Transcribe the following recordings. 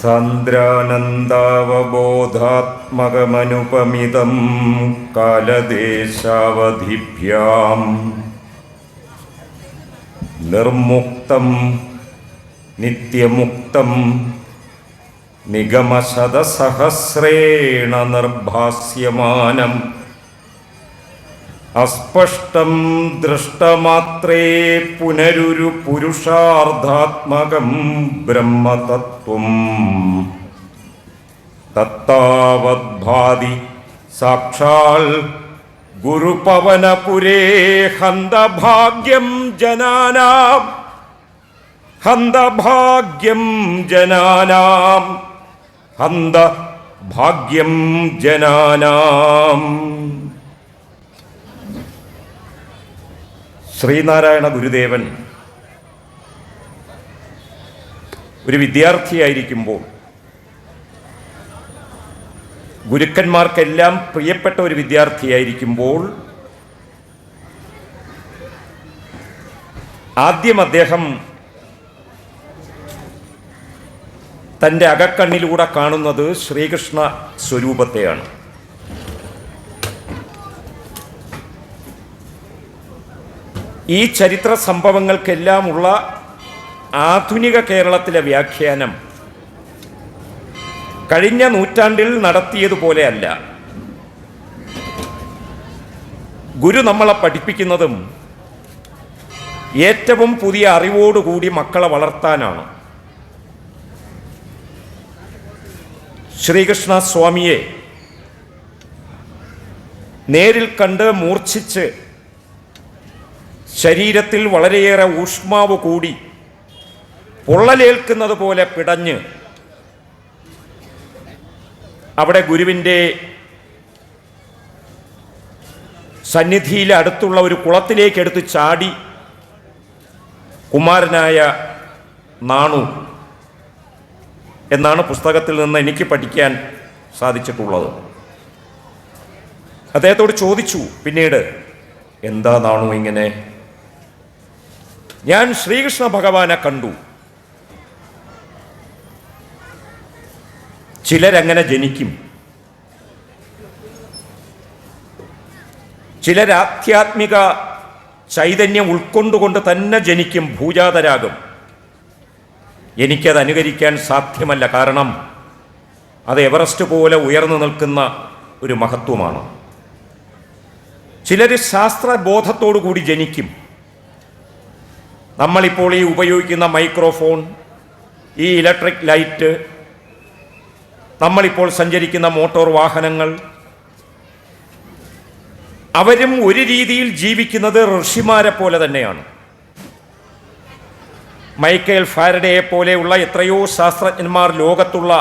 സാന്ദ്രാനന്ദാവബോധാത്മകമനുപമിതം കാലദേശാവധിഭ്യാം നിർമുക്തം നിത്യമുക്തം നിഗമശതസഹസ്രേണ നിർഭാസ്യമാനം അസ്പഷ്ടം ദൃഷ്ടമാത്രേ പുനരുരു പുരുഷാർദ്ധാത്മകം ബ്രഹ്മതത്വം തത്താവദ്ഭാതി സാക്ഷാൽ ഗുരുപവനപുരേ ഹന്തഭാഗ്യം ജനാനാം ഹന്തഭാഗ്യം ജനാനാം ഹന്തഭാഗ്യം ജനാനാം. ശ്രീനാരായണ ഗുരുദേവൻ ഒരു വിദ്യാർത്ഥിയായിരിക്കുമ്പോൾ ഗുരുക്കന്മാർക്കെല്ലാം പ്രിയപ്പെട്ട ഒരു വിദ്യാർത്ഥിയായിരിക്കുമ്പോൾ ആദ്യം അദ്ദേഹം തൻ്റെ അകക്കണ്ണിലൂടെ കാണുന്നത് ശ്രീകൃഷ്ണ സ്വരൂപത്തെയാണ്. ഈ ചരിത്ര സംഭവങ്ങൾക്കെല്ലാമുള്ള ആധുനിക കേരളത്തിലെ വ്യാഖ്യാനം കഴിഞ്ഞ നൂറ്റാണ്ടിൽ നടത്തിയതുപോലെയല്ല. ഗുരു നമ്മളെ പഠിപ്പിക്കുന്നതും ഏറ്റവും പുതിയ അറിവോടുകൂടി മക്കളെ വളർത്താനാണ്. ശ്രീകൃഷ്ണ സ്വാമിയെ നേരിൽ കണ്ട് മൂർച്ഛിച്ച് ശരീരത്തിൽ വളരെയേറെ ഊഷ്മാവ് കൂടി പൊള്ളലേൽക്കുന്നത് പോലെ പിടഞ്ഞ് അവിടെ ഗുരുവിൻ്റെ സന്നിധിയിൽ അടുത്തുള്ള ഒരു കുളത്തിലേക്ക് എടുത്ത് ചാടി കുമാരനായ നാണു എന്നാണ് പുസ്തകത്തിൽ നിന്ന് എനിക്ക് പഠിക്കാൻ സാധിച്ചിട്ടുള്ളത്. അദ്ദേഹത്തോട് ചോദിച്ചു പിന്നീട്, എന്താ നാണു ഇങ്ങനെ? ഞാൻ ശ്രീകൃഷ്ണ ഭഗവാനെ കണ്ടു. ചിലരങ്ങനെ ജനിക്കും, ചിലരാധ്യാത്മിക ചൈതന്യം ഉൾക്കൊണ്ടുകൊണ്ട് തന്നെ ജനിക്കും, ഭൂജാതരാകും. എനിക്കത് അനുകരിക്കാൻ സാധ്യമല്ല. കാരണം അത് എവറസ്റ്റ് പോലെ ഉയർന്നു നിൽക്കുന്ന ഒരു മഹത്വമാണ്. ചിലർ ശാസ്ത്രബോധത്തോടു കൂടി ജനിക്കും. നമ്മളിപ്പോൾ ഈ ഉപയോഗിക്കുന്ന മൈക്രോഫോൺ, ഈ ഇലക്ട്രിക് ലൈറ്റ്, നമ്മളിപ്പോൾ സഞ്ചരിക്കുന്ന മോട്ടോർ വാഹനങ്ങൾ, അവരും ഒരു രീതിയിൽ ജീവിക്കുന്നത് ഋഷിമാരെ പോലെ തന്നെയാണ്. മൈക്കേൽ ഫാരഡയെ പോലെയുള്ള എത്രയോ ശാസ്ത്രജ്ഞന്മാർ ലോകത്തുള്ള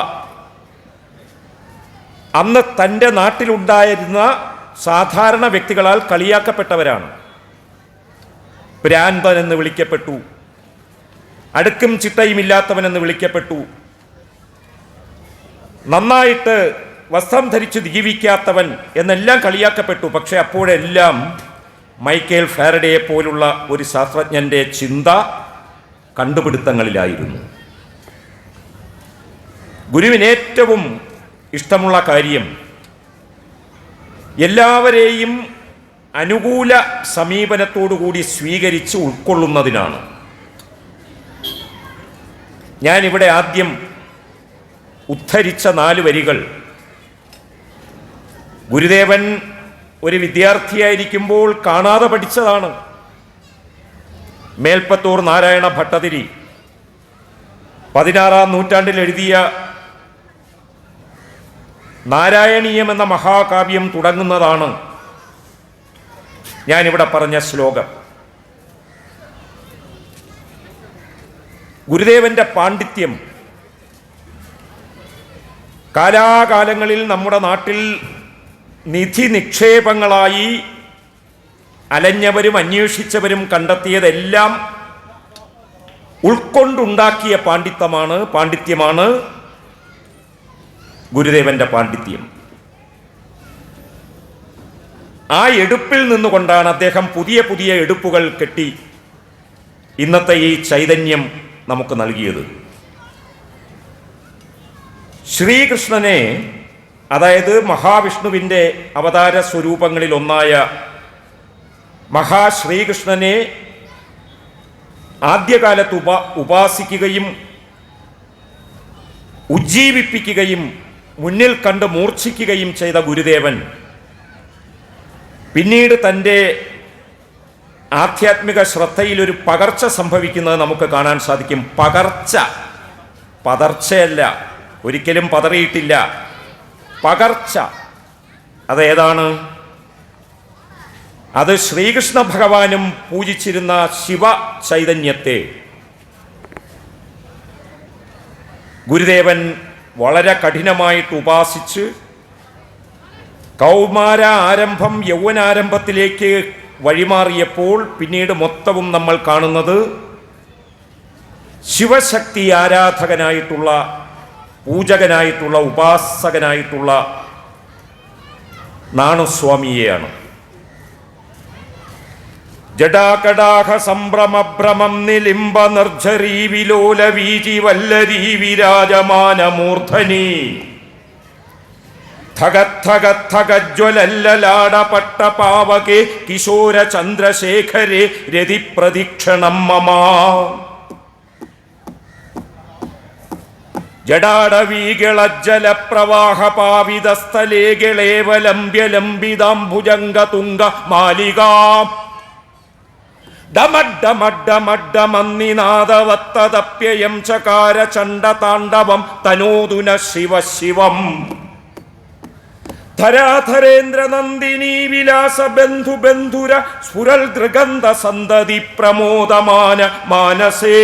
അന്ന് തൻ്റെ നാട്ടിലുണ്ടായിരുന്ന സാധാരണ വ്യക്തികളാൽ കളിയാക്കപ്പെട്ടവരാണ്. ഭ്രാന്തൻ എന്ന് വിളിക്കപ്പെട്ടു, അടുക്കും ചിട്ടയുമില്ലാത്തവനെന്ന് വിളിക്കപ്പെട്ടു, നന്നായിട്ട് വസ്ത്രം ധരിച്ച് ജീവിക്കാത്തവൻ എന്നെല്ലാം കളിയാക്കപ്പെട്ടു. പക്ഷെ അപ്പോഴെല്ലാം മൈക്കേൽ ഫാരഡയെ പോലുള്ള ഒരു ശാസ്ത്രജ്ഞൻ്റെ ചിന്ത കണ്ടുപിടുത്തങ്ങളിലായിരുന്നു. ഗുരുവിന് ഏറ്റവും ഇഷ്ടമുള്ള കാര്യം എല്ലാവരെയും അനുകൂല സമീപനത്തോടുകൂടി സ്വീകരിച്ച് ഉൾക്കൊള്ളുന്നതിനാണ്. ഞാനിവിടെ ആദ്യം ഉദ്ധരിച്ച 4 വരികൾ ഗുരുദേവൻ ഒരു വിദ്യാർത്ഥിയായിരിക്കുമ്പോൾ കാണാതെ പഠിച്ചതാണ്. മേൽപ്പത്തൂർ നാരായണ ഭട്ടതിരി 16-ാം നൂറ്റാണ്ടിൽ എഴുതിയ നാരായണീയം എന്ന മഹാകാവ്യം തുടങ്ങുന്നതാണ് ഞാനിവിടെ പറഞ്ഞ ശ്ലോകം. ഗുരുദേവന്റെ പാണ്ഡിത്യം കാലാകാലങ്ങളിൽ നമ്മുടെ നാട്ടിൽ നിധി നിക്ഷേപങ്ങളായി അലഞ്ഞവരും അന്വേഷിച്ചവരും കണ്ടെത്തിയതെല്ലാം ഉൾക്കൊണ്ടുണ്ടാക്കിയ പാണ്ഡിത്യമാണ് ഗുരുദേവന്റെ പാണ്ഡിത്യം. ആ എടുപ്പിൽ നിന്നുകൊണ്ടാണ് അദ്ദേഹം പുതിയ പുതിയ എടുപ്പുകൾ കെട്ടി ഇന്നത്തെ ഈ ചൈതന്യം നമുക്ക് നൽകിയത്. ശ്രീകൃഷ്ണനെ, അതായത് മഹാവിഷ്ണുവിൻ്റെ അവതാര സ്വരൂപങ്ങളിൽ ഒന്നായ മഹാശ്രീകൃഷ്ണനെ ആദ്യകാലത്ത് ഉപാസിക്കുകയും ഉജ്ജീവിപ്പിക്കുകയും മുന്നിൽ കണ്ട് മൂർച്ഛിക്കുകയും ചെയ്ത ഗുരുദേവൻ പിന്നീട് തൻ്റെ ആധ്യാത്മിക ശ്രദ്ധയിലൊരു പകർച്ച സംഭവിക്കുന്നത് നമുക്ക് കാണാൻ സാധിക്കും. പകർച്ച, പതർച്ചയല്ല, ഒരിക്കലും പതറിയിട്ടില്ല, പകർച്ച. അതേതാണ്? അത് ശ്രീകൃഷ്ണ ഭഗവാനും പൂജിച്ചിരുന്ന ശിവ ചൈതന്യത്തെ ഗുരുദേവൻ വളരെ കഠിനമായിട്ട് ഉപാസിച്ച് കൗമാര ആരംഭം യൗവനാരംഭത്തിലേക്ക് വഴിമാറിയപ്പോൾ പിന്നീട് മൊത്തവും നമ്മൾ കാണുന്നത് ശിവശക്തി ആരാധകനായിട്ടുള്ള, പൂജകനായിട്ടുള്ള, ഉപാസകനായിട്ടുള്ള നാണുസ്വാമിയെയാണ്. ജടാകടാഹ സംഭ്രമഭ്രമം നിലിംബ നിർജ്ജരീ വിലോല വീജി വല്ലരീ വിരാജമാനമൂർധനി ധഗദ്ധഗദ്ധഗജ്വലല്ലലാടപട്ട പാവകേ കിശോര ചന്ദ്രശേഖരേ രതിപ്രദീക്ഷണം മമാ ജടാടവീകളജ്ജല പ്രവാഹ പാവിതസ്ഥലേ ഗളേവലംബ്യലംബിതാംബുജംഗതുംഗ മാലികാ ഡമഡ്ഡമഡ്ഡമഡ്ഡമന്നിനാദവത്തദപ്യയം ചകാര ചണ്ഡതാണ്ഡവം തനോതുന ശിവ ശിവം ധരാധരേന്ദ്ര നന്ദിനി വിലാസ ബന്ധു ബന്ധുര സ്ഫുരൽ ദൃഗന്ധ സന്തതി പ്രമോദമാന മാനസേ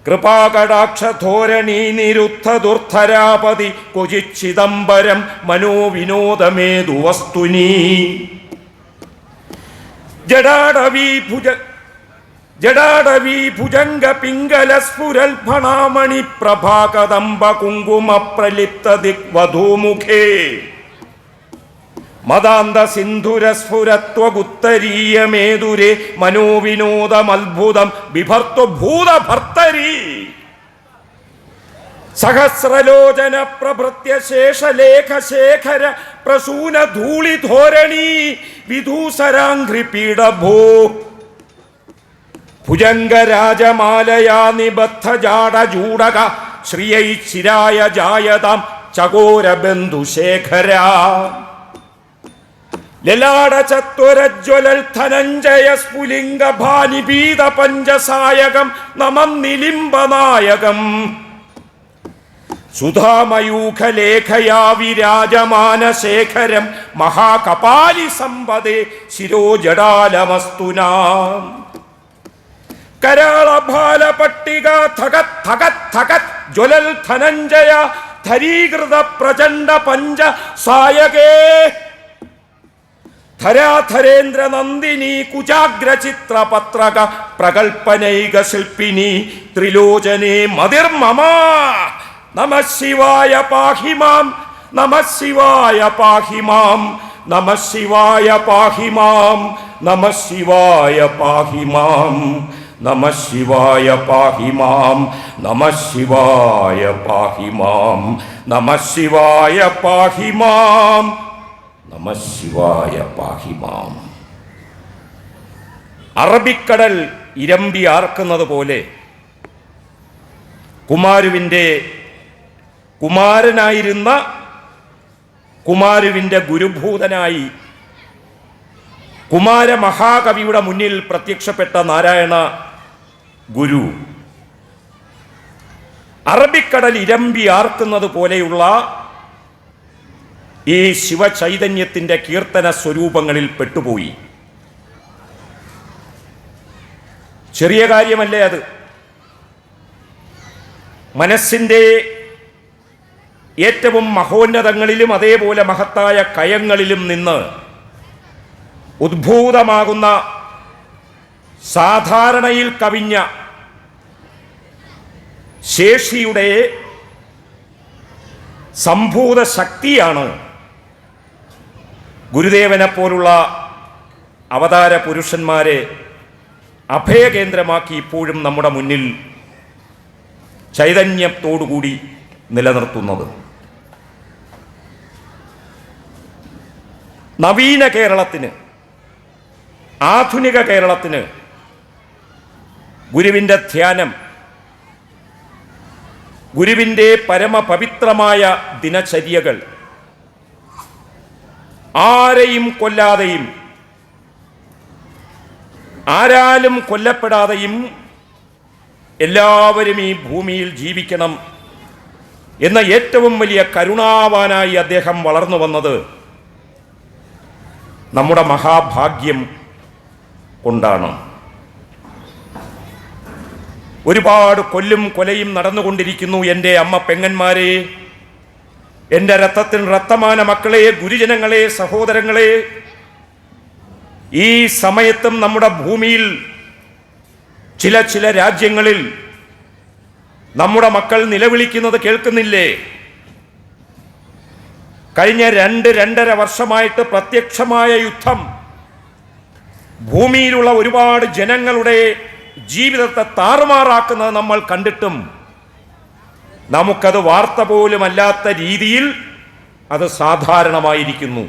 കൃപാകടാക്ഷധോരണീ നിരുദ്ധ ദുർധരാപതി ക്വചിച്ചിദംബരം മനോവിനോദമേതു വസ്തുനീ ജടാടവീ ഭുജംഗ പിംഗല സ്ഫുരൽ ഫണാമണി പ്രഭാകദംബ കുങ്കുമ പ്രലിപ്ത ദിഗ്വധൂമുഖേ മദാന്ത സിന്ധുര സ്ഫുരത്വഗുത്തരീയമേതുരേ മനോവിനോദമത്ഭുതം ബിഭർത്തു ഭൂതഭർത്തരീ സഹസ്രലോചന പ്രഭൃത്യ ശേഷലേഖ ശേഖര പ്രസൂന ധൂളിധോരണീ വിധൂസരാംഘ്രി പീഡഭൂ ഭുജംഗരാജമാലയാ നിബദ്ധ ജാടജൂടക ശ്രിയൈ ചിരായ ജായതാം ചകോരബന്ധുശേഖര ലലാട ചത്വരജ്വലൽ ധനഞ്ജയ സ്ഫുലിംഗ ഭാനിപീത പഞ്ചസായകം നമം നിലിംബനായകം സുധാമയൂഖലേഖയാ വിരാജമാനശേഖരം മഹാകപാലി സമ്പദേ ശിരോജടാലമസ്തുനാ കരാളഭാലപട്ടിക ധഗത് ധഗത് ധഗത് ജ്വലൽ ധനഞ്ജയ ധരീകൃത പ്രചണ്ഡ പഞ്ച സായകേ ധരാധരേന്ദ്ര നന്ദിനി കുചാഗ്രചിത്ര പത്രക പ്രകൽപ്പനൈക ശില്പിനി ത്രിലോചനേ മതിർമമാ നമഃ ശിവായ പാഹി മാം, നമഃ ശിവായ പാഹി മാം, നമഃ ശിവായ പാഹി മാം, നമഃ ശിവായ പാഹി മാം, നമഃ ശിവായ പാഹി മാം, നമഃ ശിവായ പാഹി മാം, നമഃ ശിവായ പാഹി മാം, നമഃ ശിവായ പാഹി മാം. അറബിക്കടൽ ഇരമ്പി ആർക്കുന്നത് പോലെ കുമാരനായിരുന്ന കുമാരുവിൻ്റെ ഗുരുഭൂതനായി കുമാരമഹാകവിയുടെ മുന്നിൽ പ്രത്യക്ഷപ്പെട്ട നാരായണ ഗുരു അറബിക്കടൽ ഇരമ്പി ആർക്കുന്നത് പോലെയുള്ള ഈ ശിവചൈതന്യത്തിൻ്റെ കീർത്തന സ്വരൂപങ്ങളിൽ പെട്ടുപോയി. ചെറിയ കാര്യമല്ലേ അത്. മനസ്സിൻ്റെ ഏറ്റവും മഹോന്നതങ്ങളിലും അതേപോലെ മഹത്തായ കയങ്ങളിലും നിന്ന് ഉദ്ഭൂതമാകുന്ന സാധാരണയിൽ കവിഞ്ഞ ശേഷിയുടെ സംഭൂത ശക്തിയാണ് ഗുരുദേവനെ പോലുള്ള അവതാര പുരുഷന്മാരെ അഭയകേന്ദ്രമാക്കി ഇപ്പോഴും നമ്മുടെ മുന്നിൽ ചൈതന്യത്തോടുകൂടി നിലനിർത്തുന്നത്. നവീന കേരളത്തിന്, ആധുനിക കേരളത്തിന് ഗുരുവിൻ്റെ ധ്യാനം, ഗുരുവിൻ്റെ പരമപവിത്രമായ ദിനചര്യകൾ, ആരെയും കൊല്ലാതെയും ആരാലും കൊല്ലപ്പെടാതെയും എല്ലാവരും ഈ ഭൂമിയിൽ ജീവിക്കണം എന്ന ഏറ്റവും വലിയ കരുണാവാനായി അദ്ദേഹം വളർന്നു വന്നത് നമ്മുടെ മഹാഭാഗ്യം കൊണ്ടാണ്. ഒരുപാട് കൊല്ലും കൊലയും നടന്നുകൊണ്ടിരിക്കുന്നു. എൻ്റെ അമ്മ പെങ്ങന്മാരെ, എൻ്റെ രക്തത്തിൽ രക്തമാന മക്കളെ, ഗുരുജനങ്ങളെ, സഹോദരങ്ങളെ, ഈ സമയത്തും നമ്മുടെ ഭൂമിയിൽ ചില രാജ്യങ്ങളിൽ നമ്മുടെ മക്കൾ നിലവിളിക്കുന്നത് കേൾക്കുന്നില്ലേ? കഴിഞ്ഞ 2-2.5 വർഷമായിട്ട് പ്രത്യക്ഷമായ യുദ്ധം ഭൂമിയിലുള്ള ഒരുപാട് ജനങ്ങളുടെ ജീവിതത്തെ താറുമാറാക്കുന്നത് നമ്മൾ കണ്ടിട്ടും നമുക്കത് വാർത്ത പോലുമല്ലാത്ത രീതിയിൽ അത് സാധാരണമായിരിക്കുന്നു.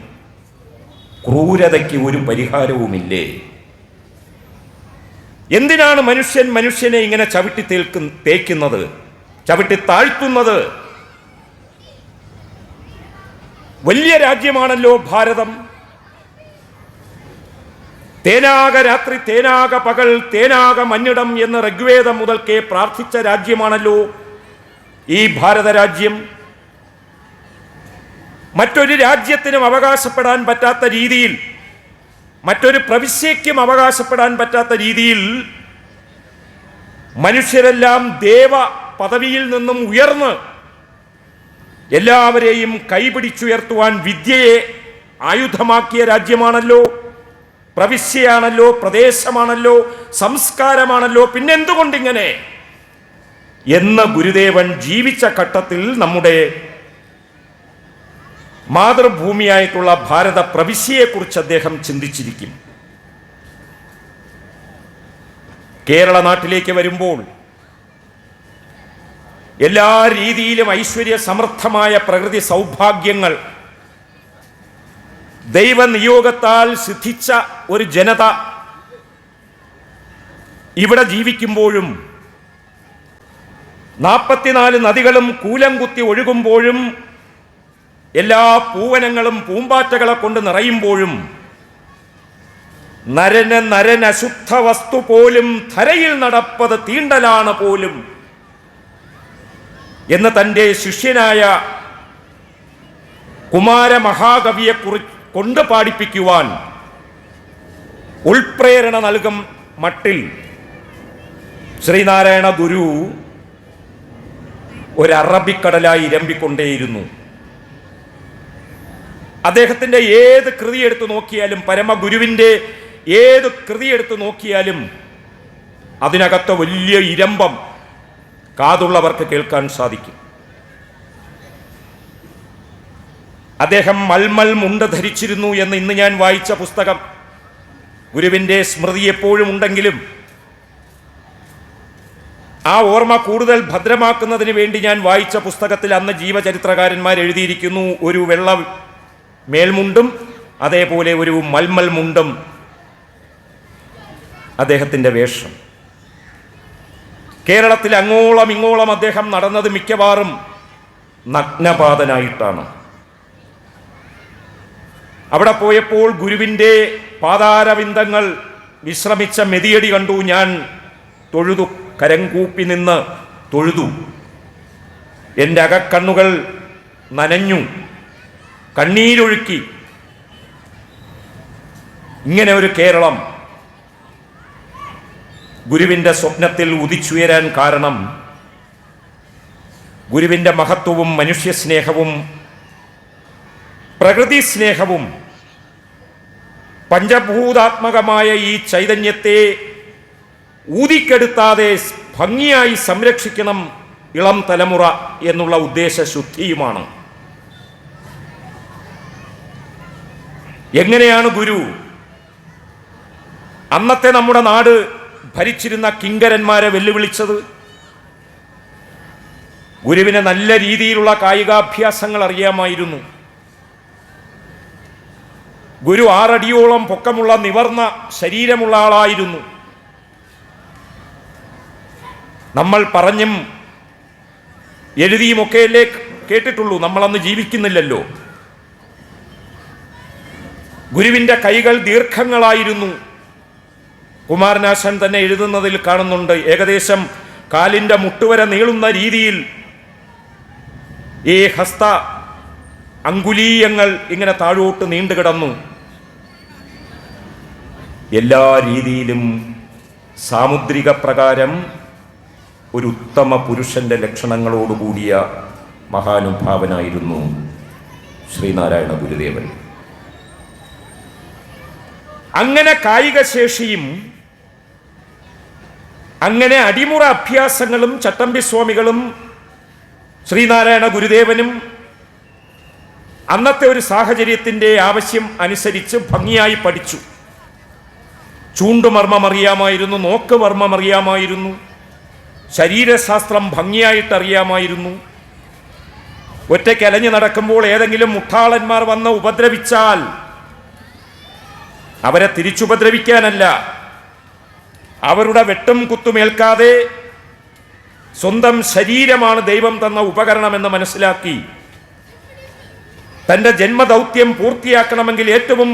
ക്രൂരതയ്ക്ക് ഒരു പരിഹാരവുമില്ലേ? എന്തിനാണ് മനുഷ്യനെ ഇങ്ങനെ ചവിട്ടി തേക്കുന്നത്, ചവിട്ടി താഴ്ത്തുന്നത്? വലിയ രാജ്യമാണല്ലോ ഭാരതം. തേനാക രാത്രി തേനാക പകൽ തേനാക മഞ്ഞിടം എന്ന് ഋഗ്വേദം മുതൽക്കേ പ്രാർത്ഥിച്ച രാജ്യമാണല്ലോ ഈ ഭാരത രാജ്യം. മറ്റൊരു രാജ്യത്തിനും അവകാശപ്പെടാൻ പറ്റാത്ത രീതിയിൽ, മറ്റൊരു പ്രവിശ്യയ്ക്കും അവകാശപ്പെടാൻ പറ്റാത്ത രീതിയിൽ മനുഷ്യരെല്ലാം ദേവ പദവിയിൽ നിന്നും ഉയർന്ന് എല്ലാവരെയും കൈപിടിച്ചുയർത്തുവാൻ വിദ്യയെ ആയുധമാക്കിയ രാജ്യമാണല്ലോ, പ്രവിശ്യയാണല്ലോ, പ്രദേശമാണല്ലോ, സംസ്കാരമാണല്ലോ. പിന്നെന്തുകൊണ്ടിങ്ങനെ എന്ന് ഗുരുദേവൻ ജീവിച്ച ഘട്ടത്തിൽ നമ്മുടെ മാതൃഭൂമിയായിട്ടുള്ള ഭാരത പ്രവിശ്യയെക്കുറിച്ച് അദ്ദേഹം ചിന്തിച്ചിരിക്കും. കേരള നാട്ടിലേക്ക് വരുമ്പോൾ എല്ലാ രീതിയിലും ഐശ്വര്യ സമൃദ്ധമായ പ്രകൃതി സൗഭാഗ്യങ്ങൾ ദൈവനിയോഗത്താൽ സിദ്ധിച്ച ഒരു ജനത ഇവിടെ ജീവിക്കുമ്പോഴും 44 നദികളും കൂലം കുത്തി ഒഴുകുമ്പോഴും എല്ലാ പൂവനങ്ങളും പൂമ്പാറ്റകളെ കൊണ്ട് നിറയുമ്പോഴും നരൻ അശുദ്ധ വസ്തു പോലും ധരയിൽ നടപ്പത് തീണ്ടലാണ് പോലും എന്ന് തൻ്റെ ശിഷ്യനായ കുമാരമഹാകവിയെ കൊണ്ട് പാടിപ്പിക്കുവാൻ ഉൾപ്രേരണ നൽകും മട്ടിൽ ശ്രീനാരായണ ഗുരു ഒരു അറബിക്കടലായി ഇരമ്പിക്കൊണ്ടേയിരുന്നു. അദ്ദേഹത്തിൻ്റെ ഏത് കൃതി എടുത്തു നോക്കിയാലും, പരമഗുരുവിൻ്റെ ഏത് കൃതി എടുത്തു നോക്കിയാലും അതിനകത്ത് വലിയ ഇരമ്പം കാതുള്ളവർക്ക് കേൾക്കാൻ സാധിക്കും. അദ്ദേഹം മൽമൽ മുണ്ട് ധരിച്ചിരുന്നു എന്ന് ഇന്ന് ഞാൻ വായിച്ച പുസ്തകം, ഗുരുവിൻ്റെ സ്മൃതി എപ്പോഴും ഉണ്ടെങ്കിലും ആ ഓർമ്മ കൂടുതൽ ഭദ്രമാക്കുന്നതിന് വേണ്ടി ഞാൻ വായിച്ച പുസ്തകത്തിൽ അന്ന് ജീവചരിത്രകാരന്മാർ എഴുതിയിരിക്കുന്നു, ഒരു വെള്ള മേൽമുണ്ടും അതേപോലെ ഒരു മൽമൽ മുണ്ടും അദ്ദേഹത്തിൻ്റെ വേഷം. കേരളത്തിൽ അങ്ങോളം ഇങ്ങോളം അദ്ദേഹം നടന്നത് മിക്കവാറും നഗ്നപാതനായിട്ടാണ്. അവിടെ പോയപ്പോൾ ഗുരുവിൻ്റെ പാതാരവിന്ദങ്ങൾ വിശ്രമിച്ച മെതിയടി കണ്ടു. ഞാൻ തൊഴുതു, കരംകൂപ്പി നിന്ന് തൊഴുതു. എൻ്റെ അകക്കണ്ണുകൾ നനഞ്ഞു, കണ്ണീരൊഴുക്കി. ഇങ്ങനെ ഒരു കേരളം ഗുരുവിൻ്റെ സ്വപ്നത്തിൽ ഉദിച്ചുയരാൻ കാരണം ഗുരുവിൻ്റെ മഹത്വവും മനുഷ്യസ്നേഹവും പ്രകൃതി സ്നേഹവും പഞ്ചഭൂതാത്മകമായ ഈ ചൈതന്യത്തെ ഊതിക്കെടുത്താതെ ഭംഗിയായി സംരക്ഷിക്കണം ഇളം തലമുറ എന്നുള്ള ഉദ്ദേശശുദ്ധിയുമാണ്. എങ്ങനെയാണ് ഗുരു അന്നത്തെ നമ്മുടെ നാട് ഭരിച്ചിരുന്ന കിങ്കരന്മാരെ വെല്ലുവിളിച്ചത്? ഗുരുവിന് നല്ല രീതിയിലുള്ള കായികാഭ്യാസങ്ങൾ അറിയാമായിരുന്നു. ഗുരു 6 അടിയോളം പൊക്കമുള്ള നിവർന്ന ശരീരമുള്ള ആളായിരുന്നു. നമ്മൾ പറഞ്ഞും എഴുതിയുമൊക്കെയല്ലേ കേട്ടിട്ടുള്ളൂ, നമ്മളന്ന് ജീവിക്കുന്നില്ലല്ലോ. ഗുരുവിൻ്റെ കൈകൾ ദീർഘങ്ങളായിരുന്നു. കുമാരനാശാൻ തന്നെ എഴുതുന്നതിൽ കാണുന്നുണ്ട്, ഏകദേശം കാലിൻ്റെ മുട്ടുവരെ നീളുന്ന രീതിയിൽ ഈ ഹസ്ത അങ്കുലീയങ്ങൾ ഇങ്ങനെ താഴോട്ട് നീണ്ടുകിടന്നു. എല്ലാ രീതിയിലും സാമുദ്രിക പ്രകാരം ഒരു ഉത്തമ പുരുഷന്റെ ലക്ഷണങ്ങളോടുകൂടിയ മഹാനുഭാവനായിരുന്നു ശ്രീനാരായണ ഗുരുദേവൻ. അങ്ങനെ കായിക ശേഷിയും അങ്ങനെ അടിമുറ അഭ്യാസങ്ങളും ചട്ടമ്പിസ്വാമികളും ശ്രീനാരായണ ഗുരുദേവനും അന്നത്തെ ഒരു സാഹചര്യത്തിൻ്റെ ആവശ്യം അനുസരിച്ച് ഭംഗിയായി പഠിച്ചു. ചൂണ്ടുമർമ്മം അറിയാമായിരുന്നു, നോക്ക് മർമ്മം അറിയാമായിരുന്നു, ശരീരശാസ്ത്രം ഭംഗിയായിട്ട് അറിയാമായിരുന്നു. ഒറ്റയ്ക്ക് അലഞ്ഞു നടക്കുമ്പോൾ ഏതെങ്കിലും മുട്ടാളന്മാർ വന്ന് ഉപദ്രവിച്ചാൽ അവരെ തിരിച്ചുപദ്രവിക്കാനല്ല, അവരുടെ വെട്ടും കുത്തുമേൽക്കാതെ സ്വന്തം ശരീരമാണ് ദൈവം തന്ന ഉപകരണമെന്ന് മനസ്സിലാക്കി തൻ്റെ ജന്മദൗത്യം പൂർത്തിയാക്കണമെങ്കിൽ ഏറ്റവും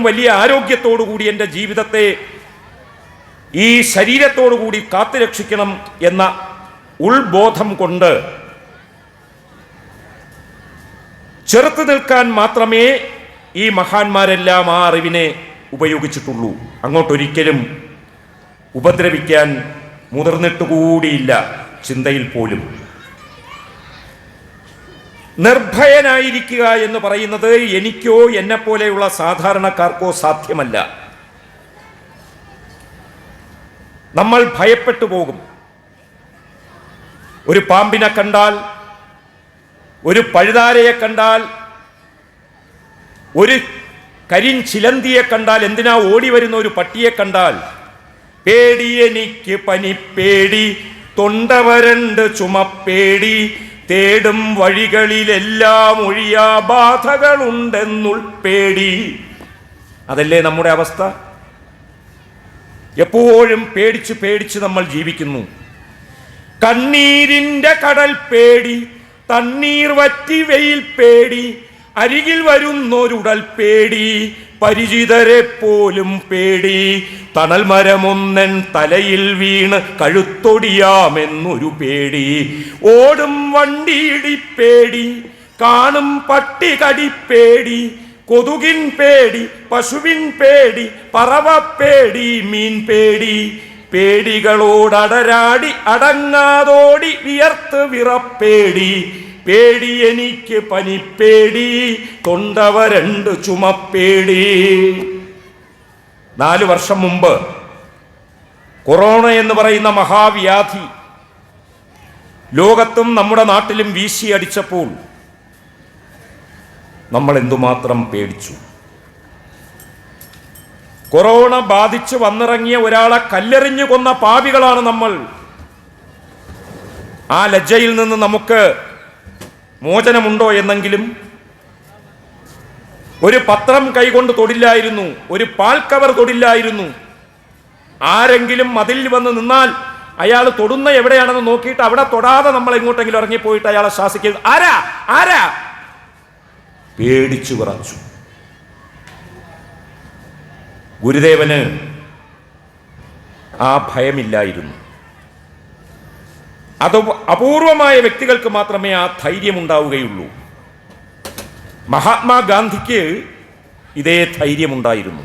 വലിയ ആരോഗ്യത്തോടുകൂടി എൻ്റെ ജീവിതത്തെ ഈ ശരീരത്തോടുകൂടി കാത്തുരക്ഷിക്കണം എന്ന ഉൾബോധം കൊണ്ട് ചെറുത്തു നിൽക്കാൻ മാത്രമേ ഈ മഹാന്മാരെല്ലാം ആ അറിവിനെ ഉപയോഗിച്ചിട്ടുള്ളൂ. അങ്ങോട്ടൊരിക്കലും ഉപദ്രവിക്കാൻ മുതിർന്നിട്ടുകൂടിയില്ല ചിന്തയിൽ പോലും. നിർഭയനായിരിക്കുക എന്ന് പറയുന്നത് എനിക്കോ എന്നെപ്പോലെയുള്ള സാധാരണക്കാർക്കോ സാധ്യമല്ല. നമ്മൾ ഭയപ്പെട്ടു പോകും. ഒരു പാമ്പിനെ കണ്ടാൽ, ഒരു പഴുതാരയെ കണ്ടാൽ, ഒരു കരിഞ്ചിലന്തിയെ കണ്ടാൽ, എന്തിനാ ഓടി വരുന്ന ഒരു പട്ടിയെ കണ്ടാൽ, പേടി എനിക്ക് പനിപ്പേടി, തൊണ്ടവരണ്ട് ചുമപ്പേടി, തേടും വഴികളിലെല്ലാം ഒഴിയാ ബാധകളുണ്ടെന്നുൾപ്പേടി. അതല്ലേ നമ്മുടെ അവസ്ഥ? എപ്പോഴും പേടിച്ച് പേടിച്ച് നമ്മൾ ജീവിക്കുന്നു. കണ്ണീരിൻ്റെ കടൽ പേടി, തണ്ണീർ വറ്റി വെയിൽ പേടി, അരികിൽ വരുന്നൊരുടൽ പേടി, പരിചിതരെ പോലും പേടി, തണൽ മരമൊന്നൻ തലയിൽ വീണ് കഴുത്തൊടിയാമെന്നൊരു പേടി, ഓടും വണ്ടിയിടി പേടി, കാണും പട്ടി കടിപ്പേടി, കൊതുകിൻ പേടി, പശുവിൻ പേടി, പറവപ്പേടി, മീൻ പേടി, പേടികളോടടരാടി അടങ്ങാതോടി വിയർത്ത് വിറപ്പേടി, പേടി എനിക്ക് പനിപ്പേടി, തൊണ്ടവരണ്ട് ചുമപ്പേടി. 4 വർഷം മുമ്പ് കൊറോണ എന്ന് പറയുന്ന മഹാവ്യാധി ലോകത്തും നമ്മുടെ നാട്ടിലും വീശിയടിച്ചപ്പോൾ നമ്മൾ എന്തുമാത്രം പേടിച്ചു. കൊറോണ ബാധിച്ച് വന്നിറങ്ങിയ ഒരാളെ കല്ലെറിഞ്ഞു കൊന്ന പാപികളാണ് നമ്മൾ. ആ ലജ്ജയിൽ നിന്ന് നമുക്ക് മോചനമുണ്ടോ എന്നെങ്കിലും. ഒരു പത്രം കൈകൊണ്ട് തൊടില്ലായിരുന്നു, ഒരു പാൽ കവർ തൊടില്ലായിരുന്നു. ആരെങ്കിലും മതിൽ വന്ന് നിന്നാൽ അയാൾ തൊടുന്ന എവിടെയാണെന്ന് നോക്കിയിട്ട് അവിടെ തൊടാതെ നമ്മൾ എങ്ങോട്ടെങ്കിലും ഇറങ്ങിപ്പോയിട്ട് അയാളെ ശാസിക്കരുത്. ആരാ ആരാ പേടിച്ചു വിറച്ചു. ഗുരുദേവന് ആ ഭയമില്ലായിരുന്നു. അത് അപൂർവമായ വ്യക്തികൾക്ക് മാത്രമേ ആ ധൈര്യമുണ്ടാവുകയുള്ളൂ. മഹാത്മാഗാന്ധിക്ക് ഇതേ ധൈര്യമുണ്ടായിരുന്നു.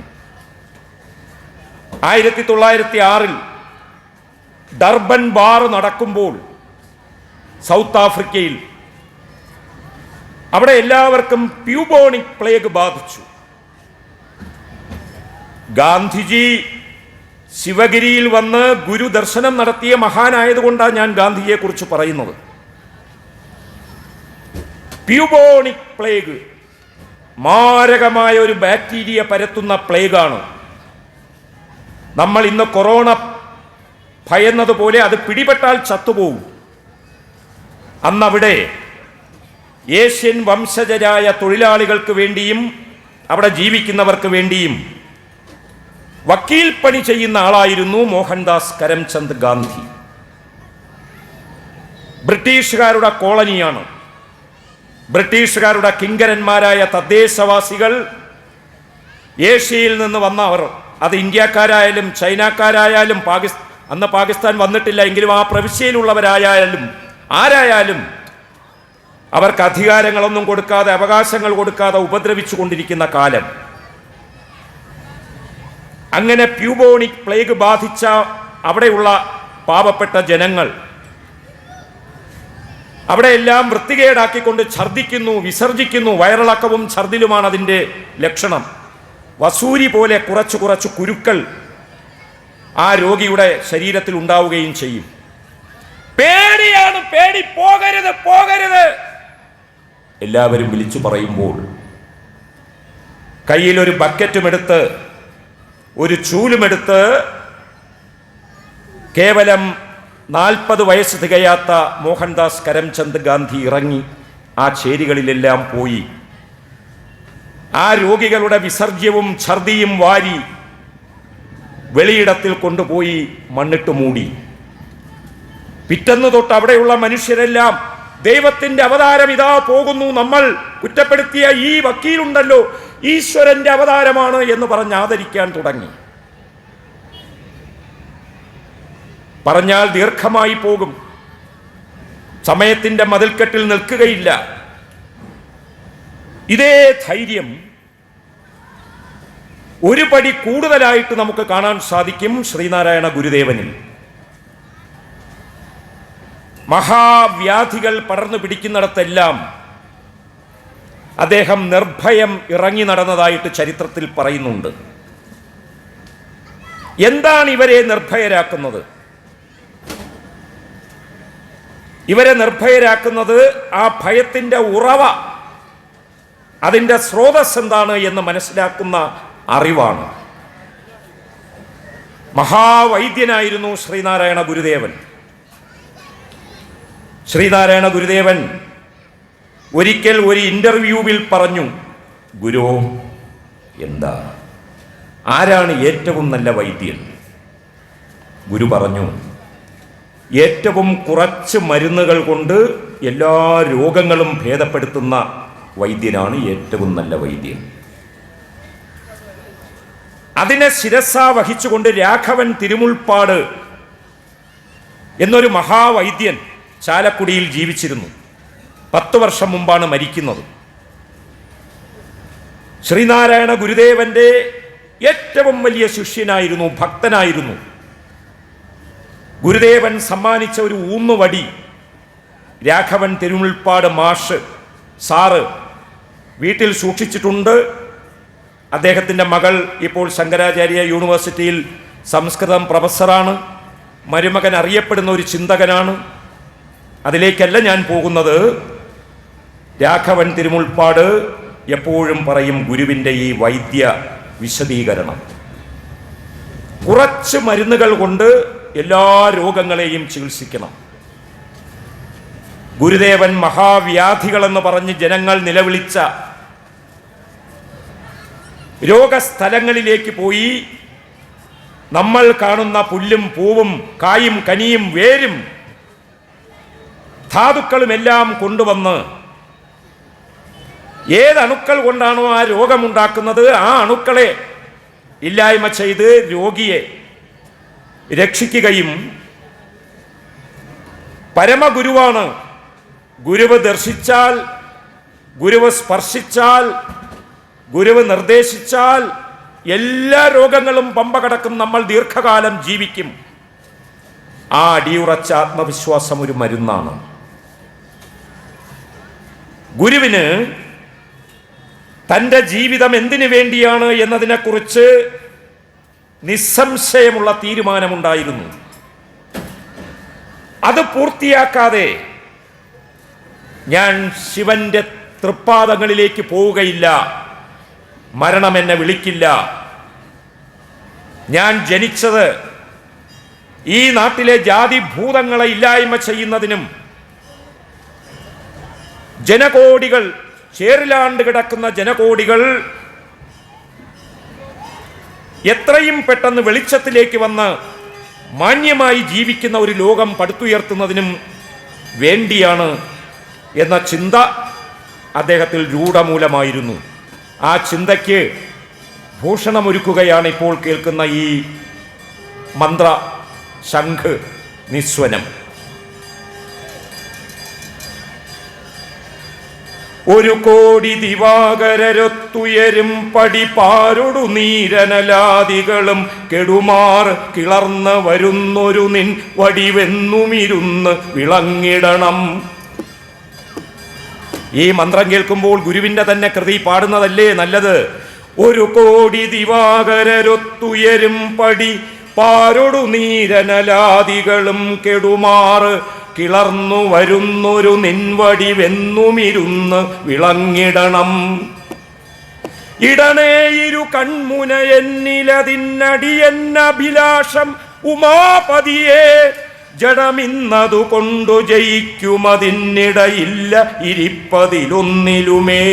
1906 ഡർബൻ ബാർ നടക്കുമ്പോൾ സൗത്ത് ആഫ്രിക്കയിൽ അവിടെ എല്ലാവർക്കും പ്യൂബോണിക് പ്ലേഗ് ബാധിച്ചു. ഗാന്ധിജി ശിവഗിരിയിൽ വന്ന് ഗുരു ദർശനം നടത്തിയ മഹാനായതുകൊണ്ടാണ് ഞാൻ ഗാന്ധിജിയെ കുറിച്ച് പറയുന്നത്. പ്യൂബോണിക് പ്ലേഗ് മാരകമായ ഒരു ബാക്ടീരിയ പരത്തുന്ന പ്ലേഗാണ്. നമ്മൾ ഇന്ന് കൊറോണ ഭയന്നതുപോലെ അത് പിടിപെട്ടാൽ ചത്തുപോകും. അന്നവിടെ ഏഷ്യൻ വംശജരായ തൊഴിലാളികൾക്ക് വേണ്ടിയും അവിടെ ജീവിക്കുന്നവർക്ക് വേണ്ടിയും വക്കീൽ പണി ചെയ്യുന്ന ആളായിരുന്നു മോഹൻദാസ് കരംചന്ദ് ഗാന്ധി. ബ്രിട്ടീഷുകാരുടെ കോളനിയാണ്. ബ്രിട്ടീഷുകാരുടെ കിങ്കരന്മാരായ തദ്ദേശവാസികൾ, ഏഷ്യയിൽ നിന്ന് വന്നവർ, അത് ഇന്ത്യക്കാരായാലും ചൈനക്കാരായാലും അന്ന് പാകിസ്ഥാൻ വന്നിട്ടില്ല എങ്കിലും ആ പ്രവിശ്യയിലുള്ളവരായാലും ആരായാലും അവർക്ക് അധികാരങ്ങളൊന്നും കൊടുക്കാതെ, അവകാശങ്ങൾ കൊടുക്കാതെ ഉപദ്രവിച്ചു കൊണ്ടിരിക്കുന്ന കാലം. അങ്ങനെ പ്യൂബോണിക് പ്ലേഗ് ബാധിച്ച അവിടെയുള്ള പാവപ്പെട്ട ജനങ്ങൾ അവിടെയെല്ലാം വൃത്തികേടാക്കിക്കൊണ്ട് ഛർദ്ദിക്കുന്നു, വിസർജിക്കുന്നു. വയറിളക്കവും ഛർദിലുമാണ് അതിൻ്റെ ലക്ഷണം. വസൂരി പോലെ കുറച്ച് കുറച്ച് കുരുക്കൾ ആ രോഗിയുടെ ശരീരത്തിൽ ഉണ്ടാവുകയും ചെയ്യും. പേടിയാണ്, പേടി, പോകരുത് പോകരുത് എല്ലാവരും വിളിച്ചു പറയുമ്പോൾ കയ്യിലൊരു ബക്കറ്റുമെടുത്ത് ഒരു ചൂലുമെടുത്ത് കേവലം 40 വയസ്സ് തികയാത്ത മോഹൻദാസ് കരംചന്ദ് ഗാന്ധി ഇറങ്ങി ആ ചേരികളിലെല്ലാം പോയി ആ രോഗികളുടെ വിസർജ്യവും ഛർദിയും വാരി വെളിയിടത്തിൽ കൊണ്ടുപോയി മണ്ണിട്ട് മൂടി. പിറ്റന്ന് തൊട്ട് അവിടെയുള്ള മനുഷ്യരെല്ലാം ദൈവത്തിന്റെ അവതാരം ഇതാ പോകുന്നു, നമ്മൾ കുറ്റപ്പെടുത്തിയ ഈ വക്കീലുണ്ടല്ലോ ഈശ്വരന്റെ അവതാരമാണ് എന്ന് പറഞ്ഞ് ആദരിക്കാൻ തുടങ്ങി. പറഞ്ഞാൽ ദീർഘമായി പോകും, സമയത്തിന്റെ മതിൽക്കെട്ടിൽ നിൽക്കുകയില്ല. ഇതേ ധൈര്യം ഒരു പടി കൂടുതലായിട്ട് നമുക്ക് കാണാൻ സാധിക്കും ശ്രീനാരായണ ഗുരുദേവനിൽ. മഹാവ്യാധികൾ പടർന്നു പിടിക്കുന്നിടത്തെല്ലാം അദ്ദേഹം നിർഭയം ഇറങ്ങി നടന്നതായിട്ട് ചരിത്രത്തിൽ പറയുന്നുണ്ട്. എന്താണ് ഇവരെ നിർഭയരാക്കുന്നത്? ഇവരെ നിർഭയരാക്കുന്നത് ആ ഭയത്തിൻ്റെ ഉറവ, അതിൻ്റെ സ്രോതസ് എന്താണ് എന്ന് മനസ്സിലാക്കുന്ന അറിവാണ്. മഹാവൈദ്യനായിരുന്നു ശ്രീനാരായണ ഗുരുദേവൻ. ശ്രീനാരായണ ഗുരുദേവൻ ഒരിക്കൽ ഒരു ഇന്റർവ്യൂവിൽ പറഞ്ഞു, ഗുരു എന്താ, ആരാണ് ഏറ്റവും നല്ല വൈദ്യൻ? ഗുരു പറഞ്ഞു, ഏറ്റവും കുറച്ച് മരുന്നുകൾ കൊണ്ട് എല്ലാ രോഗങ്ങളും ഭേദപ്പെടുത്തുന്ന വൈദ്യനാണ് ഏറ്റവും നല്ല വൈദ്യൻ. അതിനെ ശിരസാ വഹിച്ചുകൊണ്ട് രാഘവൻ തിരുമുൽപ്പാട് എന്നൊരു മഹാവൈദ്യൻ ചാലക്കുടിയിൽ ജീവിച്ചിരുന്നു. 10 വർഷം മുമ്പാണ് മരിക്കുന്നത്. ശ്രീനാരായണ ഗുരുദേവന്റെ ഏറ്റവും വലിയ ശിഷ്യനായിരുന്നു, ഭക്തനായിരുന്നു. ഗുരുദേവൻ സമ്മാനിച്ച ഒരു ഊന്നുവടി രാഘവൻ തിരുമുൽപ്പാട് മാഷ് സാറ് വീട്ടിൽ സൂക്ഷിച്ചിട്ടുണ്ട്. അദ്ദേഹത്തിൻ്റെ മകൾ ഇപ്പോൾ ശങ്കരാചാര്യ യൂണിവേഴ്സിറ്റിയിൽ സംസ്കൃതം പ്രൊഫസറാണ്. മരുമകൻ അറിയപ്പെടുന്ന ഒരു ചിന്തകനാണ്. അതിലേക്കല്ല ഞാൻ പോകുന്നത്. രാഘവൻ തിരുമുൽപ്പാട് എപ്പോഴും പറയും ഗുരുവിൻ്റെ ഈ വൈദ്യ വിശദീകരണം. കുറച്ച് മരുന്നുകൾ കൊണ്ട് എല്ലാ രോഗങ്ങളെയും ചികിത്സിക്കണം. ഗുരുദേവൻ മഹാവ്യാധികളെന്ന് പറഞ്ഞ് ജനങ്ങൾ നിലവിളിച്ച രോഗസ്ഥലങ്ങളിലേക്ക് പോയി നമ്മൾ കാണുന്ന പുല്ലും പൂവും കായും കനിയും വേരും ധാതുക്കളുമെല്ലാം കൊണ്ടുവന്ന് ഏതണുക്കൾ കൊണ്ടാണോ ആ രോഗമുണ്ടാക്കുന്നത് ആ അണുക്കളെ ഇല്ലായ്മ ചെയ്ത് രോഗിയെ രക്ഷിക്കുകയും, പരമഗുരുവാണ്, ഗുരുവ് ദർശിച്ചാൽ, ഗുരുവ് സ്പർശിച്ചാൽ, ഗുരുവ് നിർദ്ദേശിച്ചാൽ എല്ലാ രോഗങ്ങളും പമ്പ കടക്കും, നമ്മൾ ദീർഘകാലം ജീവിക്കും. ആ അടിയുറച്ച ആത്മവിശ്വാസം ഒരു മരുന്നാണ്. ഗുരുവിന് തൻ്റെ ജീവിതം എന്തിനു വേണ്ടിയാണ് എന്നതിനെക്കുറിച്ച് നിസ്സംശയമുള്ള തീരുമാനമുണ്ടായിരുന്നു. അത് പൂർത്തിയാക്കാതെ ഞാൻ ശിവന്റെ തൃപ്പാദങ്ങളിലേക്ക് പോവുകയില്ല, മരണം എന്നെ വിളിക്കില്ല. ഞാൻ ജനിച്ചത് ഈ നാട്ടിലെ ജാതി ഭൂതങ്ങളെ ഇല്ലായ്മ ചെയ്യുന്നതിനും ജനകോടികൾ, ചേറിലാണ്ട് കിടക്കുന്ന ജനകോടികൾ എത്രയും പെട്ടെന്ന് വെളിച്ചത്തിലേക്ക് വന്ന് മാന്യമായി ജീവിക്കുന്ന ഒരു ലോകം പടുത്തുയർത്തുന്നതിനും വേണ്ടിയാണ് എന്ന ചിന്ത അദ്ദേഹത്തിൽ രൂഢമൂലമായിരുന്നു. ആ ചിന്തയ്ക്ക് ഭൂഷണമൊരുക്കുകയാണ് ഇപ്പോൾ കേൾക്കുന്ന ഈ മന്ത്ര ശംഖ് നിസ്വനം. ഒരു കോടി ദിവാകരരൊത്തുയരും പടിപാരൊടു നീരനലാദികളും കെടുമാർ കിളർന്ന് വരുന്നൊരു നിൻ വടിവെന്നുമിരുന്ന് വിളങ്ങിടണം. ഈ മന്ത്രം കേൾക്കുമ്പോൾ ഗുരുവിന്റെ തന്നെ കൃതി പാടുന്നതല്ലേ നല്ലത്? ഒരു കോടി ദിവാകരരൊത്തുയരും പടി പാരൊടു നീരനലാദികളും കെടുമാറ് കിളർന്നു വരുന്നൊരു നിൻവടിവെന്നുമിരുന്ന് വിളങ്ങിടണം. ഇടനേ ഇരു കൺമുന എന്നിലതിന്നടിയെന്നഭിലാഷം ഉമാപതിയെ ജഡമിന്നതു കൊണ്ടു ജയിക്കുമതിന്നിടയില്ല ഇരിപ്പതിലൊന്നിലുമേ.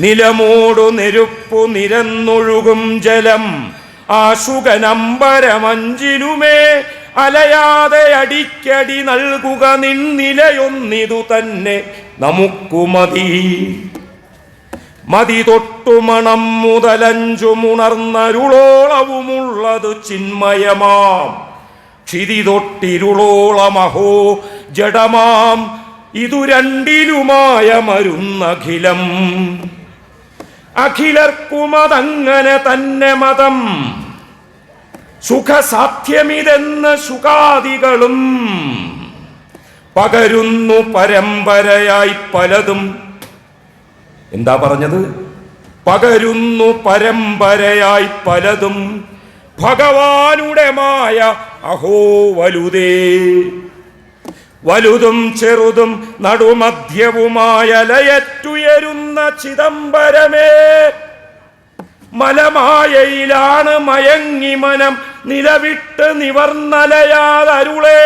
നിലമോടു നെരുപ്പു നിരന്നൊഴുകും ജലം ആശുകനമ്പരമഞ്ചിലുമേ അലയാതെ അടിക്കടി നൽകുക നിന്നിലയൊന്നിതു തന്നെ നമുക്കു മതി. മതി തൊട്ടുമണം മുതലഞ്ചുമുണർന്നരുളോളവുമുള്ളതു ചിന്മയമാം ക്ഷിതി തൊട്ടിരുളോളമഹോ ജഡമാം ഇതു രണ്ടിലുമായ മരുന്നഖിലം. അഖിലർക്കുമതങ്ങനെ തന്നെ മതം സുഖസാധ്യമിതെന്ന് സുഖാദികളും പകരുന്നു പരമ്പരയായി പലതും. എന്താ പറഞ്ഞത്? പകരുന്നു പരമ്പരയായി പലതും ഭഗവാനുടെ മായ അഹോ വലുതേ. വലുതും ചെറുതും നടുമധ്യവുമായ ലയറ്റുയരുന്ന ചിദംബരമേ. മലമായയിലാണ് മയങ്ങി മനം നിലവിട്ട് നിവർന്നലയാതരുളേ.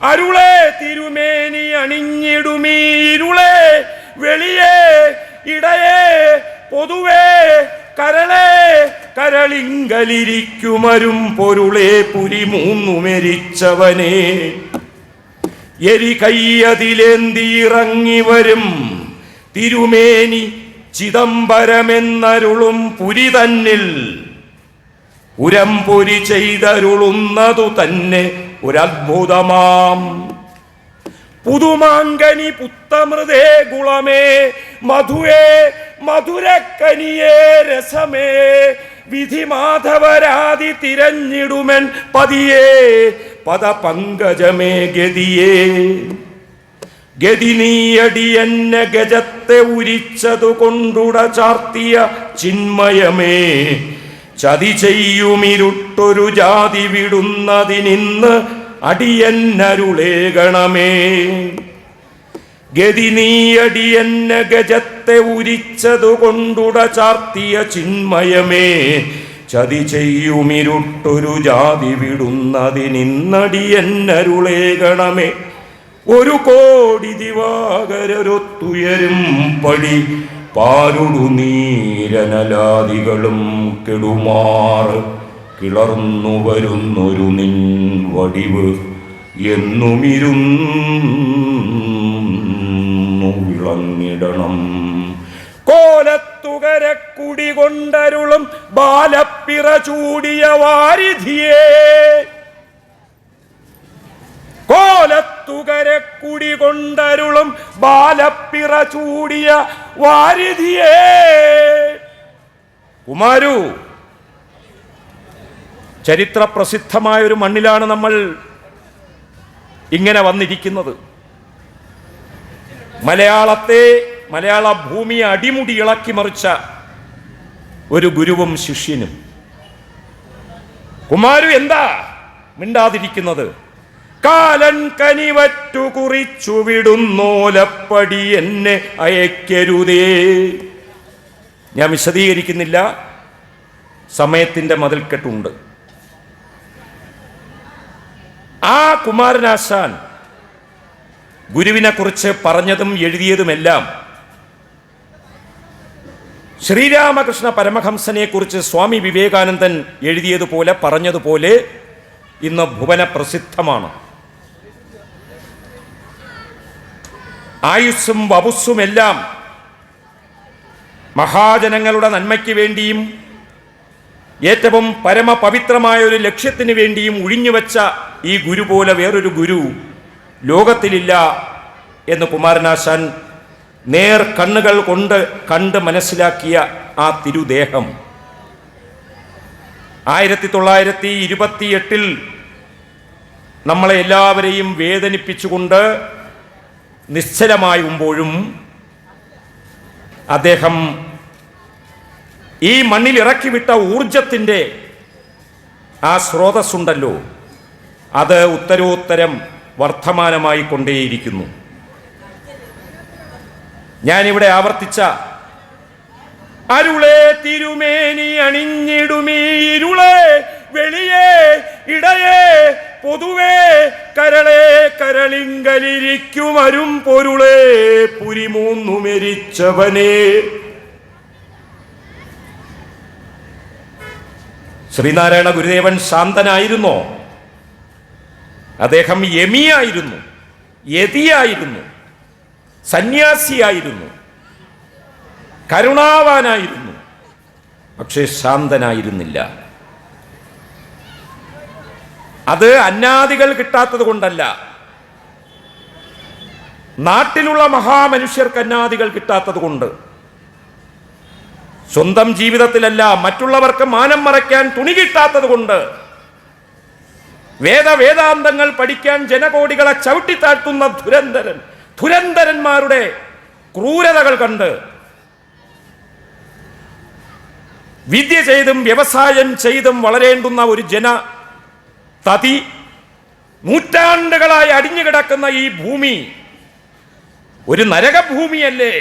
അരുളേ തിരുമേനി അണിഞ്ഞിടുമീരുളേ വെളിയേ ഇടയേ പൊതുവേ കരളേ കരളിങ്കലിരിക്കുമരും പൊരുളേ പുരി മൂന്നു മെരിച്ചവനേ. എരി കയ്യതിലേന്തിയിറങ്ങി വരും തിരുമേനി ചിദംബരമെന്നരുളും പുരി തന്നിൽ ഉരംപൊരി ചെയ്തരുളുന്നതു തന്നെ ഒരത്ഭുതമാം. പുതുമാങ്കനി പുത്തമൃതേ ഗുളമേ മധുവേ മധുരക്കനിയേ രസമേ വിധി മാധവരാതി തിരഞ്ഞിടുമൻ പതിയേ പദപങ്കജമേ ഗതിയേ. ഗതി നീയടിയെന്നെ ഗജത്തെ ഉരിച്ചതു കൊണ്ടുട ചാർത്തിയ ചിന്മയമേ. ചതി ചെയ്യുമിരുട്ടൊരു ജാതി വിടുന്നതിനിന്ന് അടിയന്നരുളേകണമേ. ഗതി നീയടിയെന്നെ ഗജത്തെ ഉരിച്ചതു കൊണ്ടുട ചാർത്തിയ ചിന്മയമേ. ചതി ചെയ്യുമിരുട്ടൊരു ജാതി വിടുന്നതിനിന്നടിയന്നരുളേകണമേ. ഒരു കോടി ദിവാകരരൊത്തുയരും പടി പാരുടു നീരനലാദികളും കെടുമാറ് കിളർന്നു വരുന്നൊരു നിൻ വടിവ് എന്നുമിരുന്നു വിളങ്ങിടണം. കോലത്തുകരക്കുടി കൊണ്ടരുളും ബാലപ്പിറ ചൂടിയ വാരിധിയേ. കോലത്തുകരക്കുടി കൊണ്ടരുളും ബാലപ്പിറ ചൂടിയ വാരിധിയേ. കുമാരു, ചരിത്ര പ്രസിദ്ധമായ ഒരു മണ്ണിലാണ് നമ്മൾ ഇങ്ങനെ വന്നിരിക്കുന്നത്. മലയാള ഭൂമിയെ അടിമുടി ഇളക്കി മറിച്ച ഒരു ഗുരുവും ശിഷ്യനും. കുമാരു എന്താ മിണ്ടാതിരിക്കുന്നത്? കാലൻ കനിവറ്റു കുറിച്ചു വിടുന്നോലപ്പടി എന്നെ അയക്കരുതേ. ഞാൻ വിശദീകരിക്കുന്നില്ല, സമയത്തിൻ്റെ മതിൽക്കെട്ടുണ്ട്. ആ കുമാരനാശാൻ ഗുരുവിനെക്കുറിച്ച് പറഞ്ഞതും എഴുതിയതുമെല്ലാം ശ്രീരാമകൃഷ്ണ പരമഹംസനെ കുറിച്ച് സ്വാമി വിവേകാനന്ദൻ എഴുതിയതുപോലെ പറഞ്ഞതുപോലെ ഇന്ന് ഭുവന പ്രസിദ്ധമാണ്. ആയുസ്സും വപുസ്സുമെല്ലാം മഹാജനങ്ങളുടെ നന്മയ്ക്ക് വേണ്ടിയും ഏറ്റവും പരമപവിത്രമായ ഒരു ലക്ഷ്യത്തിന് വേണ്ടിയും ഒഴിഞ്ഞുവെച്ച ഈ ഗുരു പോലെ വേറൊരു ഗുരു ലോകത്തിലില്ല എന്ന് കുമാരനാശാൻ നേർ കണ്ണുകൾ കൊണ്ട് കണ്ട് മനസ്സിലാക്കിയ ആ തിരുദേഹം 1928 നമ്മളെ എല്ലാവരെയും വേദനിപ്പിച്ചുകൊണ്ട് നിശ്ചലമായുമ്പോഴും അദ്ദേഹം ഈ മണ്ണിൽ ഇറക്കിവിട്ട ഊർജത്തിൻ്റെ ആ സ്രോതസ്സുണ്ടല്ലോ, അത് ഉത്തരോത്തരം വർദ്ധമാനമായി കൊണ്ടേയിരിക്കുന്നു. ഞാനിവിടെ ആവർത്തിച്ച അരുളേ തിരുമേനി അണിഞ്ഞിടുമീരുളേ വെളിയേ ഇടയേ പൊതുവേ കരളേ കരളിങ്കലിരിക്കും അരും പൊരുളേ പുരിമൂന്നു മെരിച്ചവനേ. ശ്രീനാരായണ ഗുരുദേവൻ ശാന്തനായിരുന്നോ? അദ്ദേഹം യമിയായിരുന്നു, യതിയായിരുന്നു, സന്യാസിയായിരുന്നു, കരുണാവാനായിരുന്നു. പക്ഷേ ശാന്തനായിരുന്നില്ല. അത് അന്നാദികൾ കിട്ടാത്തത് കൊണ്ടല്ല, നാട്ടിലുള്ള മഹാമനുഷ്യർക്ക് അന്നാദികൾ കിട്ടാത്തത് കൊണ്ട്, സ്വന്തം ജീവിതത്തിലല്ല മറ്റുള്ളവർക്ക് മാനം മറയ്ക്കാൻ തുണി കിട്ടാത്തത് കൊണ്ട്, വേദാന്തങ്ങൾ പഠിക്കാൻ ജനകോടികളെ ചവിട്ടിത്താഴ്ത്തുന്ന ധുരന്ധരന്മാരുടെ ക്രൂരതകൾ കണ്ട് വിദ്യ ചെയ്തും വ്യവസായം ചെയ്തും വളരേണ്ടുന്ന ഒരു തതി നൂറ്റാണ്ടുകളായി അടിഞ്ഞുകിടക്കുന്ന ഈ ഭൂമി ഒരു നരകഭൂമിയല്ലേ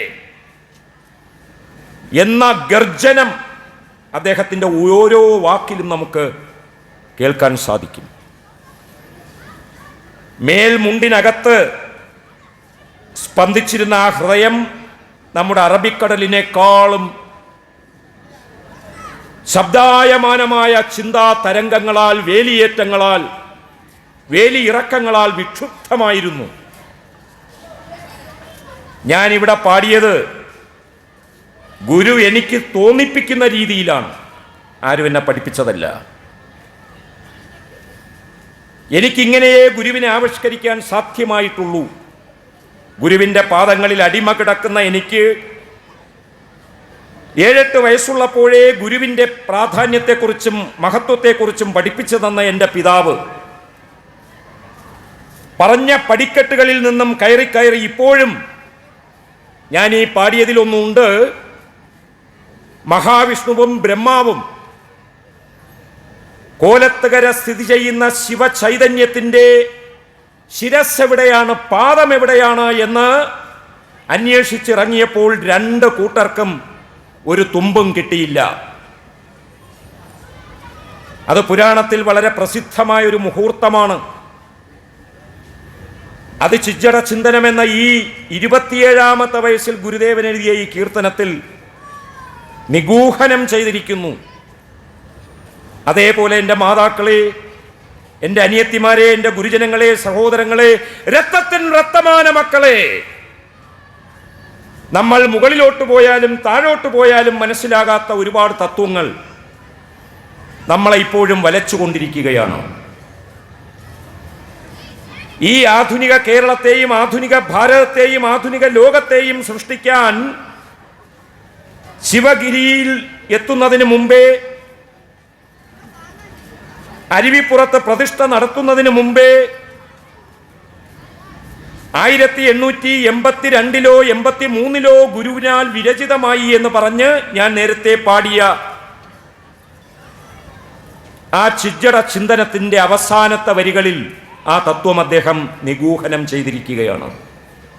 എന്ന ഗർജനം അദ്ദേഹത്തിൻ്റെ ഓരോ വാക്കിലും നമുക്ക് കേൾക്കാൻ സാധിക്കും. മേൽമുണ്ടിനകത്ത് സ്പന്ദിച്ചിരുന്ന ആ ഹൃദയം നമ്മുടെ അറബിക്കടലിനേക്കാളും ശബ്ദായമാനമായ ചിന്താ തരംഗങ്ങളാൽ, വേലിയേറ്റങ്ങളാൽ, വേലിയിറക്കങ്ങളാൽ വിക്ഷുബ്ധമായിരുന്നു. ഞാനിവിടെ പാടിയത് ഗുരു എനിക്ക് തോന്നിപ്പിക്കുന്ന രീതിയിലാണ്, ആരും എന്നെ പഠിപ്പിച്ചതല്ല. എനിക്കിങ്ങനെയേ ഗുരുവിനെ ആവിഷ്കരിക്കാൻ സാധ്യമായിട്ടുള്ളൂ. ഗുരുവിൻ്റെ പാദങ്ങളിൽ അടിമ കിടക്കുന്ന എനിക്ക് 7-8 വയസ്സുള്ളപ്പോഴേ ഗുരുവിൻ്റെ പ്രാധാന്യത്തെക്കുറിച്ചും മഹത്വത്തെക്കുറിച്ചും പഠിപ്പിച്ചു തന്ന എൻ്റെ പിതാവ് പറഞ്ഞ പടിക്കെട്ടുകളിൽ നിന്നും കയറി കയറി ഇപ്പോഴും ഞാൻ ഈ പാടിയതിലൊന്നുണ്ട്. മഹാവിഷ്ണുവും ബ്രഹ്മാവും കോലത്തുകര സ്ഥിതി ചെയ്യുന്ന ശിവചൈതന്യത്തിൻ്റെ ശിരസ്സെവിടെയാണ്, പാദമെവിടെയാണ് എന്ന് അന്വേഷിച്ചിറങ്ങിയപ്പോൾ 2 കൂട്ടർക്കും ഒരു തുമ്പും കിട്ടിയില്ല. അത് പുരാണത്തിൽ വളരെ പ്രസിദ്ധമായ ഒരു മുഹൂർത്തമാണ്. അത് ചിജ്ജട ചിന്തനം എന്ന ഈ 27-ാമത്തെ വയസ്സിൽ ഗുരുദേവൻ എഴുതിയ ഈ കീർത്തനത്തിൽ നിഗൂഹനം ചെയ്തിരിക്കുന്നു. അതേപോലെ എൻ്റെ മാതാക്കളെ, എൻ്റെ അനിയത്തിമാരെ, എൻ്റെ ഗുരുജനങ്ങളെ, സഹോദരങ്ങളെ, രക്തത്തിൻ രക്തമാന മക്കളെ, നമ്മൾ മുകളിലോട്ട് പോയാലും താഴോട്ട് പോയാലും മനസ്സിലാകാത്ത ഒരുപാട് തത്വങ്ങൾ നമ്മളെ ഇപ്പോഴും വലച്ചുകൊണ്ടിരിക്കുകയാണ്. ഈ ആധുനിക കേരളത്തെയും ആധുനിക ഭാരതത്തെയും ആധുനിക ലോകത്തെയും സൃഷ്ടിക്കാൻ ശിവഗിരിയിൽ എത്തുന്നതിന് മുമ്പേ, അരുവിപ്പുറത്ത് പ്രതിഷ്ഠ നടത്തുന്നതിന് മുമ്പേ 1882-ലോ 83-ലോ ഗുരുവിനാൽ വിരചിതമായി എന്ന് പറഞ്ഞ് ഞാൻ നേരത്തെ പാടിയ ആ ചിജ്ജട ചിന്തനത്തിൻ്റെ അവസാനത്തെ വരികളിൽ ആ തത്വം അദ്ദേഹം നിഗൂഹനം ചെയ്തിരിക്കുകയാണ്.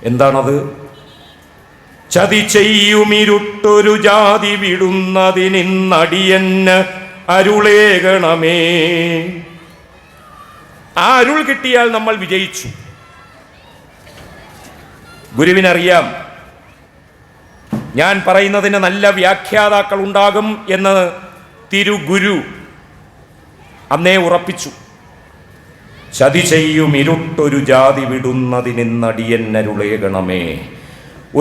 എന്താണത്? ചതി ചെയ്യുമിരുട്ടൊരു ജാതി വിടുന്നതിനിന്നടിയന് അരുളേകണമേ. ആ അരുൾ കിട്ടിയാൽ നമ്മൾ വിജയിച്ചു. ഗുരുവിനറിയാം ഞാൻ പറയുന്നതിന് നല്ല വ്യാഖ്യാതാക്കൾ ഉണ്ടാകും എന്ന് തിരുഗുരു അന്നേ ഉറപ്പിച്ചു. ചതി ചെയ്യും ഇരുട്ടൊരു ജാതി വിടുന്നതിനിന്നടിയന്നരുളേകണമേ.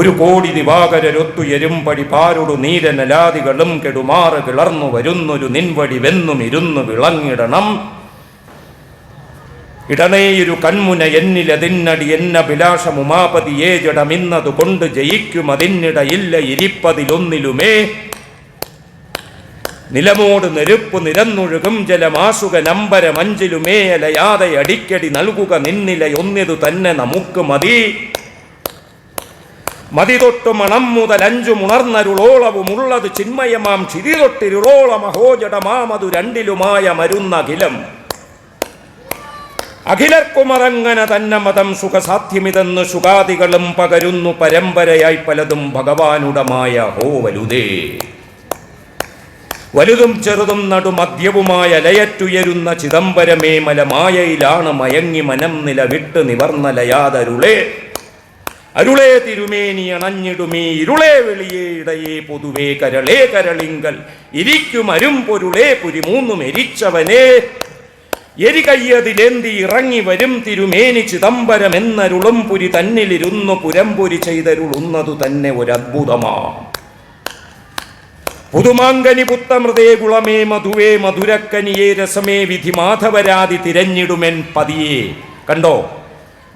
1 കോടി ദിവാകരൊത്തുയരുംപടി പാരുടു നീരനലാദികളും കെടുമാറ് കിളർന്നു വരുന്നൊരു നിൻവടി വെന്നും ഇരുന്നു വിളങ്ങിടണം. ഇടനേയൊരു കൺമുന എന്നിലതിന്നടി എന്നഭിലാഷമുമാപതിയേ ജഡമിന്നതു കൊണ്ട് ജയിക്കുമതിന്നിടയില്ല ഇരിപ്പതിലൊന്നിലുമേ. നിലമോട് നെരുപ്പ് നിരന്നൊഴുകും ജലമാസുക നമ്പരമഞ്ചിലുമേ അലയാതെ അടിക്കടി നൽകുക നിന്നിലയൊന്നിതു തന്നെ നമുക്ക് മതി. മതി തൊട്ടു മണം മുതൽ 5 ഉണർന്നരുളോളവുമുള്ളത് ചിന്മയമാം ചിരി തൊട്ടിരുളോളം അഹോജടമാമതു രണ്ടിലുമായ മരുന്നഖിലം. അഖിലർക്കുമറങ്ങന തന്നെ മതം സുഖസാധ്യമിതെന്ന് സുഖാദികളും പകരുന്നു പരമ്പരയായി പലതും ഭഗവാനുടമായ ഹോ വലുതേ. വലുതും ചെറുതും നടുമധ്യവുമായ ലയറ്റുയരുന്ന ചിദംബരമേ മലമായയിലാണ് മയങ്ങി മനം നിലവിട്ട് നിവർന്നലയാതരുളേ. അരുളേ തിരുമേനി അണഞ്ഞിടുമീ ഇരുളേ വെളിയേ ഇടയേ പൊതുവേ കരളേ കരളിങ്കൽ ഇരിക്കും അരും പൊരുളേ പുരി 3 എരിച്ചവനേ. എരികയ്യതിലേന്തി ഇറങ്ങി വരും തിരുമേനി ചിദംബരം എന്നരുളും പുരി തന്നിലിരുന്നു പുരംപുരി ചെയ്തരുളുന്നതു തന്നെ ഒരത്ഭുതമാ. പുതുമാങ്കനി പുത്തമൃതേ കുളമേ മധുവേ മധുരക്കനിയേ രസമേ വിധി മാധവരാതി തിരഞ്ഞിടുമെൻ പതിയേ. കണ്ടോ,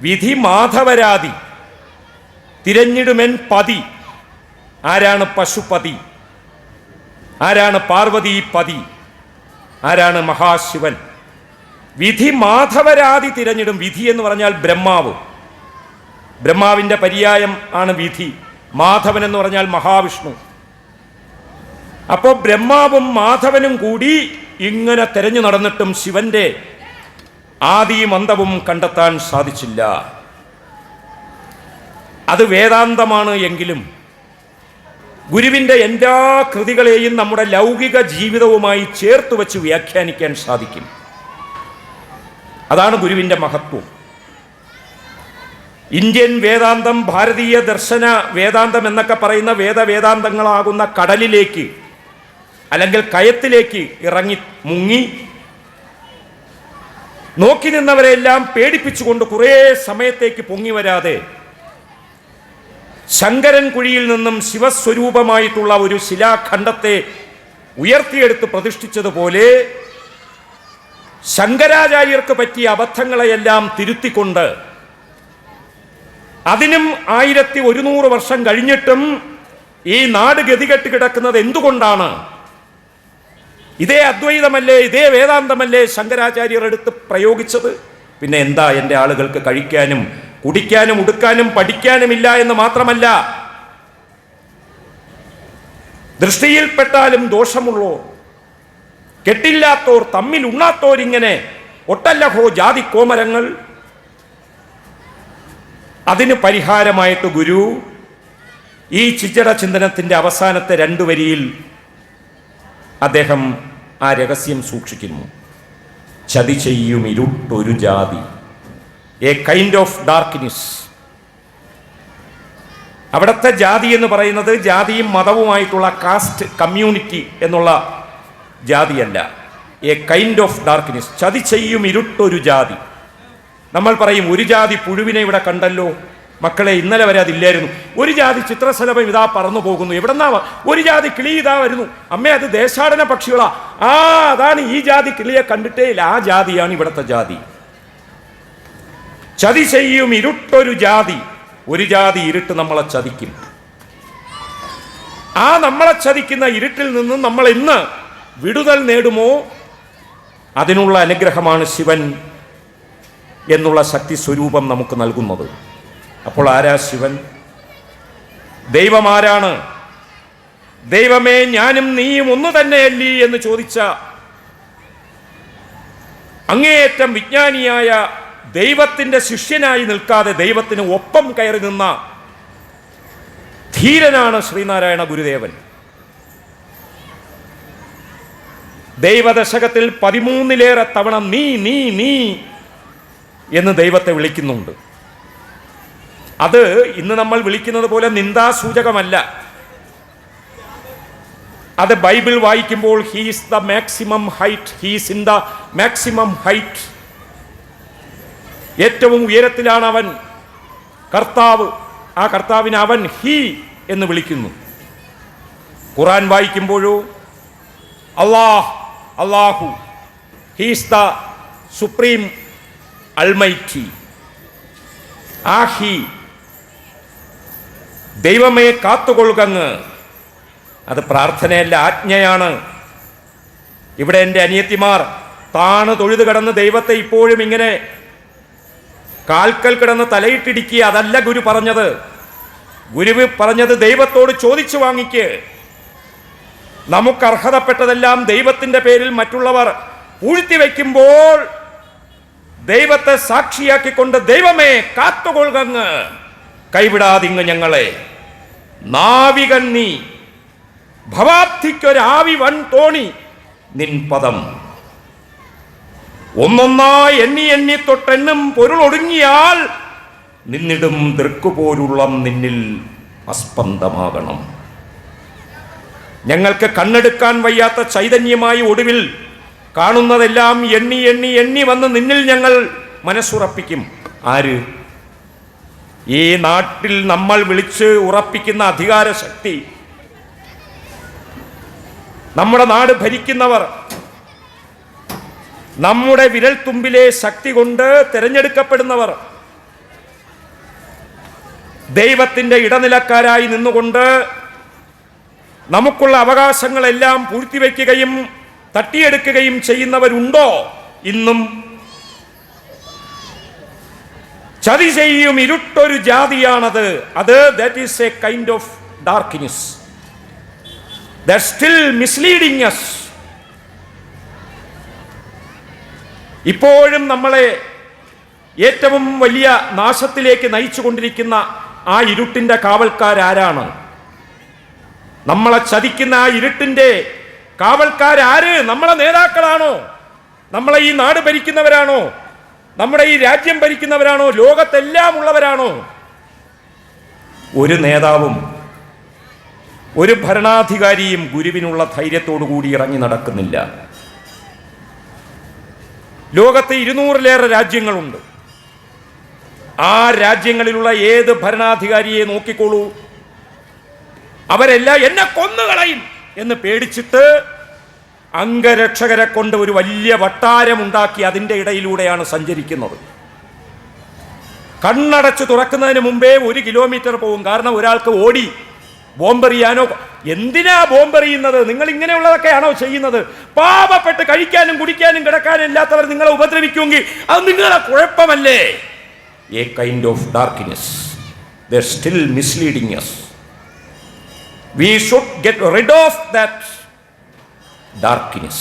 വിധി മാധവരാതി തിരഞ്ഞിടുമെൻ പതി. ആരാണ് പശുപതി? ആരാണ് പാർവതീപതി? ആരാണ് മഹാശിവൻ? വിധി മാധവരാതി തിരഞ്ഞിടും. വിധി എന്ന് പറഞ്ഞാൽ ബ്രഹ്മാവ്. ബ്രഹ്മാവിൻ്റെ പര്യായം ആണ് വിധി. മാധവൻ എന്ന് പറഞ്ഞാൽ മഹാവിഷ്ണു. അപ്പോൾ ബ്രഹ്മാവും മാധവനും കൂടി ഇങ്ങനെ തെരഞ്ഞു നടന്നിട്ടും ശിവന്റെ ആദിയും അന്തവും കണ്ടെത്താൻ സാധിച്ചില്ല. അത് വേദാന്തമാണ് എങ്കിലും ഗുരുവിൻ്റെ എല്ലാ കൃതികളെയും നമ്മുടെ ലൗകിക ജീവിതവുമായി ചേർത്ത് വെച്ച് വ്യാഖ്യാനിക്കാൻ സാധിക്കും. അതാണ് ഗുരുവിൻ്റെ മഹത്വം. ഇന്ത്യൻ വേദാന്തം, ഭാരതീയ ദർശന വേദാന്തം എന്നൊക്കെ പറയുന്ന വേദാന്തങ്ങളാകുന്ന കടലിലേക്ക് അല്ലെങ്കിൽ കയത്തിലേക്ക് ഇറങ്ങി മുങ്ങി നോക്കി നിന്നവരെല്ലാം പേടിപ്പിച്ചുകൊണ്ട് കുറേ സമയത്തേക്ക് പൊങ്ങി വരാതെ ശങ്കരൻ കുഴിയിൽ നിന്നും ശിവസ്വരൂപമായിട്ടുള്ള ഒരു ശിലാഖണ്ഡത്തെ ഉയർത്തിയെടുത്ത് പ്രതിഷ്ഠിച്ചതുപോലെ ശങ്കരാചാര്യർക്ക് പറ്റിയ അബദ്ധങ്ങളെയെല്ലാം തിരുത്തിക്കൊണ്ട് അതിനും 1100 വർഷം കഴിഞ്ഞിട്ടും ഈ നാട് ഗതികെട്ട് കിടക്കുന്നത് എന്തുകൊണ്ടാണ്? ഇതേ അദ്വൈതമല്ലേ, ഇതേ വേദാന്തമല്ലേ ശങ്കരാചാര്യർ എടുത്ത് പ്രയോഗിച്ചത്? പിന്നെ എന്താ എൻ്റെ ആളുകൾക്ക് കഴിക്കാനും കുടിക്കാനും ഉടുക്കാനും പഠിക്കാനുമില്ല എന്ന് മാത്രമല്ല, ദൃഷ്ടിയിൽപ്പെട്ടാലും ദോഷമുള്ളോ കെട്ടില്ലാത്തോർ തമ്മിൽ ഉണ്ണാത്തോരിങ്ങനെ ഒട്ടല്ലഹോ ജാതി കോമരങ്ങൾ. അതിന് പരിഹാരമായിട്ട് ഗുരു ഈ ചിച്ചട ചിന്തനത്തിൻ്റെ അവസാനത്തെ 2 വരിയിൽ അദ്ദേഹം ആ രഹസ്യം സൂക്ഷിക്കുന്നു. ചതി ചെയ്യും ഇരുട്ടൊരു ജാതി, എ കൈൻഡ് ഓഫ് ഡാർക്ക്നെസ്. അവിടുത്തെ ജാതി എന്ന് പറയുന്നത് ജാതിയും മതവുമായിട്ടുള്ള കാസ്റ്റ് കമ്മ്യൂണിറ്റി എന്നുള്ള ജാതിയല്ല, എ കൈൻഡ് ഓഫ് ഡാർക്ക്നെസ്. ചതി ചെയ്യും ഇരുട്ടൊരു ജാതി. നമ്മൾ പറയും ഒരു ജാതി പുഴുവിനെ ഇവിടെ കണ്ടല്ലോ. മക്കളെ, ഇന്നലെ വരെ അതില്ലായിരുന്നു. ഒരു ജാതി ചിത്രശലഭം ഇതാ പറന്നു പോകുന്നു. എവിടെന്നാ? ഒരു ജാതി കിളി ഇതാ വരുന്നു. അമ്മേ, അത് ദേശാടന പക്ഷികളാ. അതാണ് ഈ ജാതി കിളിയെ കണ്ടിട്ടേ ഇല്ല. ആ ജാതിയാണ് ഇവിടുത്തെ ജാതി. ചതി ചെയ്യും ഇരുട്ടൊരു ജാതി. ഒരു ജാതി ഇരുട്ട് നമ്മളെ ചതിക്കും. ആ നമ്മളെ ചതിക്കുന്ന ഇരുട്ടിൽ നിന്നും നമ്മൾ ഇന്ന് വിടുതൽ നേടുമോ? അതിനുള്ള അനുഗ്രഹമാണ് ശിവൻ എന്നുള്ള ശക്തി സ്വരൂപം നമുക്ക് നൽകുന്നത്. അപ്പോൾ ആരാ ശിവൻ? ദൈവം ആരാണ്? ദൈവമേ, ഞാനും നീയും ഒന്നു തന്നെയല്ലേ എന്ന് ചോദിച്ച അങ്ങേയറ്റം വിജ്ഞാനിയായ ദൈവത്തിൻ്റെ ശിഷ്യനായി നിൽക്കാതെ ദൈവത്തിന് ഒപ്പം കയറി നിന്ന ധീരനാണ് ശ്രീനാരായണ ഗുരുദേവൻ. ദൈവദശകത്തിൽ 13ലേറെ തവണ നീ നീ നീ എന്ന് ദൈവത്തെ വിളിക്കുന്നുണ്ട്. അത് ഇന്ന് നമ്മൾ വിളിക്കുന്നത് പോലെ നിന്ദാസൂചകമല്ല. അത് ബൈബിൾ വായിക്കുമ്പോൾ he's the maximum height, he's in the maximum height. ഏറ്റവും ഉയരത്തിലാണ് അവൻ, കർത്താവ്. ആ കർത്താവിനെ അവൻ ഹീ എന്ന് വിളിക്കുന്നു. ഖുർആൻ വായിക്കുമ്പോഴോ അല്ലാഹ്, അല്ലാഹു, ഹീസ് ദ സുപ്രീം അൽമൈറ്റി. ആ ഹീ, ദൈവമേ കാത്തുകൊള്ളുകങ്ങ്, അത് പ്രാർത്ഥനയല്ല, ആജ്ഞയാണ്. ഇവിടെ എൻ്റെ അനിയത്തിമാർ താണ് തൊഴുത് കിടന്ന് ദൈവത്തെ ഇപ്പോഴും ഇങ്ങനെ കാൽക്കൽ കിടന്ന് തലയിട്ടിടിക്കുക. അതല്ല ഗുരു പറഞ്ഞത്. ഗുരു പറഞ്ഞത് ദൈവത്തോട് ചോദിച്ചു വാങ്ങിക്ക്. നമുക്ക് അർഹതപ്പെട്ടതെല്ലാം ദൈവത്തിൻ്റെ പേരിൽ മറ്റുള്ളവർ പൂഴ്ത്തി വയ്ക്കുമ്പോൾ ദൈവത്തെ സാക്ഷിയാക്കിക്കൊണ്ട് ദൈവമേ കാത്തുകൊള്ളുകങ്ങ്, കൈവിടാതിങ്ങ് ഞങ്ങളെ. നാവികൻ നീ, ഭവാബ്ധിക്കൊരാവി വൻ തോണി നിൻ പദം. ഒന്നൊന്നായി എണ്ണി എണ്ണി തൊട്ടെണ്ണും പൊരുളൊടുങ്ങിയാൽ നിന്നിടും ദൃക്കുപോലുള്ളം നിന്നിൽ അസ്പന്ദമാകണം. ഞങ്ങൾക്ക് കണ്ണെടുക്കാൻ വയ്യാത്ത ചൈതന്യമായി ഒടുവിൽ കാണുന്നതെല്ലാം എണ്ണി എണ്ണി എണ്ണി വന്ന് നിന്നിൽ ഞങ്ങൾ മനസ്സുറപ്പിക്കും. ആര്? ഈ നാട്ടിൽ നമ്മൾ വിളിച്ച് ഉറപ്പിക്കുന്ന അധികാര ശക്തി, നമ്മുടെ നാട് ഭരിക്കുന്നവർ, നമ്മുടെ വിരൽത്തുമ്പിലെ ശക്തി കൊണ്ട് തിരഞ്ഞെടുക്കപ്പെടുന്നവർ, ദൈവത്തിൻ്റെ ഇടനിലക്കാരായി നിന്നുകൊണ്ട് നമുക്കുള്ള അവകാശങ്ങളെല്ലാം പൂഴ്ത്തിവെക്കുകയും തട്ടിയെടുക്കുകയും ചെയ്യുന്നവരുണ്ടോ ഇന്നും? ചതി ചെയ്യും ഇരുട്ടൊരു ജാതിയാണത്. അത് that is A kind of darkness that still misleading us. ഇപ്പോഴും നമ്മളെ ഏറ്റവും വലിയ നാശത്തിലേക്ക് നയിച്ചുകൊണ്ടിരിക്കുന്ന ആ ഇരുട്ടിൻ്റെ കാവൽക്കാരാരാണ്? നമ്മളെ ചതിക്കുന്ന ആ ഇരുട്ടിൻ്റെ കാവൽക്കാരാര്? നമ്മളെ നേതാക്കളാണോ? നമ്മളെ ഈ നാട് ഭരിക്കുന്നവരാണോ? നമ്മുടെ ഈ രാജ്യം ഭരിക്കുന്നവരാണോ? ലോകത്തെല്ലാം ഉള്ളവരാണോ? ഒരു നേതാവും ഒരു ഭരണാധികാരിയും ഗുരുവിനുള്ള ധൈര്യത്തോടു കൂടി ഇറങ്ങി നടക്കുന്നില്ല. ലോകത്ത് 200-ലേറെ രാജ്യങ്ങളുണ്ട്. ആ രാജ്യങ്ങളിലുള്ള ഏത് ഭരണാധികാരിയെ നോക്കിക്കോളൂ, അവരെല്ലാം എന്നെ കൊന്നുകളയും എന്ന് പേടിച്ചിട്ട് അംഗരക്ഷകരെ കൊണ്ട് ഒരു വലിയ വട്ടാരമുണ്ടാക്കി അതിൻ്റെ ഇടയിലൂടെയാണ് സഞ്ചരിക്കുന്നത്. കണ്ണടച്ച് തുറക്കുന്നതിന് മുമ്പേ 1 കിലോമീറ്റർ പോകും. കാരണം ഒരാൾക്ക് ഓടി ബോംബെറിയാനോ. എന്തിനാ ബോംബെറിയുന്നത്? നിങ്ങൾ ഇങ്ങനെയുള്ളതൊക്കെയാണോ ചെയ്യുന്നത്? പാവപ്പെട്ട് കഴിക്കാനും കുടിക്കാനും കിടക്കാനും ഇല്ലാത്തവർ നിങ്ങളെ ഉപദ്രവിക്കുമെങ്കിൽ അത് നിങ്ങളെ കുഴപ്പമല്ലേ? A kind of darkness they are still misleading us. We should get rid of that darkness.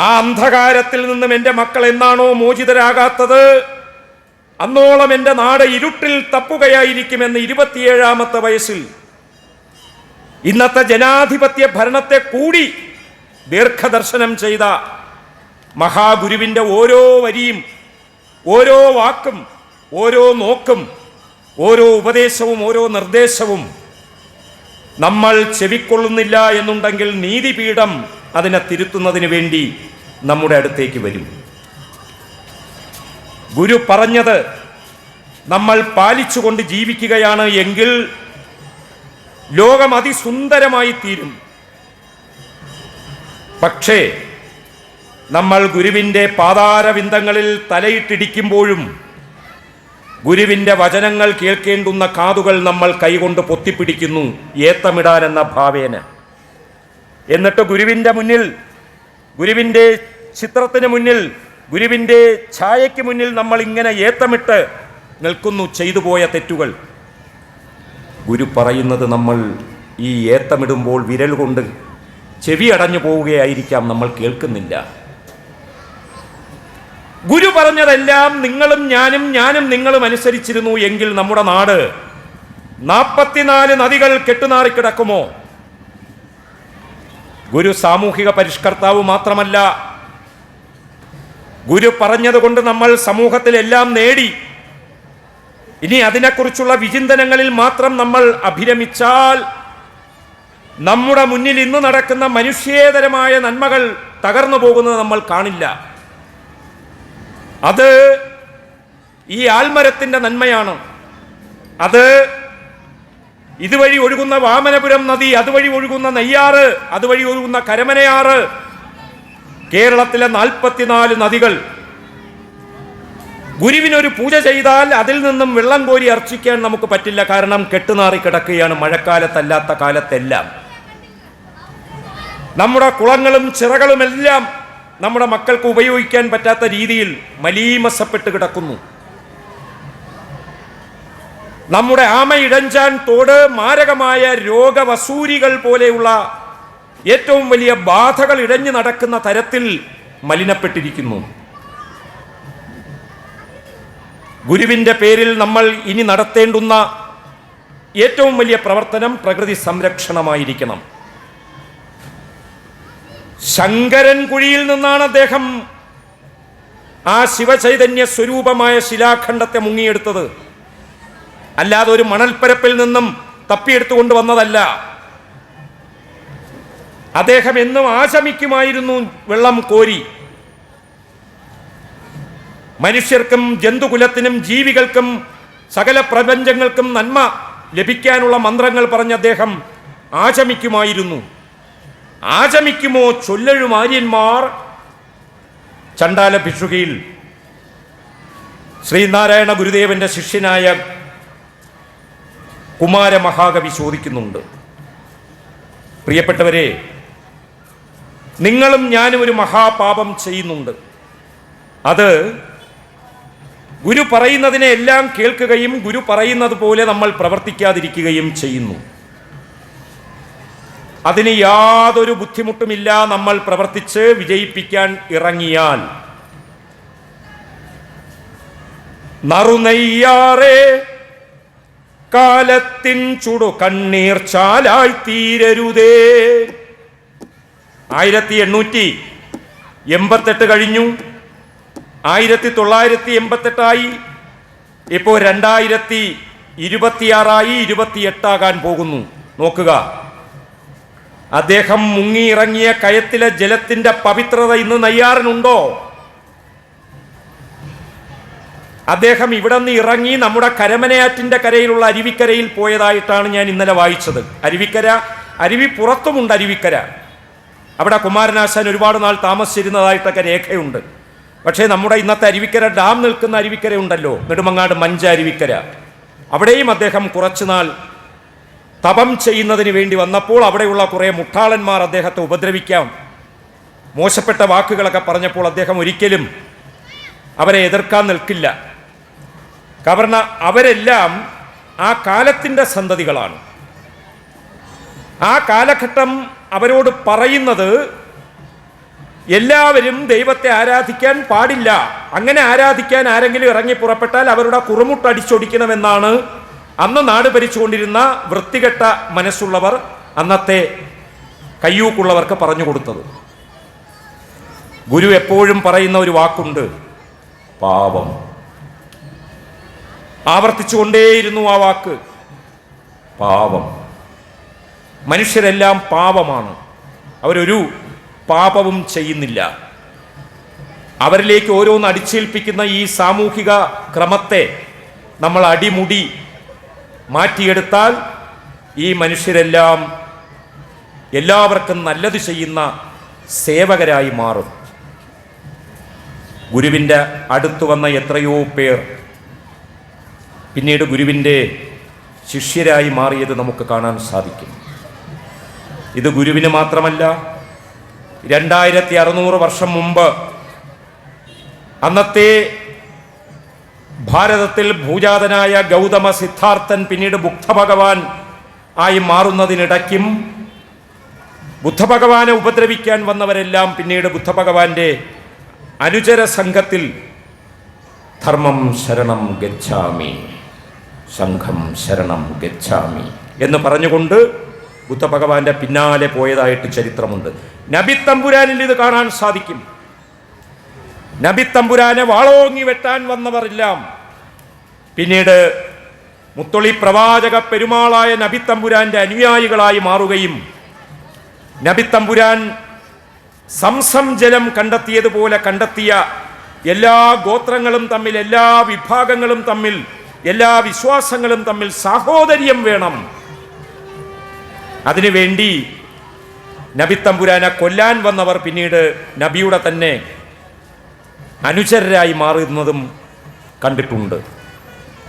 ആ അന്ധകാരത്തിൽ നിന്നും എൻ്റെ മക്കൾ എന്നാണോ മോചിതരാകാത്തത്, അന്നോളം എൻ്റെ നാട് ഇരുട്ടിൽ തപ്പുകയായിരിക്കുമെന്ന് 27-ാമത്തെ വയസ്സിൽ ഇന്നത്തെ ജനാധിപത്യ ഭരണത്തെ കൂടി ദീർഘദർശനം ചെയ്ത മഹാഗുരുവിൻ്റെ ഓരോ വരിയും, ഓരോ വാക്കും, ഓരോ നോക്കും, ഓരോ ഉപദേശവും, ഓരോ നിർദ്ദേശവും നമ്മൾ ചെവിക്കൊള്ളുന്നില്ല എന്നുണ്ടെങ്കിൽ നീതിപീഠം അതിനെ തിരുത്തുന്നതിന് വേണ്ടി നമ്മുടെ അടുത്തേക്ക് വരും. ഗുരു പറഞ്ഞത് നമ്മൾ പാലിച്ചുകൊണ്ട് ജീവിക്കുകയാണ് എങ്കിൽ ലോകം അതിസുന്ദരമായി തീരും. പക്ഷേ നമ്മൾ ഗുരുവിൻ്റെ പാതാരവിന്ദങ്ങളിൽ തലയിട്ടിടിക്കുമ്പോഴും ഗുരുവിൻ്റെ വചനങ്ങൾ കേൾക്കേണ്ടുന്ന കാതുകൾ നമ്മൾ കൈകൊണ്ട് പൊത്തിപ്പിടിക്കുന്നു, ഏത്തമിടാനെന്ന ഭാവേന. എന്നിട്ട് ഗുരുവിൻ്റെ മുന്നിൽ, ഗുരുവിൻ്റെ ചിത്രത്തിന് മുന്നിൽ, ഗുരുവിൻ്റെ ഛായയ്ക്ക് മുന്നിൽ നമ്മൾ ഇങ്ങനെ ഏത്തമിട്ട് നിൽക്കുന്നു ചെയ്തു പോയ തെറ്റുകൾ. ഗുരു പറയുന്നത് നമ്മൾ ഈ ഏത്തമിടുമ്പോൾ വിരൽ കൊണ്ട് ചെവി അടഞ്ഞു പോവുകയായിരിക്കാം, നമ്മൾ കേൾക്കുന്നില്ല. ഗുരു പറഞ്ഞതെല്ലാം നിങ്ങളും ഞാനും നിങ്ങളും അനുസരിച്ചിരുന്നു എങ്കിൽ നമ്മുടെ നാട് 44 നദികൾ കെട്ടുനാറിക്കിടക്കുമോ? ഗുരു സാമൂഹിക പരിഷ്കർത്താവ് മാത്രമല്ല, ഗുരു പറഞ്ഞതുകൊണ്ട് നമ്മൾ സമൂഹത്തിൽ എല്ലാം നേടി ഇനി അതിനെക്കുറിച്ചുള്ള വിചിന്തനങ്ങളിൽ മാത്രം നമ്മൾ അഭിരമിച്ചാൽ നമ്മുടെ മുന്നിൽ ഇന്ന് നടക്കുന്ന മനുഷ്യേതരമായ നന്മകൾ തകർന്നു പോകുന്നത് നമ്മൾ കാണില്ല. അത് ഈ ആൽമരത്തിൻ്റെ നന്മയാണ്. അത് ഇതുവഴി ഒഴുകുന്ന വാമനപുരം നദി, അതുവഴി ഒഴുകുന്ന നെയ്യാറ്, അതുവഴി ഒഴുകുന്ന കരമനയാറ്, കേരളത്തിലെ 44 നദികൾ. ഗുരുവിനൊരു പൂജ ചെയ്താൽ അതിൽ നിന്നും വെള്ളം കോരി അർച്ചിക്കാൻ നമുക്ക് പറ്റില്ല. കാരണം കെട്ടുനാറി കിടക്കുകയാണ് മഴക്കാലത്തല്ലാത്ത കാലത്തെല്ലാം. നമ്മുടെ കുളങ്ങളും ചിറകളുമെല്ലാം നമ്മുടെ മക്കൾക്ക് ഉപയോഗിക്കാൻ പറ്റാത്ത രീതിയിൽ മലീമസപ്പെട്ട് കിടക്കുന്നു. നമ്മുടെ ആമയിഴഞ്ചാൻ തോട് മാരകമായ രോഗവസൂരികൾ പോലെയുള്ള ഏറ്റവും വലിയ ബാധകൾ ഇഴഞ്ഞു നടക്കുന്ന തരത്തിൽ മലിനപ്പെട്ടിരിക്കുന്നു. ഗുരുവിൻ്റെ പേരിൽ നമ്മൾ ഇനി നടത്തേണ്ടുന്ന ഏറ്റവും വലിയ പ്രവർത്തനം പ്രകൃതി സംരക്ഷണമായിരിക്കണം. ശങ്കരൻ കുഴിയിൽ നിന്നാണ് അദ്ദേഹം ആ ശിവചൈതന്യ സ്വരൂപമായ ശിലാഖണ്ഡത്തെ മുങ്ങിയെടുത്തത്. അല്ലാതെ ഒരു മണൽപ്പരപ്പിൽ നിന്നും തപ്പിയെടുത്തുകൊണ്ട് വന്നതല്ല. അദ്ദേഹം എന്നും ആശമിക്കുമായിരുന്നു വെള്ളം കോരി. മനുഷ്യർക്കും ജന്തുകുലത്തിനും ജീവികൾക്കും സകല പ്രപഞ്ചങ്ങൾക്കും നന്മ ലഭിക്കാനുള്ള മന്ത്രങ്ങൾ പറഞ്ഞ് അദ്ദേഹം ആശമിക്കുമായിരുന്നു. ആചമിക്കുമോ ചൊല്ലഴും ആര്യന്മാർ ചണ്ടാല ഭിക്ഷുകയിൽ ശ്രീനാരായണ ഗുരുദേവന്റെ ശിഷ്യനായ കുമാരമഹാകവി ചോദിക്കുന്നുണ്ട്. പ്രിയപ്പെട്ടവരെ, നിങ്ങളും ഞാനും ഒരു മഹാപാപം ചെയ്യുന്നുണ്ട്. അത് ഗുരു പറയുന്നതിനെ എല്ലാം കേൾക്കുകയും ഗുരു പറയുന്നത് പോലെ നമ്മൾ പ്രവർത്തിക്കാതിരിക്കുകയും ചെയ്യുന്നു. അതിന് യാതൊരു ബുദ്ധിമുട്ടുമില്ല. നമ്മൾ പ്രവർത്തിച്ച് വിജയിപ്പിക്കാൻ ഇറങ്ങിയാൽ നറുനെയ്യാറേ കാലത്തിൻ ചുടു കണ്ണീർ ചാലായി തീരരുതേ. 1888 കഴിഞ്ഞു, 1988 ഇപ്പോൾ 2026 28 പോകുന്നു. നോക്കുക, അദ്ദേഹം മുങ്ങിയിറങ്ങിയ കയത്തിലെ ജലത്തിന്റെ പവിത്രത ഇന്ന് നെയ്യാറിനുണ്ടോ? അദ്ദേഹം ഇവിടെ നിന്ന് ഇറങ്ങി നമ്മുടെ കരമനയാറ്റിന്റെ കരയിലുള്ള അരുവിക്കരയിൽ പോയതായിട്ടാണ് ഞാൻ ഇന്നലെ വായിച്ചത്. അരുവി പുറത്തുമുണ്ട്. അരുവിക്കര, അവിടെ കുമാരനാശാൻ ഒരുപാട് നാൾ താമസിച്ചിരുന്നതായിട്ടൊക്കെ രേഖയുണ്ട്. പക്ഷേ നമ്മുടെ ഇന്നത്തെ അരുവിക്കര, ഡാം നിൽക്കുന്ന അരുവിക്കര ഉണ്ടല്ലോ, നെടുമങ്ങാട് മഞ്ച അരുവിക്കര, അവിടെയും അദ്ദേഹം കുറച്ചുനാൾ തപം ചെയ്യുന്നതിന് വേണ്ടി വന്നപ്പോൾ അവിടെയുള്ള കുറേ മുട്ടാളന്മാർ അദ്ദേഹത്തെ ഉപദ്രവിക്കാം, മോശപ്പെട്ട വാക്കുകളൊക്കെ പറഞ്ഞപ്പോൾ അദ്ദേഹം ഒരിക്കലും അവരെ എതിർക്കാൻ നിൽക്കില്ല. കാരണം അവരെല്ലാം ആ കാലത്തിൻ്റെ സന്തതികളാണ്. ആ കാലഘട്ടം അവരോട് പറയുന്നത് എല്ലാവരും ദൈവത്തെ ആരാധിക്കാൻ പാടില്ല, അങ്ങനെ ആരാധിക്കാൻ ആരെങ്കിലും ഇറങ്ങി പുറപ്പെട്ടാൽ അവരുടെ കുറുമുട്ടടിച്ചൊടിക്കണമെന്നാണ് അന്ന് നാട് ഭരിച്ചുകൊണ്ടിരുന്ന വൃത്തികെട്ട മനസ്സുള്ളവർ അന്നത്തെ കയ്യൂക്കുള്ളവർക്ക് പറഞ്ഞു കൊടുത്തത്. ഗുരു എപ്പോഴും പറയുന്ന ഒരു വാക്കുണ്ട്, പാപം. ആവർത്തിച്ചുകൊണ്ടേയിരുന്നു ആ വാക്ക്, പാപം. മനുഷ്യരെല്ലാം പാപമാണ്, അവരൊരു പാപവും ചെയ്യുന്നില്ല. അവരിലേക്ക് ഓരോന്ന് അടിച്ചേൽപ്പിക്കുന്ന ഈ സാമൂഹിക ക്രമത്തെ നമ്മൾ അടിമുടി മാറ്റിയെടുത്താൽ ഈ മനുഷ്യരെല്ലാം എല്ലാവർക്കും നല്ലത് ചെയ്യുന്ന സേവകരായി മാറും. ഗുരുവിൻ്റെ അടുത്തു വന്ന എത്രയോ പേർ പിന്നീട് ഗുരുവിൻ്റെ ശിഷ്യരായി മാറിയത് നമുക്ക് കാണാൻ സാധിക്കും. ഇത് ഗുരുവിന് മാത്രമല്ല, 2600 വർഷം മുമ്പ് അന്നത്തെ ഭാരതത്തിൽ ഭൂജാതനായ ഗൗതമ സിദ്ധാർത്ഥൻ പിന്നീട് ബുദ്ധഭഗവാൻ ആയി മാറുന്നതിനിടയ്ക്കും ബുദ്ധഭഗവാനെ ഉപദ്രവിക്കാൻ വന്നവരെല്ലാം പിന്നീട് ബുദ്ധഭഗവാന്റെ അനുചര സംഘത്തിൽ ധർമ്മം ശരണം ഗച്ഛാമി, സംഘം ശരണം ഗച്ഛാമി എന്ന് പറഞ്ഞുകൊണ്ട് ബുദ്ധഭഗവാന്റെ പിന്നാലെ പോയതായിട്ട് ചരിത്രമുണ്ട്. നബി തമ്പുരാനിൽ ഇത് കാണാൻ സാധിക്കും. നബി തമ്പുരാനെ വാളോങ്ങി വെട്ടാൻ വന്നവരെല്ലാം പിന്നീട് മുത്തൊളി പ്രവാചക പെരുമാളായ നബിത്തമ്പുരാന്റെ അനുയായികളായി മാറുകയും നബിത്തമ്പുരാൻ സംസം ജലം കണ്ടെത്തിയതുപോലെ കണ്ടെത്തിയ എല്ലാ ഗോത്രങ്ങളും തമ്മിൽ, എല്ലാ വിഭാഗങ്ങളും തമ്മിൽ, എല്ലാ വിശ്വാസങ്ങളും തമ്മിൽ സാഹോദര്യം വേണം. അതിനുവേണ്ടി നബിത്തമ്പുരാനെ കൊല്ലാൻ വന്നവർ പിന്നീട് നബിയുടെ തന്നെ അനുചരരായി മാറുന്നതും കണ്ടിട്ടുണ്ട്.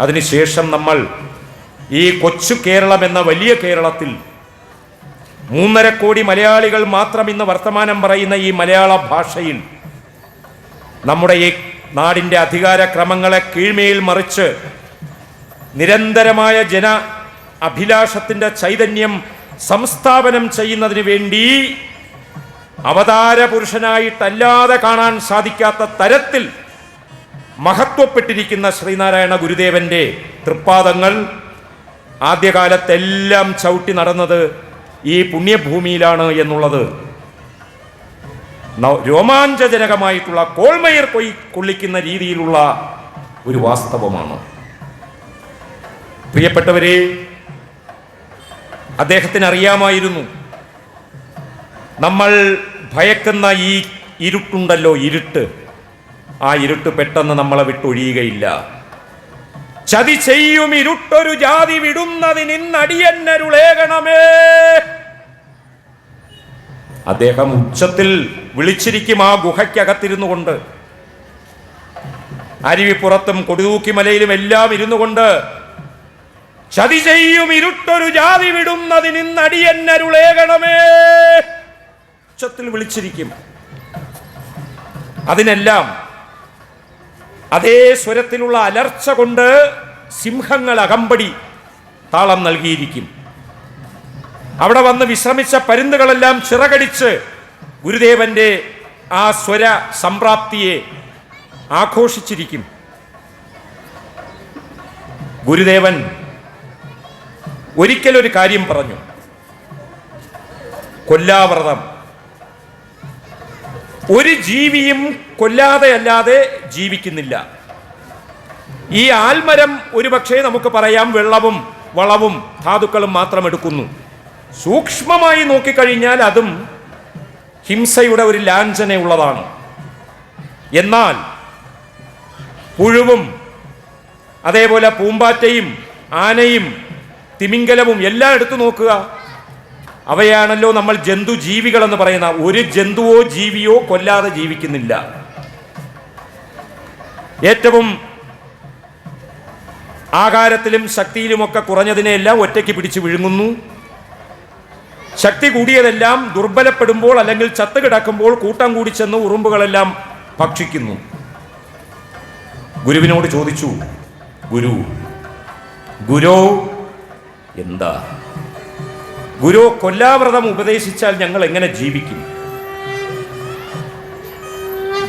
അതിനുശേഷം നമ്മൾ ഈ കൊച്ചു കേരളം എന്ന വലിയ കേരളത്തിൽ 3.5 കോടി മലയാളികൾ മാത്രം ഇന്ന് വർത്തമാനം പറയുന്ന ഈ മലയാള ഭാഷയിൽ നമ്മുടെ ഈ നാടിൻ്റെ അധികാരക്രമങ്ങളെ കീഴ്മേൽ മറിച്ച് നിരന്തരമായ ജന അഭിലാഷത്തിൻ്റെ ചൈതന്യം സംസ്ഥാപനം ചെയ്യുന്നതിന് വേണ്ടി അവതാര പുരുഷനായിട്ടല്ലാതെ കാണാൻ സാധിക്കാത്ത തരത്തിൽ മഹത്വപ്പെട്ടിരിക്കുന്ന ശ്രീനാരായണ ഗുരുദേവന്റെ തൃപ്പാദങ്ങൾ ആദ്യകാലത്തെല്ലാം ചവിട്ടി നടന്നത് ഈ പുണ്യഭൂമിയിലാണ് എന്നുള്ളത് രോമാഞ്ചജനകമായിട്ടുള്ള കോൾമയർ കൊള്ളിക്കുന്ന രീതിയിലുള്ള ഒരു വാസ്തവമാണ്. പ്രിയപ്പെട്ടവരെ, അദ്ദേഹത്തിന് അറിയാമായിരുന്നു നമ്മൾ ഭയക്കുന്ന ഈ ഇരുട്ടുണ്ടല്ലോ, ഇരുട്ട്, ആ ഇരുട്ട് പെട്ടെന്ന് നമ്മളെ വിട്ടൊഴിയുകയില്ല. ചതി ചെയ്യും ഇരുട്ടൊരു ജാതി വിടുന്നതിനടിയന്നരുളേകണമേ. അദ്ദേഹം ഉച്ചത്തിൽ വിളിച്ചിരിക്കും ആ ഗുഹയ്ക്കകത്തിരുന്നു കൊണ്ട്, അരുവിപ്പുറത്തും കൊടുതൂക്കിമലയിലും എല്ലാം ഇരുന്നു കൊണ്ട്, ചതി ചെയ്യും ഇരുട്ടൊരു ജാതി വിടുന്നതിനടിയന്നരുളേകണമേ ഉച്ചത്തിൽ വിളിച്ചിരിക്കും. അതിനെല്ലാം അതേ സ്വരത്തിലുള്ള അലർച്ച കൊണ്ട് സിംഹങ്ങൾ അകമ്പടി താളം നൽകിയിരിക്കും. അവിടെ വന്ന് വിശ്രമിച്ച പരുന്തുകളെല്ലാം ചിറകടിച്ച് ഗുരുദേവന്റെ ആ സ്വര സംപ്രാപ്തിയെ ആഘോഷിച്ചിരിക്കും. ഗുരുദേവൻ ഒരിക്കലൊരു കാര്യം പറഞ്ഞു. കൊല്ലാവ്രതം ഒരു ജീവിയും കൊല്ലാതെ അല്ലാതെ ജീവിക്കുന്നില്ല. ഈ ആൽമരം ഒരുപക്ഷെ നമുക്ക് പറയാം വെള്ളവും വളവും ധാതുക്കളും മാത്രം എടുക്കുന്നു. സൂക്ഷ്മമായി നോക്കിക്കഴിഞ്ഞാൽ അതും ഹിംസയുടെ ഒരു ലാഞ്ചനയുള്ളതാണ്. എന്നാൽ പുഴുവും അതേപോലെ പൂമ്പാറ്റയും ആനയും തിമിംഗലവും എല്ലാം എടുത്തു നോക്കുക. അവയാണല്ലോ നമ്മൾ ജന്തു ജീവികൾ എന്ന് പറയുന്ന. ഒരു ജന്തുവോ ജീവിയോ കൊല്ലാതെ ജീവിക്കുന്നില്ല. ഏറ്റവും ആകാരത്തിലും ശക്തിയിലുമൊക്കെ കുറഞ്ഞതിനെല്ലാം ഒറ്റയ്ക്ക് പിടിച്ച് വിഴുങ്ങുന്നു. ശക്തി കൂടിയതെല്ലാം ദുർബലപ്പെടുമ്പോൾ അല്ലെങ്കിൽ ചത്തുകിടക്കുമ്പോൾ കൂട്ടം കൂടി ചെന്ന് ഉറുമ്പുകളെല്ലാം ഭക്ഷിക്കുന്നു. ഗുരുവിനോട് ചോദിച്ചു, ഗുരു എന്താ? ഗുരു കൊല്ലാവ്രതം ഉപദേശിച്ചാൽ ഞങ്ങൾ എങ്ങനെ ജീവിക്കും?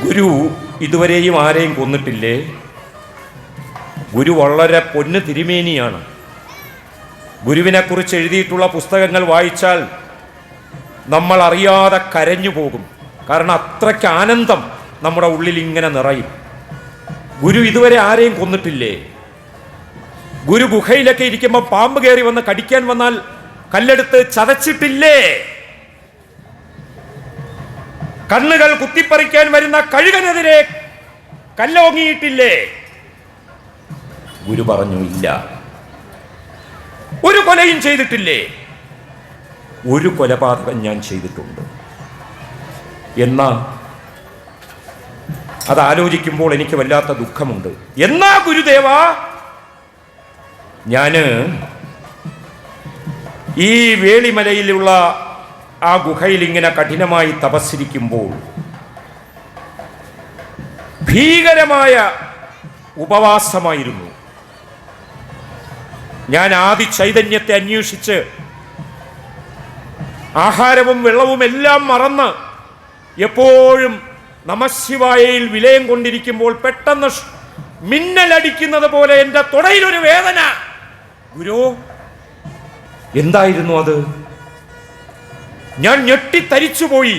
ഗുരു ഇതുവരെയും ആരെയും കൊന്നിട്ടില്ലേ? ഗുരു വളരെ പൊന്നു തിരുമേനിയാണ്. ഗുരുവിനെ കുറിച്ച് എഴുതിയിട്ടുള്ള പുസ്തകങ്ങൾ വായിച്ചാൽ നമ്മൾ അറിയാതെ കരഞ്ഞു പോകും. കാരണം അത്രയ്ക്ക് ആനന്ദം നമ്മുടെ ഉള്ളിൽ ഇങ്ങനെ നിറയും. ഗുരു ഇതുവരെ ആരെയും കൊന്നിട്ടില്ലേ? ഗുരു ഗുഹയിലൊക്കെ ഇരിക്കുമ്പോൾ പാമ്പ് കയറി വന്ന് കടിക്കാൻ വന്നാൽ കല്ലെടുത്ത് ചതച്ചിട്ടില്ലേ? കണ്ണുകൾ കുത്തിപ്പറിക്കാൻ വരുന്ന കഴുകനെതിരെ കല്ലോങ്ങിയിട്ടില്ലേ? ഗുരു പറഞ്ഞു, ഇല്ല. ഒരു കൊലയും ചെയ്തിട്ടില്ലേ? ഒരു കൊലപാതകം ഞാൻ ചെയ്തിട്ടുണ്ട്. എന്നാ അത് ആലോചിക്കുമ്പോൾ എനിക്ക് വല്ലാത്ത ദുഃഖമുണ്ട്. എന്നാ ഗുരുദേവ, ഞാന് ഈ വേളിമലയിലുള്ള ആ ഗുഹയിൽ ഇങ്ങനെ കഠിനമായി തപസ്സിരിക്കുമ്പോൾ ഭീകരമായ ഉപവാസമായിരുന്നു. ഞാൻ ആദി ചൈതന്യത്തെ അന്വേഷിച്ച് ആഹാരവും വെള്ളവും എല്ലാം മറന്ന് എപ്പോഴും നമഃശിവായയിൽ വിലയം കൊണ്ടിരിക്കുമ്പോൾ പെട്ടെന്ന് മിന്നലടിക്കുന്നത് പോലെ എൻ്റെ തുടയിലൊരു വേദന. ഗുരു, എന്തായിരുന്നു അത്? ഞാൻ ഞെട്ടിത്തരിച്ചുപോയി.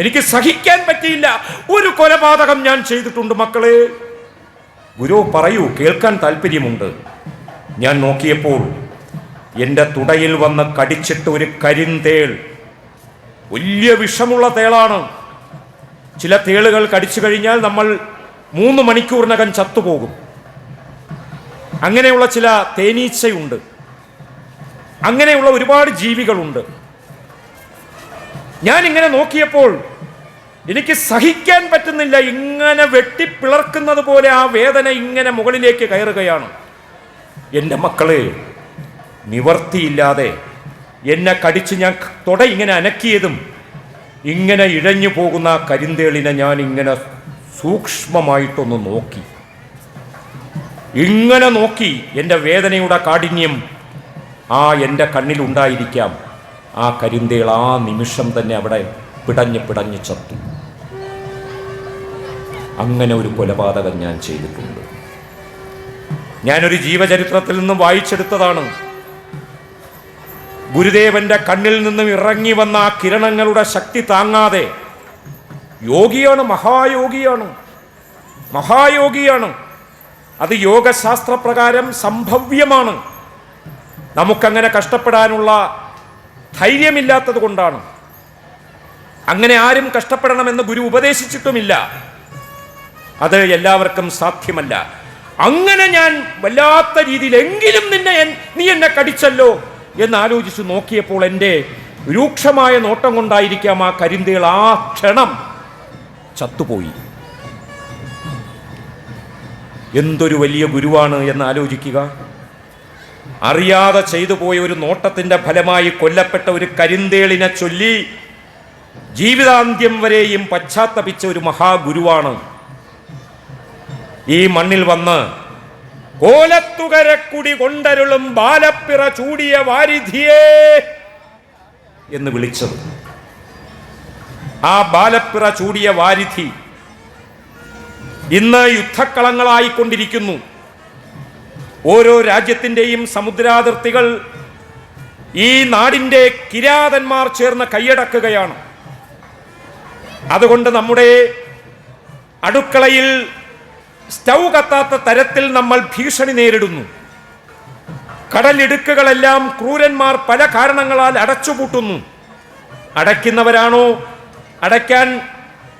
എനിക്ക് സഹിക്കാൻ പറ്റിയില്ല. ഒരു കൊലപാതകം ഞാൻ ചെയ്തിട്ടുണ്ട് മക്കളെ. ഗുരു പറയൂ, കേൾക്കാൻ താല്പര്യമുണ്ട്. ഞാൻ നോക്കിയപ്പോൾ എൻ്റെ തുടയിൽ വന്ന് കടിച്ചിട്ട് ഒരു കരിന്തേൾ, വലിയ വിഷമുള്ള തേളാണ്. ചില തേളുകൾ കടിച്ചു കഴിഞ്ഞാൽ നമ്മൾ 3 മണിക്കൂറിനകം ചത്തുപോകും. അങ്ങനെയുള്ള ചില തേനീച്ചയുണ്ട്, അങ്ങനെയുള്ള ഒരുപാട് ജീവികളുണ്ട്. ഞാൻ ഇങ്ങനെ നോക്കിയപ്പോൾ എനിക്ക് സഹിക്കാൻ പറ്റുന്നില്ല. ഇങ്ങനെ വെട്ടിപ്പിളർക്കുന്നത് പോലെ ആ വേദന ഇങ്ങനെ മുകളിലേക്ക് കയറുകയാണ്. എൻ്റെ മക്കളെ, നിവർത്തിയില്ലാതെ എന്നെ കടിച്ച് ഞാൻ തുട ഇങ്ങനെ അനക്കിയതും ഇങ്ങനെ ഇഴഞ്ഞു പോകുന്ന ആ കരിന്തേളിനെ ഞാൻ ഇങ്ങനെ സൂക്ഷ്മമായിട്ടൊന്ന് നോക്കി. ഇങ്ങനെ നോക്കി എൻ്റെ വേദനയുടെ കാഠിന്യം എൻ്റെ കണ്ണിലുണ്ടായിരിക്കാം. ആ കരിന്തേൾ ആ നിമിഷം തന്നെ അവിടെ പിടഞ്ഞ് ചത്തു. അങ്ങനെ ഒരു കൊലപാതകം ഞാൻ ചെയ്തിട്ടുണ്ട്. ഞാനൊരു ജീവചരിത്രത്തിൽ നിന്നും വായിച്ചെടുത്തതാണ്. ഗുരുദേവന്റെ കണ്ണിൽ നിന്നും ഇറങ്ങി വന്ന ആ കിരണങ്ങളുടെ ശക്തി താങ്ങാതെ, യോഗിയാണ്, മഹായോഗിയാണ്. അത് യോഗശാസ്ത്രപ്രകാരം സംഭവ്യമാണ്. നമുക്കങ്ങനെ കഷ്ടപ്പെടാനുള്ള ധൈര്യമില്ലാത്തത് കൊണ്ടാണ്. അങ്ങനെ ആരും കഷ്ടപ്പെടണമെന്ന് ഗുരു ഉപദേശിച്ചിട്ടുമില്ല. അത് എല്ലാവർക്കും സാധ്യമല്ല. അങ്ങനെ ഞാൻ വല്ലാത്ത രീതിയിൽ എങ്കിലും നീ എന്നെ കടിച്ചല്ലോ എന്നാലോചിച്ച് നോക്കിയപ്പോൾ എൻ്റെ രൂക്ഷമായ നോട്ടം കൊണ്ടായിരിക്കാം ആ കരിന്തേൾ ആ ക്ഷണം ചത്തുപോയി. എന്തൊരു വലിയ ഗുരുവാണ് എന്ന് ആലോചിക്കുക. അറിയാതെ ചെയ്തു പോയ ഒരു നോട്ടത്തിൻ്റെ ഫലമായി കൊല്ലപ്പെട്ട ഒരു കരിന്തേളിനെ ചൊല്ലി ജീവിതാന്ത്യം വരെയും പശ്ചാത്തപിച്ച ഒരു മഹാഗുരുവാണ് ഈ മണ്ണിൽ വന്ന് കോലത്തുകരക്കുടി കൊണ്ടരുളും ബാലപ്പിറ ചൂടിയ വാരിധിയേ എന്ന് വിളിച്ചത്. ആ ബാലപ്പിറ ചൂടിയ വാരിധി ഇന്ന് യുദ്ധക്കളങ്ങളായിക്കൊണ്ടിരിക്കുന്നു. ഓരോ രാജ്യത്തിൻ്റെയും സമുദ്രാതിർത്തികൾ ഈ നാടിൻ്റെ കിരാതന്മാർ ചേർന്ന് കൈയടക്കുകയാണ്. അതുകൊണ്ട് നമ്മുടെ അടുക്കളയിൽ സ്റ്റൗ കത്താത്ത തരത്തിൽ നമ്മൾ ഭീഷണി നേരിടുന്നു. കടലിടുക്കുകളെല്ലാം ക്രൂരന്മാർ പല കാരണങ്ങളാൽ അടച്ചുപൂട്ടുന്നു. അടയ്ക്കുന്നവരാണോ, അടയ്ക്കാൻ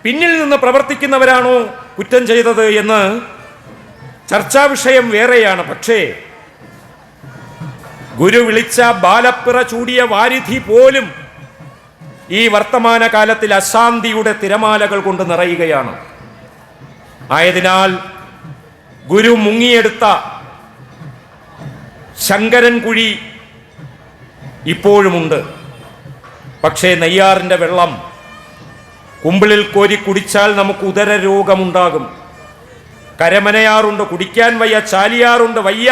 പിന്നിൽ നിന്ന് പ്രവർത്തിക്കുന്നവരാണോ കുറ്റം ചെയ്തത് എന്ന് ചർച്ചാ വിഷയം വേറെയാണ്. പക്ഷേ ഗുരു വിളിച്ച ബാലപ്പിറ ചൂടിയ വാരിധി പോലും ഈ വർത്തമാനകാലത്തിൽ അശാന്തിയുടെ തിരമാലകൾ കൊണ്ട് നിറയുകയാണ്. ആയതിനാൽ ഗുരു മുങ്ങിയെടുത്ത ശങ്കരൻ കുഴി ഇപ്പോഴുമുണ്ട്. പക്ഷേ നെയ്യാറിൻ്റെ വെള്ളം കുമ്പിളിൽ കോരി കുടിച്ചാൽ നമുക്ക് ഉദര രോഗമുണ്ടാകും. കരമനയാറുണ്ട്, കുടിക്കാൻ വയ്യ. ചാലിയാറുണ്ട്, വയ്യ.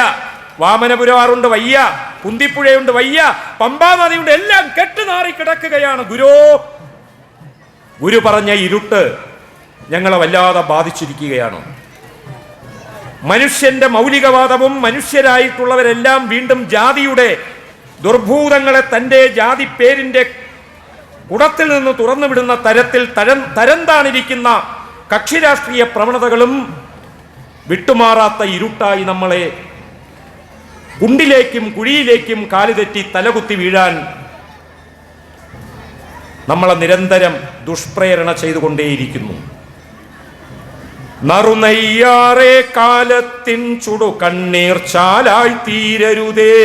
വാമനപുരമാറുണ്ട്, വയ്യ. കുന്തിപ്പുഴയുണ്ട്, വയ്യ. പമ്പാ നദിയുണ്ട്, എല്ലാം കെട്ടുനാറി കിടക്കുകയാണ്. ഗുരു പറഞ്ഞ ഇരുട്ട് ഞങ്ങളെ വല്ലാതെ ബാധിച്ചിരിക്കുകയാണ്. മനുഷ്യന്റെ മൗലികവാദവും മനുഷ്യരായിട്ടുള്ളവരെല്ലാം വീണ്ടും ജാതിയുടെ ദുർഭൂതങ്ങളെ തൻ്റെ ജാതി പേരിൻ്റെ കുടത്തിൽ നിന്ന് തുറന്നുവിടുന്ന തരത്തിൽ തരംതാണിരിക്കുന്ന കക്ഷി രാഷ്ട്രീയ പ്രവണതകളും വിട്ടുമാറാത്ത ഇരുട്ടായി നമ്മളെ കുണ്ടിലേക്കും കുഴിയിലേക്കും കാലുതെറ്റി തലകുത്തി വീഴാൻ നമ്മളെ നിരന്തരം ദുഷ്പ്രേരണ ചെയ്തുകൊണ്ടേയിരിക്കുന്നു. നറുനെയ്യാറേ കാലത്തിൻ ചുടു കണ്ണീർ ചാലായി തീരരുതേ.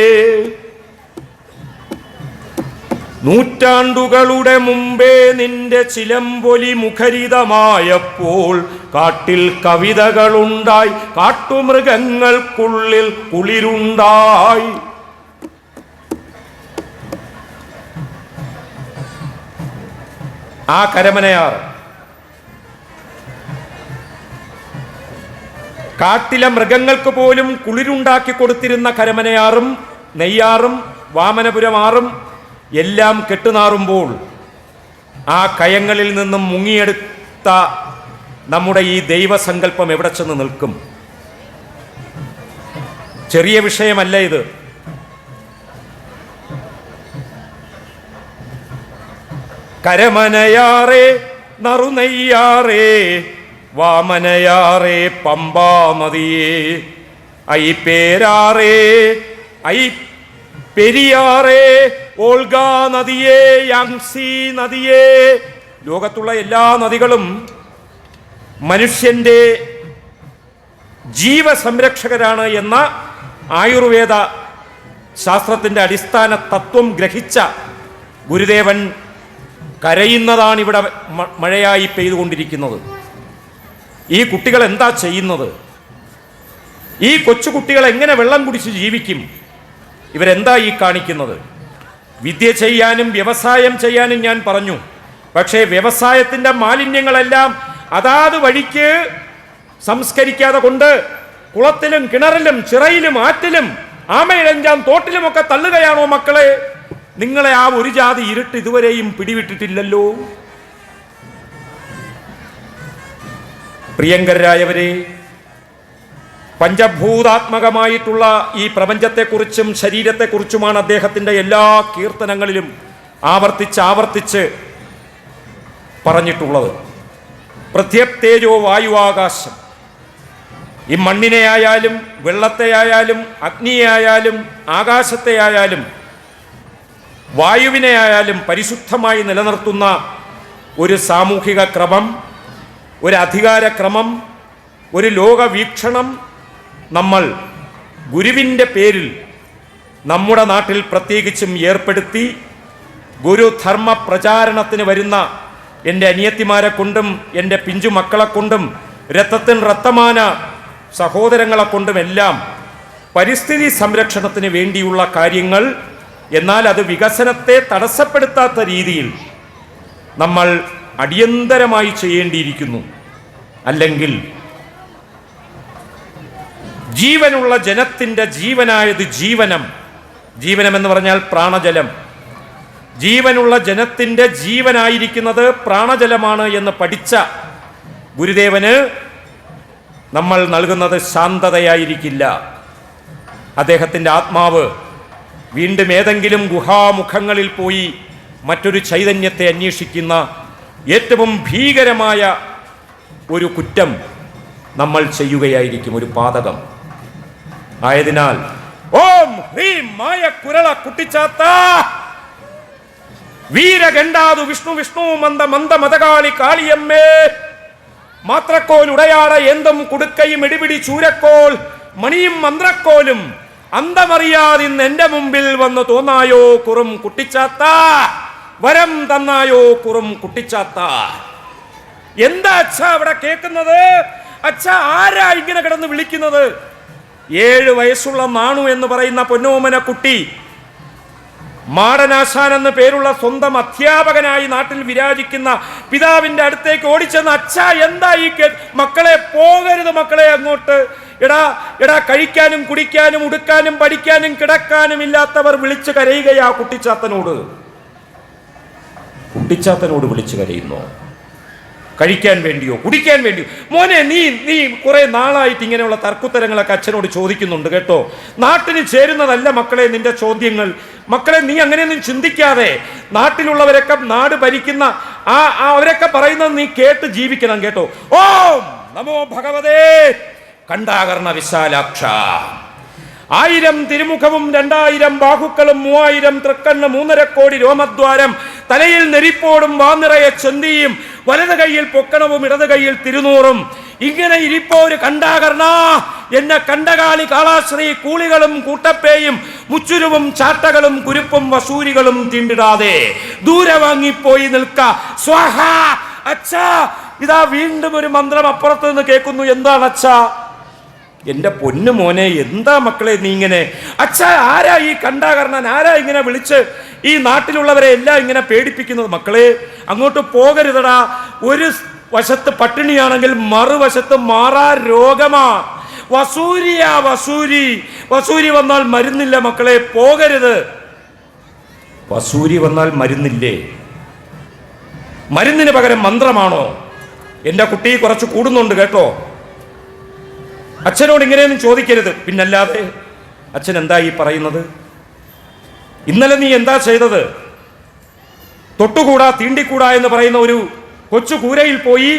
നൂറ്റാണ്ടുകളുടെ മുമ്പേ നിന്റെ ചിലമ്പൊലി മുഖരിതമായപ്പോൾ കാട്ടിൽ കവിതകളുണ്ടായി, കാട്ടുമൃഗങ്ങൾക്കുള്ളിൽ കുളിരുണ്ടായി. ആ കരമനയാർ കാട്ടിലെ മൃഗങ്ങൾക്ക് പോലും കുളിരുണ്ടാക്കി കൊടുത്തിരുന്ന കരമനയാറും നെയ്യാറും വാമനപുരമാറും എല്ലാം കെട്ടുനാറുമ്പോൾ ആ കയങ്ങളിൽ നിന്നും മുങ്ങിയെടുത്ത നമ്മുടെ ഈ ദൈവസങ്കല്പം എവിടെ ചെന്ന് നിൽക്കും? ചെറിയ വിഷയമല്ല ഇത്. കരമനയാറേ നറുനെയ്യാറേ വാമനയാറേ പമ്പാ നദിയേ ഐ പേരാറേ ഐ പെരിയാറേ, ഓൾഗ നദിയേ, യാങ്സി നദിയേ, ലോകത്തുള്ള എല്ലാ നദികളും മനുഷ്യന്റെ ജീവസംരക്ഷകരാണ് എന്ന ആയുർവേദ ശാസ്ത്രത്തിൻ്റെ അടിസ്ഥാന തത്വം ഗ്രഹിച്ച ഗുരുദേവൻ കരയുന്നതാണ് ഇവിടെ മഴയായി പെയ്തുകൊണ്ടിരിക്കുന്നത്. ഈ കുട്ടികൾ എന്താ ചെയ്യുന്നത്? ഈ കൊച്ചുകുട്ടികൾ എങ്ങനെ വെള്ളം കുടിച്ച് ജീവിക്കും? ഇവരെന്താ ഈ കാണിക്കുന്നത്? വിദ്യ ചെയ്യാനും വ്യവസായം ചെയ്യാനും ഞാൻ പറഞ്ഞു. പക്ഷേ വ്യവസായത്തിൻ്റെ മാലിന്യങ്ങളെല്ലാം അതാത് വഴിക്ക് സംസ്കരിക്കാതെ കൊണ്ട് കുളത്തിലും കിണറിലും ചിറയിലും ആറ്റിലും ആമയിഴഞ്ചാൻ തോട്ടിലുമൊക്കെ തള്ളുകയാണോ മക്കളെ? നിങ്ങളെ ആ ഒരു ജാതി ഇരുട്ട് ഇതുവരെയും പിടിവിട്ടിട്ടില്ലല്ലോ. പ്രിയങ്കരായവരെ, പഞ്ചഭൂതാത്മകമായിട്ടുള്ള ഈ പ്രപഞ്ചത്തെക്കുറിച്ചും ശരീരത്തെക്കുറിച്ചുമാണ് അദ്ദേഹത്തിൻ്റെ എല്ലാ കീർത്തനങ്ങളിലും ആവർത്തിച്ച് പറഞ്ഞിട്ടുള്ളത്. പൃഥ്വ്യപ്തേജോ വായുവാകാശം. ഈ മണ്ണിനെയായാലും വെള്ളത്തെയായാലും അഗ്നിയെയായാലും ആകാശത്തെയായാലും വായുവിനെയായാലും പരിശുദ്ധമായി നിലനിർത്തുന്ന ഒരു സാമൂഹിക ക്രമം, ഒരു അധികാരക്രമം, ഒരു ലോകവീക്ഷണം നമ്മൾ ഗുരുവിൻ്റെ പേരിൽ നമ്മുടെ നാട്ടിൽ പ്രത്യേകിച്ചും ഏർപ്പെടുത്തി ഗുരുധർമ്മ പ്രചാരണത്തിന് വരുന്ന എൻ്റെ അനിയത്തിമാരെ കൊണ്ടും എൻ്റെ പിഞ്ചു മക്കളെ കൊണ്ടും രക്തത്തിന് രക്തമാന സഹോദരങ്ങളെ കൊണ്ടുമെല്ലാം പരിസ്ഥിതി സംരക്ഷണത്തിന് വേണ്ടിയുള്ള കാര്യങ്ങൾ, എന്നാൽ അത് വികസനത്തെ തടസ്സപ്പെടുത്താത്ത രീതിയിൽ നമ്മൾ അടിയന്തരമായി ചെയ്യേണ്ടിയിരിക്കുന്നു. അല്ലെങ്കിൽ ജീവനുള്ള ജനത്തിൻ്റെ ജീവനായത് ജീവനം എന്ന് പറഞ്ഞാൽ പ്രാണജലം. ജീവനുള്ള ജനത്തിൻ്റെ ജീവനായിരിക്കുന്നത് പ്രാണജലമാണ് എന്ന് പഠിച്ച ഗുരുദേവന് നമ്മൾ നൽകുന്നത് ശാന്തതയായിരിക്കില്ല. അദ്ദേഹത്തിൻ്റെ ആത്മാവ് വീണ്ടും ഏതെങ്കിലും ഗുഹാമുഖങ്ങളിൽ പോയി മറ്റൊരു ചൈതന്യത്തെ അന്വേഷിക്കുന്ന ഏറ്റവും ഭീകരമായ ഒരു കുറ്റം നമ്മൾ ചെയ്യുകയായിരിക്കും, ഒരു പാതകം. ആയതിനാൽ ഓം ഹ്രീം മായ കുരള കുട്ടിച്ചാത്ത വീരഗണ്ടാതു വിഷ്ണു വിഷ്ണു മന്ദ മന്ദ മതകാളി കാളിയമ്മേ മാത്രക്കോൽ ഉടയാട എന്തും കുടുക്കയും ഇടിപിടി ചൂരക്കോൾ മണിയും മന്ത്രക്കോലും അന്തമറിയാതിന്ന് എന്റെ മുമ്പിൽ വന്ന് തോന്നായോ കുറും കുട്ടിച്ചാത്ത, വരം തന്നായോ കുറും കുട്ടിച്ചാത്ത. എന്താ അച്ഛ അവിടെ കേൾക്കുന്നത്? അച്ഛ ആരാ ഇങ്ങനെ കിടന്ന് വിളിക്കുന്നത്? 7 വയസ്സുള്ള നാണു എന്ന് പറയുന്ന പൊന്നോമന കുട്ടി മാടനാശാൻ എന്ന് പേരുള്ള സ്വന്തം അധ്യാപകനായി നാട്ടിൽ വിരാജിക്കുന്ന പിതാവിന്റെ അടുത്തേക്ക് ഓടിച്ചെന്ന്, അച്ഛ എന്താ ഈ മക്കളെ പോകരുത്, മക്കളെ അങ്ങോട്ട്, എടാ കഴിക്കാനും കുടിക്കാനും ഉടുക്കാനും പഠിക്കാനും കിടക്കാനും ഇല്ലാത്തവർ വിളിച്ചു കരയുകയാ കുട്ടിച്ചാത്തനോട് വിളിച്ചു കരയുന്നു. കഴിക്കാൻ വേണ്ടിയോ കുടിക്കാൻ വേണ്ടിയോ? മോനെ, നീ കുറെ നാളായിട്ട് ഇങ്ങനെയുള്ള തർക്കുത്തരങ്ങളൊക്കെ അച്ഛനോട് ചോദിക്കുന്നുണ്ട് കേട്ടോ. നാട്ടിന് ചേരുന്നതല്ല മക്കളെ നിന്റെ ചോദ്യങ്ങൾ. മക്കളെ, നീ അങ്ങനെയൊന്നും ചിന്തിക്കാതെ നാട്ടിലുള്ളവരൊക്കെ, നാട് ഭരിക്കുന്ന അവരൊക്കെ പറയുന്നത് നീ കേട്ട് ജീവിക്കണം കേട്ടോ. ഓം നമോ ഭഗവതേ കണ്ഠാകർണ വിശാലാക്ഷ. 1000 തിരുമുഖവും 2000 ബാഹുക്കളും 3000 തൃക്കണ്ണ് 3.5 കോടി രോമദ്വാരം, തലയിൽ നെരിപ്പോടും വാനിറയെ ചെന്തിയും, വലത് കൈയിൽ പൊക്കണവും ഇടത് കൈയിൽ തിരുനൂറും, ഇങ്ങനെ ഇരിപ്പോര് കണ്ഠാകർണ എന്നെ കണ്ടകാളി കാളാശ്രീ കൂളികളും കൂട്ടപ്പേയും മുച്ചുരുവും ചാട്ടകളും കുരുപ്പും വസൂരികളും തീണ്ടിടാതെ ദൂരെ വാങ്ങിപ്പോയി നിൽക്ക സ്വാഹ. അച്ഛാ, ഇതാ വീണ്ടും ഒരു മന്ത്രം അപ്പുറത്ത് നിന്ന് കേൾക്കുന്നു. എന്താണ് അച്ഛാ? എൻ്റെ പൊന്നു മോനെ, എന്താ മക്കളെ നീ ഇങ്ങനെ? അച്ഛാ, ആരാ ഈ കണ്ഠാകർണൻ? ആരാ ഇങ്ങനെ വിളിച്ച് ഈ നാട്ടിലുള്ളവരെ എല്ലാം ഇങ്ങനെ പേടിപ്പിക്കുന്നത്? മക്കളെ, അങ്ങോട്ട് പോകരുതടാ. ഒരു വശത്ത് പട്ടിണിയാണെങ്കിൽ മറുവശത്ത് മാറാ രോഗമാ. വസൂരി വന്നാൽ മരുന്നില്ല മക്കളെ, പോകരുത്. വസൂരി വന്നാൽ മരുന്നില്ലേ? മരുന്നിന് പകരം മന്ത്രമാണോ? എൻ്റെ കുട്ടി കുറച്ച് കൂടുന്നുണ്ട് കേട്ടോ. അച്ഛനോട് ഇങ്ങനെയൊന്നും ചോദിക്കരുത്. പിന്നല്ലാതെ അച്ഛൻ എന്താ ഈ പറയുന്നത്? ഇന്നലെ നീ എന്താ ചെയ്തത്? തൊട്ടുകൂടാ തീണ്ടിക്കൂടാ എന്ന് പറയുന്ന ഒരു കൊച്ചു കൂരയിൽ പോയി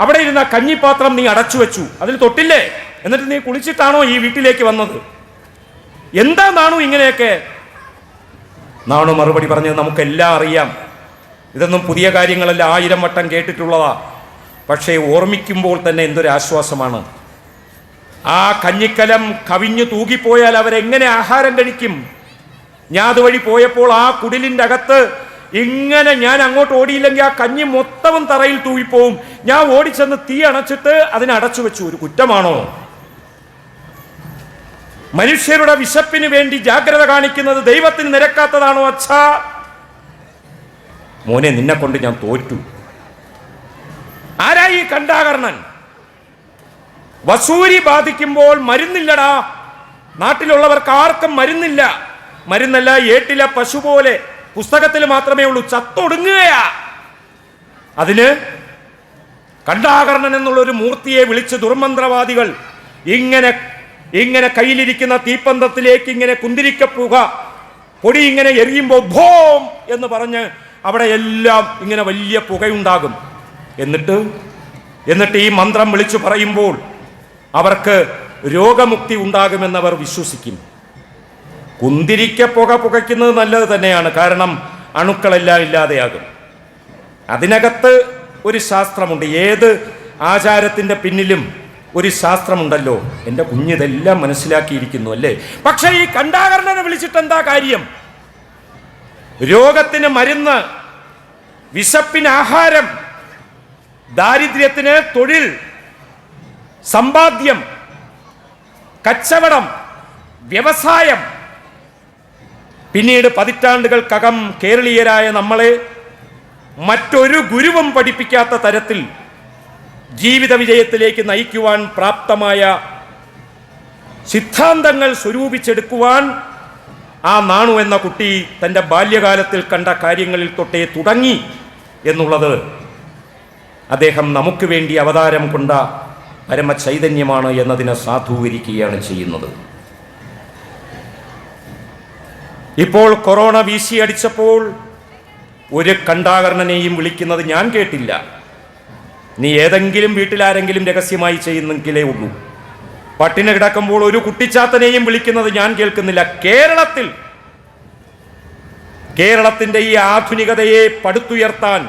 അവിടെ ഇരുന്ന കഞ്ഞിപ്പാത്രം നീ അടച്ചു വെച്ചു, അതിൽ തൊട്ടില്ലേ? എന്നിട്ട് നീ കുളിച്ചിട്ടാണോ ഈ വീട്ടിലേക്ക് വന്നത്? എന്താ നാണു ഇങ്ങനെയൊക്കെ? നാണു മറുപടി പറഞ്ഞത് നമുക്കെല്ലാം അറിയാം, ഇതൊന്നും പുതിയ കാര്യങ്ങളല്ല, 1000 വട്ടം കേട്ടിട്ടുള്ളതാ. പക്ഷേ ഓർമ്മിക്കുമ്പോൾ തന്നെ എന്തൊരാശ്വാസമാണ്. ആ കഞ്ഞിക്കലം കവിഞ്ഞു തൂകിപ്പോയാൽ അവരെങ്ങനെ ആഹാരം കഴിക്കും? ഞാൻ അതുവഴി പോയപ്പോൾ ആ കുടിലിൻ്റെ അകത്ത് ഇങ്ങനെ ഞാൻ അങ്ങോട്ട് ഓടിയില്ലെങ്കിൽ ആ കഞ്ഞി മൊത്തവും തറയിൽ തൂകിപ്പോവും. ഞാൻ ഓടിച്ചെന്ന് തീ അണച്ചിട്ട് അതിനെ അടച്ചു വെച്ചു. ഒരു കുറ്റമാണോ? മനുഷ്യരുടെ വിശപ്പിന് വേണ്ടി ജാഗ്രത കാണിക്കുന്നത് ദൈവത്തിന് നിരക്കാത്തതാണോ? അച്ഛാ, മോനെ, നിന്നെ കൊണ്ട് ഞാൻ തോറ്റു. ആരായി കണ്ടാകർണൻ? വസൂരി ബാധിക്കുമ്പോൾ മരുന്നില്ലടാ. നാട്ടിലുള്ളവർക്ക് ആർക്കും മരുന്നില്ല. മരുന്നല്ല, ഏട്ടിലെ പശു പോലെ പുസ്തകത്തിൽ മാത്രമേ ഉള്ളൂ, ചത്തൊടുങ്ങുകയാ. അതിന് കണ്ടാകർണൻ എന്നുള്ളൊരു മൂർത്തിയെ വിളിച്ച് ദുർമന്ത്രവാദികൾ ഇങ്ങനെ കയ്യിലിരിക്കുന്ന തീപ്പന്തത്തിലേക്ക് ഇങ്ങനെ കുന്തിരിക്കപ്പുക പൊടി ഇങ്ങനെ എറിയുമ്പോൾ ഭോം എന്ന് പറഞ്ഞ് അവിടെ എല്ലാം ഇങ്ങനെ വലിയ പുകയുണ്ടാകും. എന്നിട്ട് ഈ മന്ത്രം വിളിച്ചു പറയുമ്പോൾ അവർക്ക് രോഗമുക്തി ഉണ്ടാകുമെന്നവർ വിശ്വസിക്കും. കുന്തിരിക്ക പുക പുകയ്ക്കുന്നത് നല്ലത് തന്നെയാണ്, കാരണം അണുക്കളെല്ലാം ഇല്ലാതെയാകും. അതിനകത്ത് ഒരു ശാസ്ത്രമുണ്ട്. ഏത് ആചാരത്തിൻ്റെ പിന്നിലും ഒരു ശാസ്ത്രമുണ്ടല്ലോ. എൻ്റെ കുഞ്ഞിതെല്ലാം മനസ്സിലാക്കിയിരിക്കുന്നു അല്ലേ? പക്ഷേ ഈ കണ്ടാകർണനെ വിളിച്ചിട്ട് എന്താ കാര്യം? രോഗത്തിന് മരുന്ന്, വിശപ്പിന് ആഹാരം, ദാരിദ്ര്യത്തിന് തൊഴിൽ, സമ്പാദ്യം, കച്ചവടം, വ്യവസായം. പിന്നീട് പതിറ്റാണ്ടുകൾക്കകം കേരളീയരായ നമ്മളെ മറ്റൊരു ഗുരുവും പഠിപ്പിക്കാത്ത തരത്തിൽ ജീവിത വിജയത്തിലേക്ക് നയിക്കുവാൻ പ്രാപ്തമായ സിദ്ധാന്തങ്ങൾ സ്വരൂപിച്ചെടുക്കുവാൻ ആ നാണു എന്ന കുട്ടി തൻ്റെ ബാല്യകാലത്തിൽ കണ്ട കാര്യങ്ങളിൽ തൊട്ടേ തുടങ്ങി എന്നുള്ളത് അദ്ദേഹം നമുക്ക് വേണ്ടി അവതാരം കൊണ്ട പരമചൈതന്യമാണ് എന്നതിനെ സാധൂകരിക്കുകയാണ് ചെയ്യുന്നത്. ഇപ്പോൾ കൊറോണ വീശിയടിച്ചപ്പോൾ ഒരു കണ്ടാകർണനെയും വിളിക്കുന്നത് ഞാൻ കേട്ടില്ല. നീ ഏതെങ്കിലും വീട്ടിലാരെങ്കിലും രഹസ്യമായി ചെയ്യുന്നെങ്കിലേ ഉള്ളൂ. പട്ടിണി കിടക്കുമ്പോൾ ഒരു കുട്ടിച്ചാത്തനെയും വിളിക്കുന്നത് ഞാൻ കേൾക്കുന്നില്ല. കേരളത്തിന്റെ ഈ ആധുനികതയെ പടുത്തുയർത്താൻ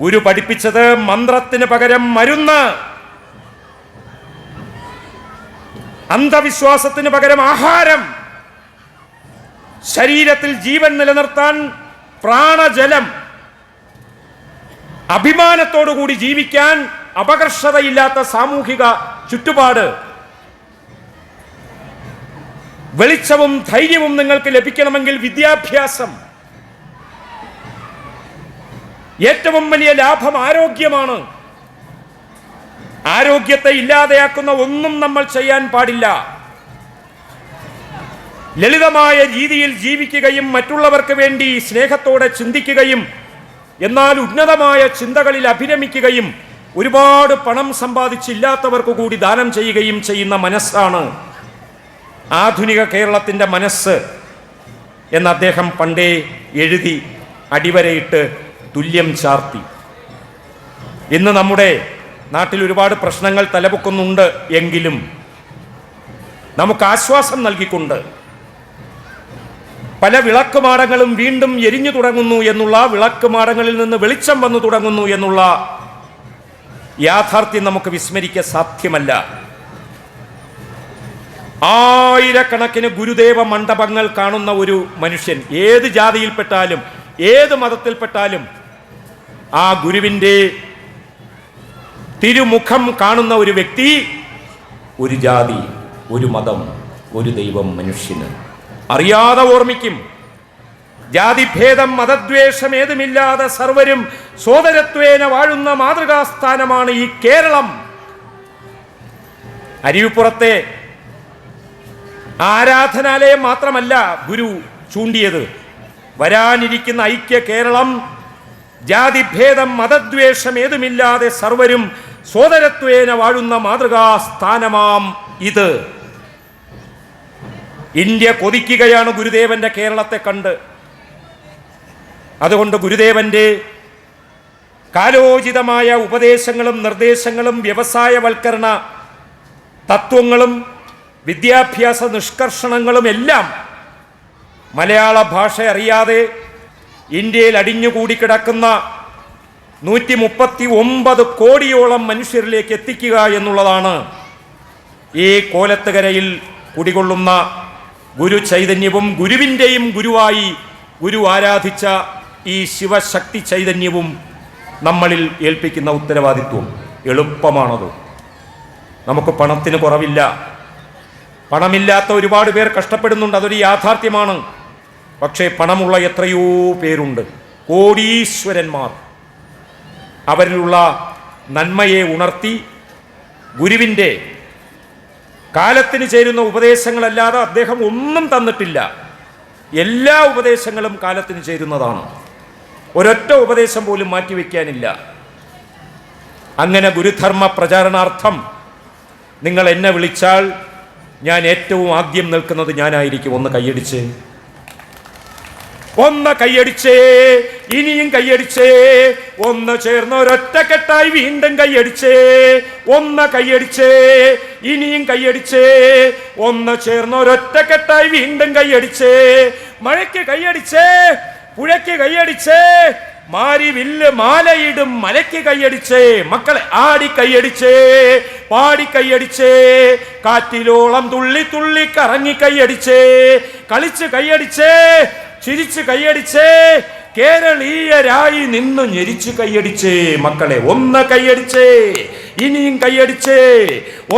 ഗുരു പഠിപ്പിച്ചത് മന്ത്രത്തിന് പകരം മരുന്ന്, അന്ധവിശ്വാസത്തിന് പകരം ആഹാരം, ശരീരത്തിൽ ജീവൻ നിലനിർത്താൻ പ്രാണജലം, അഭിമാനത്തോടുകൂടി ജീവിക്കാൻ അപകർഷതയില്ലാത്ത സാമൂഹിക ചുറ്റുപാട്, വെളിച്ചവും ധൈര്യവും നിങ്ങൾക്ക് ലഭിക്കണമെങ്കിൽ വിദ്യാഭ്യാസം, ഏറ്റവും വലിയ ലാഭം ആരോഗ്യമാണ്. ആരോഗ്യത്തെ ഇല്ലാതെയാക്കുന്ന ഒന്നും നമ്മൾ ചെയ്യാൻ പാടില്ല. ലളിതമായ രീതിയിൽ ജീവിക്കുകയും മറ്റുള്ളവർക്ക് വേണ്ടി സ്നേഹത്തോടെ ചിന്തിക്കുകയും എന്നാൽ ഉന്നതമായ ചിന്തകളിൽ അഭിരമിക്കുകയും ഒരുപാട് പണം സമ്പാദിച്ചില്ലാത്തവർക്ക് കൂടി ദാനം ചെയ്യുകയും ചെയ്യുന്ന മനസ്സാണ് ആധുനിക കേരളത്തിൻ്റെ മനസ്സ് എന്ന് അദ്ദേഹം പണ്ടേ എഴുതി അടിവരയിട്ട് തുല്യം ചാർത്തി. ഇന്ന് നമ്മുടെ നാട്ടിൽ ഒരുപാട് പ്രശ്നങ്ങൾ തലപൊക്കുന്നുണ്ട് എങ്കിലും നമുക്ക് ആശ്വാസം നൽകിക്കൊണ്ട് പല വിളക്കുമാടങ്ങളും വീണ്ടും എരിഞ്ഞു തുടങ്ങുന്നു എന്നുള്ള, വിളക്കുമാടങ്ങളിൽ നിന്ന് വെളിച്ചം വന്നു തുടങ്ങുന്നു എന്നുള്ള യാഥാർത്ഥ്യം നമുക്ക് വിസ്മരിക്കാൻ സാധ്യമല്ല. ആയിരക്കണക്കിന് ഗുരുദേവ മണ്ഡപങ്ങൾ കാണുന്ന ഒരു മനുഷ്യൻ, ഏത് ജാതിയിൽപ്പെട്ടാലും ഏത് മതത്തിൽപ്പെട്ടാലും ആ ഗുരുവിൻ്റെ തിരുമുഖം കാണുന്ന ഒരു വ്യക്തി, ഒരു ജാതി, ഒരു മതം, ഒരു ദൈവം മനുഷ്യന് അറിയാതെ ഓർമ്മിക്കും. ജാതിഭേദം മതദ്വേഷം ഏതുമില്ലാതെ സർവരും സോദരത്വേന വാഴുന്ന മാതൃകാസ്ഥാനമാണ് ഈ കേരളം. അരുവിപ്പുറത്തെ ആരാധനാലയം മാത്രമല്ല ഗുരു ചൂണ്ടിയത്. വരാനിരിക്കുന്ന ഐക്യ കേരളം ജാതിഭേദം മതദ്വേഷം ഏതുമില്ലാതെ സർവരും സോദരത്വേന വാഴുന്ന മാതൃകാസ്ഥാനമാം ഇത്. ഇന്ത്യ കൊതിക്കുകയാണ് ഗുരുദേവന്റെ കേരളത്തെ കണ്ട്. അതുകൊണ്ട് ഗുരുദേവന്റെ കാലോചിതമായ ഉപദേശങ്ങളും നിർദ്ദേശങ്ങളും വ്യവസായവൽക്കരണ തത്വങ്ങളും വിദ്യാഭ്യാസ നിഷ്കർഷണങ്ങളും എല്ലാം മലയാള ഭാഷ അറിയാതെ ഇന്ത്യയിൽ അടിഞ്ഞുകൂടി കിടക്കുന്ന 139 കോടിയോളം മനുഷ്യരിലേക്ക് എത്തിക്കുക എന്നുള്ളതാണ് ഈ കോലത്തുകരയിൽ കുടികൊള്ളുന്ന ഗുരു ചൈതന്യവും ഗുരുവിൻ്റെയും ഗുരുവായി ഗുരു ആരാധിച്ച ഈ ശിവശക്തി ചൈതന്യവും നമ്മളിൽ ഏൽപ്പിക്കുന്ന ഉത്തരവാദിത്വം. എളുപ്പമാണത്. നമുക്ക് പണത്തിന് കുറവില്ല. പണമില്ലാത്ത ഒരുപാട് പേർ കഷ്ടപ്പെടുന്നുണ്ട്, അതൊരു യാഥാർത്ഥ്യമാണ്. പക്ഷേ പണമുള്ള എത്രയോ പേരുണ്ട്, കോടീശ്വരന്മാർ. അവരിലുള്ള നന്മയെ ഉണർത്തി ഗുരുവിൻ്റെ കാലത്തിന് ചേരുന്ന ഉപദേശങ്ങളല്ലാതെ അദ്ദേഹം ഒന്നും തന്നിട്ടില്ല. എല്ലാ ഉപദേശങ്ങളും കാലത്തിന് ചേരുന്നതാണ്. ഒരൊറ്റ ഉപദേശം പോലും മാറ്റിവെക്കാനില്ല. അങ്ങനെ ഗുരുധർമ്മ പ്രചാരണാർത്ഥം നിങ്ങൾ എന്നെ വിളിച്ചാൽ ഞാൻ ഏറ്റവും ആദ്യം നിൽക്കുന്നത് ഞാനായിരിക്കും. ഒന്ന് കൈയടിച്ചേ, ഒന്ന് കൈയടിച്ചേ, ഇനിയും കൈയടിച്ചേ, ഒന്ന് ചേർന്ന് ഒരൊറ്റക്കെട്ടായി വീണ്ടും കൈയടിച്ചേ, ഒന്ന് കൈയടിച്ചേ, ഇനിയും കൈയടിച്ചേ, ഒന്ന് ചേർന്ന് ഒരൊറ്റക്കെട്ടായി വീണ്ടും കൈയടിച്ചേ, മഴയ്ക്ക് കൈയടിച്ചേ, പുഴയ്ക്ക് കൈയടിച്ചേ, മാരി വില്ല് മാലയിടും മലയ്ക്ക് കൈയടിച്ചേ, മക്കളെ ആടി കൈയടിച്ചേ, പാടി കൈയടിച്ചേ, കാറ്റിലോളം തുള്ളി തുള്ളി കറങ്ങി കൈയടിച്ചേ, കളിച്ച് കൈയടിച്ചേ, ചിരിച്ച് കൈയടിച്ചേ, കേരളീയരായി നിന്ന് ഞെരിച്ച് കൈയടിച്ചേ, മക്കളെ ഒന്ന് കൈയടിച്ചേ, ഇനിയും കൈയടിച്ചേ,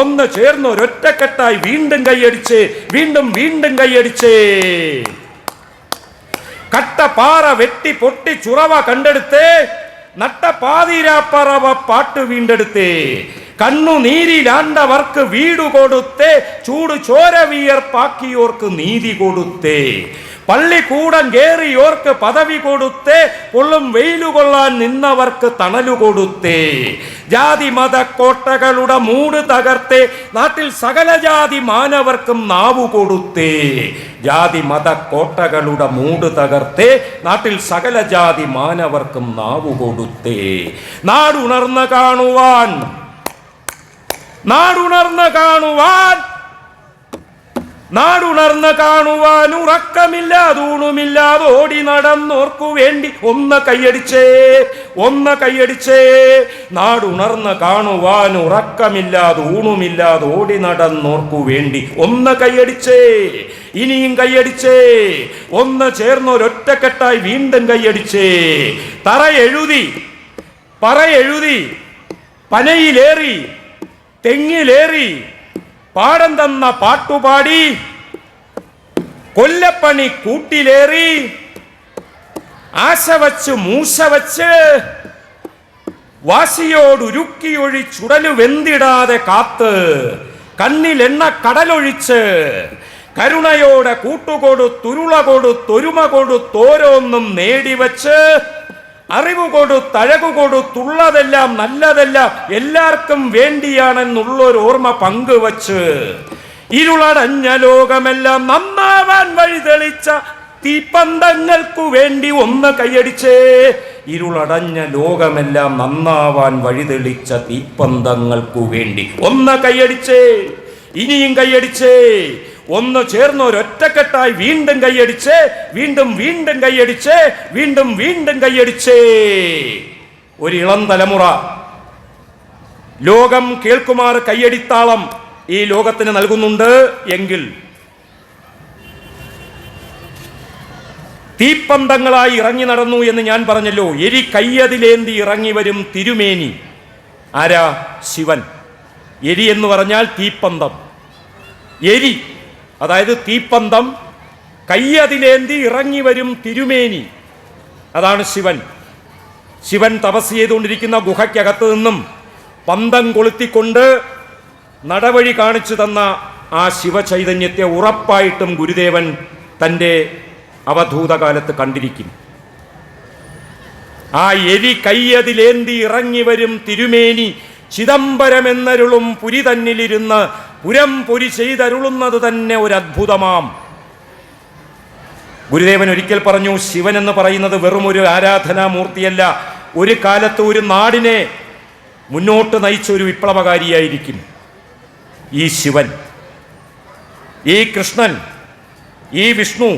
ഒന്ന് ചേർന്ന് ഒരൊറ്റക്കെട്ടായി വീണ്ടും കൈയടിച്ചേ, വീണ്ടും വീണ്ടും കൈയടിച്ചേ. കട്ടപ്പാറ വെട്ടി പൊട്ടി ചുറവ കണ്ടെടുത്തേ, നട്ട പാതിരാപ്പറവ പാട്ട് വീണ്ടെടുത്തേ, കണ്ണുനീരിലാണ്ടവർക്ക് വീടു കൊടുത്തേ, ചൂട് ചോര വിയർപ്പാക്കിയോർക്ക് നീതി കൊടുത്തേ, പള്ളിക്കൂടം കേറിയോർക്ക് പദവി കൊടുത്തേ, പൊള്ളും വെയിലു കൊള്ളാൻ നിന്നവർക്ക് തണലു കൊടുത്തേ, ജാതി മത കോട്ടകളുടെ മൂട് തകർത്തേ, നാട്ടിൽ സകല ജാതി മാനവർക്കും നാവു കൊടുത്തേ, ജാതി മത കോട്ടകളുടെ മൂട് തകർത്തേ, നാട്ടിൽ സകല ജാതി മാനവർക്കും നാവു കൊടുത്തേ, നാടുണർന്ന് കാണുവാൻ, നാടുണർന്ന് കാണുവാൻ, നാടുണർന്ന് കാണുവാൻ ഉറക്കമില്ലാതൂണുമില്ലാതെ ഓടി നടന്നോർക്കു വേണ്ടി ഒന്ന് കൈയടിച്ചേ, ഒന്ന് കൈയടിച്ചേ, നാടുണർന്ന് കാണുവാൻ ഉറക്കമില്ലാതെ ഊണുമില്ലാതെ ഓടി നടന്നോർക്കു വേണ്ടി ഒന്ന് കൈയടിച്ചേ, ഇനിയും കൈയടിച്ചേ, ഒന്ന് ചേർന്നൊരൊറ്റക്കെട്ടായി വീണ്ടും കൈയടിച്ചേ, തറ എഴുതി പറയെഴുതി പനയിലേറി തെങ്ങിലേറി പാടം തന്ന പാട്ടുപാടി കൊല്ലപ്പണി കൂട്ടിലേറി ആശ വച്ച് മൂശ വച്ച് വാശിയോടുരുക്കിയൊഴി ചുടലു വെന്തിടാതെ കാത്ത് കണ്ണിലെണ്ണ കടലൊഴിച്ച് കരുണയോടെ കൂട്ടുകൊടുത്തുരുള കൊടുത്തൊരുമ കൊടുത്തോരോന്നും നേടിവച്ച് അറിവ് കൊടുത്തഴകു കൊടുത്തുള്ളതെല്ലാം നല്ലതെല്ലാം എല്ലാവർക്കും വേണ്ടിയാണെന്നുള്ളൊരു ഓർമ്മ പങ്കുവച്ച് ഇരുളടഞ്ഞ ലോകമെല്ലാം നന്നാവാൻ വഴി തെളിച്ച തീപ്പന്തങ്ങൾക്കു വേണ്ടി ഒന്ന് കൈയടിച്ചേ, ഇരുളടഞ്ഞ ലോകമെല്ലാം നന്നാവാൻ വഴി തെളിച്ച തീപ്പന്തങ്ങൾക്കു വേണ്ടി ഒന്ന് കൈയടിച്ചേ, ഇനിയും കൈയടിച്ചേ, ഒന്ന് ചേർന്ന് ഒരൊറ്റക്കെട്ടായി വീണ്ടും കൈയടിച്ചേ, വീണ്ടും വീണ്ടും കൈയടിച്ചേ, വീണ്ടും വീണ്ടും കൈയടിച്ചേ. ഒരു ഇളം തലമുറ ലോകം കേൾക്കുമാർ കൈയടിത്താളം ഈ ലോകത്തിന് നൽകുന്നുണ്ട് എങ്കിൽ തീപ്പന്തങ്ങളായി ഇറങ്ങി നടന്നു എന്ന് ഞാൻ പറഞ്ഞല്ലോ. എരി കയ്യതിലേന്തി ഇറങ്ങി വരും തിരുമേനി. ആരാ? ശിവൻ. എരി എന്ന് പറഞ്ഞാൽ തീപ്പന്തം. എരി അതായത് തീപ്പന്തം, കയ്യതിലേന്തി ഇറങ്ങി വരും തിരുമേനി, അതാണ് ശിവൻ. ശിവൻ തപസ് ചെയ്തുകൊണ്ടിരിക്കുന്ന ഗുഹയ്ക്കകത്ത് നിന്നും പന്തം കൊളുത്തിക്കൊണ്ട് നടവഴി കാണിച്ചു തന്ന ആ ശിവചൈതന്യത്തെ ഉറപ്പായിട്ടും ഗുരുദേവൻ തൻ്റെ അവധൂതകാലത്ത് കണ്ടിരിക്കും. ആ എരി കയ്യതിലേന്തി ഇറങ്ങി വരും തിരുമേനി ചിദംബരമെന്നരുളും പുരി തന്നിലിരുന്ന് പുരം പൊരി ചെയ്തരുളുന്നത് തന്നെ ഒരു അത്ഭുതമാം. ഗുരുദേവൻ ഒരിക്കൽ പറഞ്ഞു, ശിവൻ എന്ന് പറയുന്നത് വെറും ഒരു ആരാധനാമൂർത്തിയല്ല, ഒരു കാലത്ത് ഒരു നാടിനെ മുന്നോട്ട് നയിച്ച ഒരു വിപ്ലവകാരിയായിരിക്കും ഈ ശിവൻ. ഈ കൃഷ്ണൻ, ഈ വിഷ്ണു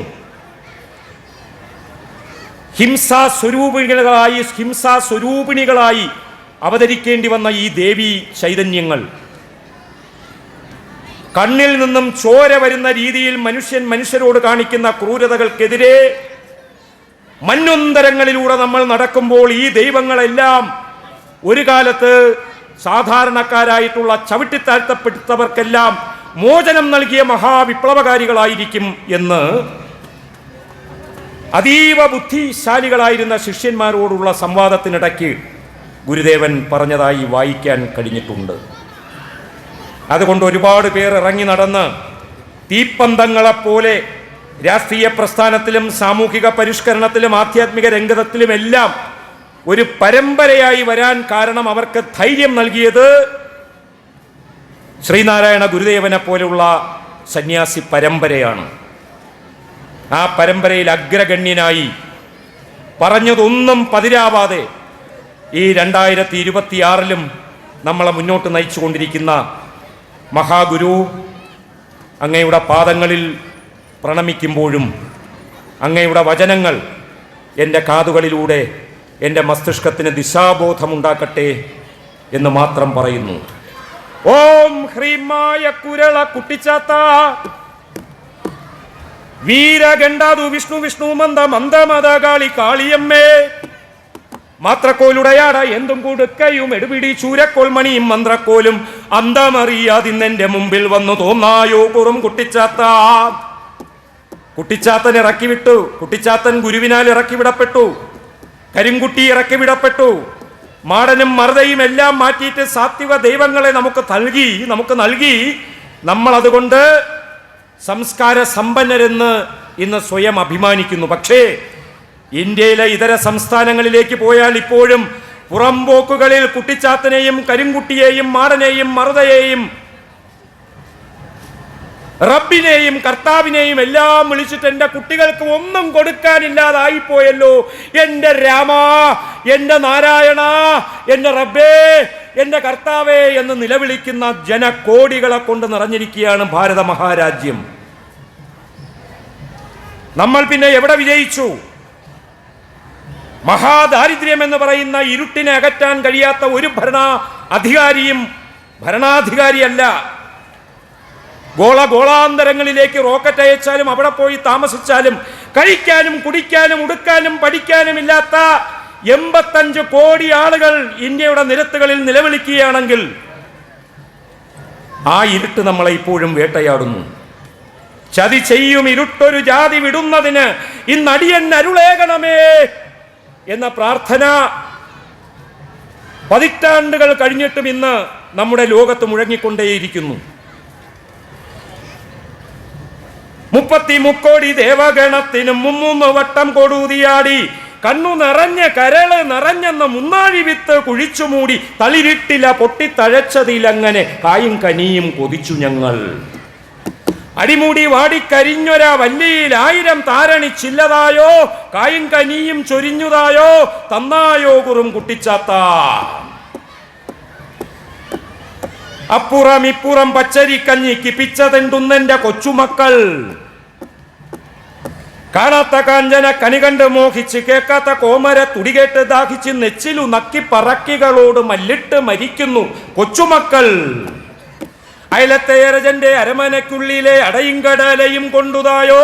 ഹിംസാസ്വരൂപിണികളായി അവതരിക്കേണ്ടി വന്ന ഈ ദേവി ചൈതന്യങ്ങൾ കണ്ണിൽ നിന്നും ചോര വരുന്ന രീതിയിൽ മനുഷ്യരോട് കാണിക്കുന്ന ക്രൂരതകൾക്കെതിരെ മന്വന്തരങ്ങളിലൂടെ നമ്മൾ നടക്കുമ്പോൾ ഈ ദൈവങ്ങളെല്ലാം ഒരു കാലത്ത് സാധാരണക്കാരായിട്ടുള്ള ചവിട്ടിത്താഴ്ത്തപ്പെട്ടവർക്കെല്ലാം മോചനം നൽകിയ മഹാവിപ്ലവകാരികളായിരിക്കും എന്ന് അതീവ ബുദ്ധിശാലികളായിരുന്ന ശിഷ്യന്മാരോടുള്ള സംവാദത്തിനിടയ്ക്ക് ഗുരുദേവൻ പറഞ്ഞതായി വായിക്കാൻ കഴിഞ്ഞിട്ടുണ്ട്. അതുകൊണ്ട് ഒരുപാട് പേർ ഇറങ്ങി നടന്ന് തീപ്പന്തങ്ങളെപ്പോലെ രാഷ്ട്രീയ പ്രസ്ഥാനത്തിലും സാമൂഹിക പരിഷ്കരണത്തിലും ആധ്യാത്മിക രംഗത്തിലുമെല്ലാം ഒരു പരമ്പരയായി വരാൻ കാരണം അവർക്ക് ധൈര്യം നൽകിയത് ശ്രീനാരായണ ഗുരുദേവനെ പോലുള്ള സന്യാസി പരമ്പരയാണ്. ആ പരമ്പരയിൽ അഗ്രഗണ്യനായി പറഞ്ഞതൊന്നും പതിരാവാതെ ഈ 2026 നമ്മളെ മുന്നോട്ട് നയിച്ചുകൊണ്ടിരിക്കുന്ന മഹാഗുരു, അങ്ങയുടെ പാദങ്ങളിൽ പ്രണമിക്കുമ്പോഴും അങ്ങയുടെ വചനങ്ങൾ എൻ്റെ കാതുകളിലൂടെ എൻ്റെ മസ്തിഷ്കത്തിന് ദിശാബോധമുണ്ടാക്കട്ടെ എന്ന് മാത്രം പറയുന്നു. ഓം ഹ്രീമായ കുരള കുട്ടിച്ചാത്ത വീരഗണ്ടാതു വിഷ്ണു മന്ദ മന്ദമതകാളി കാളിയമ്മേ മാത്രക്കോലുടയാട എന്തും കൊടുക്കയും എടുപിടി ചൂരക്കോൽ മണിയും മന്ത്രക്കോലും അന്തമറിയാതിന്നെന്റെ മുമ്പിൽ വന്നു തോന്നായോ കുറും കുട്ടിച്ചാത്തൻ ഇറക്കി വിട്ടു. കുട്ടിച്ചാത്തൻ ഗുരുവിനാൽ ഇറക്കി വിടപ്പെട്ടു. കരിങ്കുട്ടി ഇറക്കി വിടപ്പെട്ടു. മാടനും മറുതയും എല്ലാം മാറ്റിയിട്ട് സാത്വിക ദൈവങ്ങളെ നമുക്ക് നൽകി. നമ്മൾ അതുകൊണ്ട് സംസ്കാര സമ്പന്നരെന്ന് ഇന്ന് സ്വയം അഭിമാനിക്കുന്നു. പക്ഷേ ഇന്ത്യയിലെ ഇതര സംസ്ഥാനങ്ങളിലേക്ക് പോയാൽ ഇപ്പോഴും പുറംപോക്കുകളിൽ കുട്ടിച്ചാത്തനെയും കരിങ്കുട്ടിയെയും മാടനെയും മറുതയെയും റബ്ബിനെയും കർത്താവിനെയും എല്ലാം വിളിച്ചിട്ട് എൻ്റെ കുട്ടികൾക്ക് ഒന്നും കൊടുക്കാനില്ലാതായിപ്പോയല്ലോ, എൻ്റെ രാമ, എൻ്റെ നാരായണ, എൻ്റെ റബ്ബേ, എൻ്റെ കർത്താവേ എന്ന് നിലവിളിക്കുന്ന ജനകോടികളെ കൊണ്ട് നിറഞ്ഞിരിക്കുകയാണ് ഭാരത മഹാരാജ്യം. നമ്മൾ പിന്നെ എവിടെ വിജയിച്ചു? മഹാദാരിദ്ര്യം എന്ന് പറയുന്ന ഇരുട്ടിനെ അകറ്റാൻ കഴിയാത്ത ഒരു ഭരണാധികാരിയല്ല. ഗോളാന്തരങ്ങളിലേക്ക് റോക്കറ്റ് അയച്ചാലും അവിടെ പോയി താമസിച്ചാലും കഴിക്കാനും കുടിക്കാനും ഉടുക്കാനും പഠിക്കാനും ഇല്ലാത്ത 85 കോടി ആളുകൾ ഇന്ത്യയുടെ നിരത്തുകളിൽ നിലവിളിക്കുകയാണെങ്കിൽ ആ ഇരുട്ട് നമ്മളെ ഇപ്പോഴും വേട്ടയാടുന്നു. ചതി ചെയ്യും ഇരുട്ടൊരു ജാതി വിടുന്നതിന് ഇന്നടിയൻ അരുളേകണമേ എന്ന പ്രാർത്ഥന പതിറ്റാണ്ടുകൾ കഴിഞ്ഞിട്ടും ഇന്ന് നമ്മുടെ ലോകത്ത് മുഴങ്ങിക്കൊണ്ടേയിരിക്കുന്നു. 33 കോടി ദേവഗണത്തിനും 3 വട്ടം കൊടുതിയാടി കണ്ണു നിറഞ്ഞ കരള് നിറഞ്ഞെന്ന് മുന്നാഴി വിത്ത് കുഴിച്ചുമൂടി തളിരിട്ടില പൊട്ടിത്തഴച്ചതിലങ്ങനെ കായും കനിയും കൊതിച്ചു ഞങ്ങൾ. അടിമുടി വാടിക്കരിഞ്ഞൊര വല്ലിയിൽ 1000 താരണി ചില്ലതായോ, കായും കനിയും ചൊരിഞ്ഞുതായോ, തന്നായോ കുറും കുട്ടിച്ചാത്ത. അപ്പുറം ഇപ്പുറം പച്ചരിക്കഞ്ഞിക്ക് പിച്ചതെണ്ടുന്നെന്റെ കൊച്ചുമക്കൾ. കാണാത്ത കാഞ്ചന കനി കണ്ട് മോഹിച്ച്, കേൾക്കാത്ത കോമര തുടികേട്ട് ദാഹിച്ച് നെച്ചിലു നക്കി പറക്കികളോട് മല്ലിട്ട് മരിക്കുന്നു കൊച്ചുമക്കൾ. അയലത്തെ എറജന്റെ അരമനയ്ക്കുള്ളിലെ അടയും കടലയും കൊണ്ടുതായോ,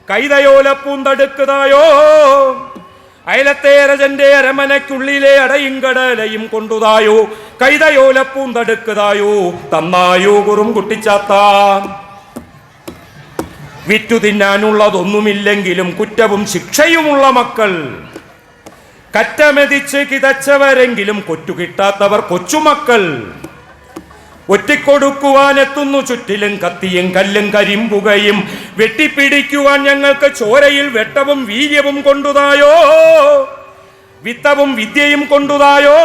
കൈതയോലപ്പൂന്തടുക്കുതായോ. അയലത്തെ എറജന്റെ അരമനയ്ക്കുള്ളിലെ അടയും കടലയും കൊണ്ടുതായോ, കൈതയോലപ്പൂന്തടുക്കുതായോ, തന്നായോ കുറും കുട്ടിച്ചാത്ത. വിറ്റു തിന്നാനുള്ളതൊന്നുമില്ലെങ്കിലും കുറ്റവും ശിക്ഷയുമുള്ള മക്കൾ. കറ്റമെതിച്ച് കിതച്ചവരെങ്കിലും കൊറ്റു കിട്ടാത്തവർ കൊച്ചുമക്കൾ. ഒറ്റിക്കൊടുക്കുവാനെത്തുന്നു ചുറ്റിലും കത്തിയും കല്ലും കരിമ്പുകയും. വെട്ടിപ്പിടിക്കുവാൻ ഞങ്ങൾക്ക് ചോരയിൽ വെട്ടവും വീര്യവും കൊണ്ടുതായോ, വിത്തവും വിദ്യയും കൊണ്ടുതായോ.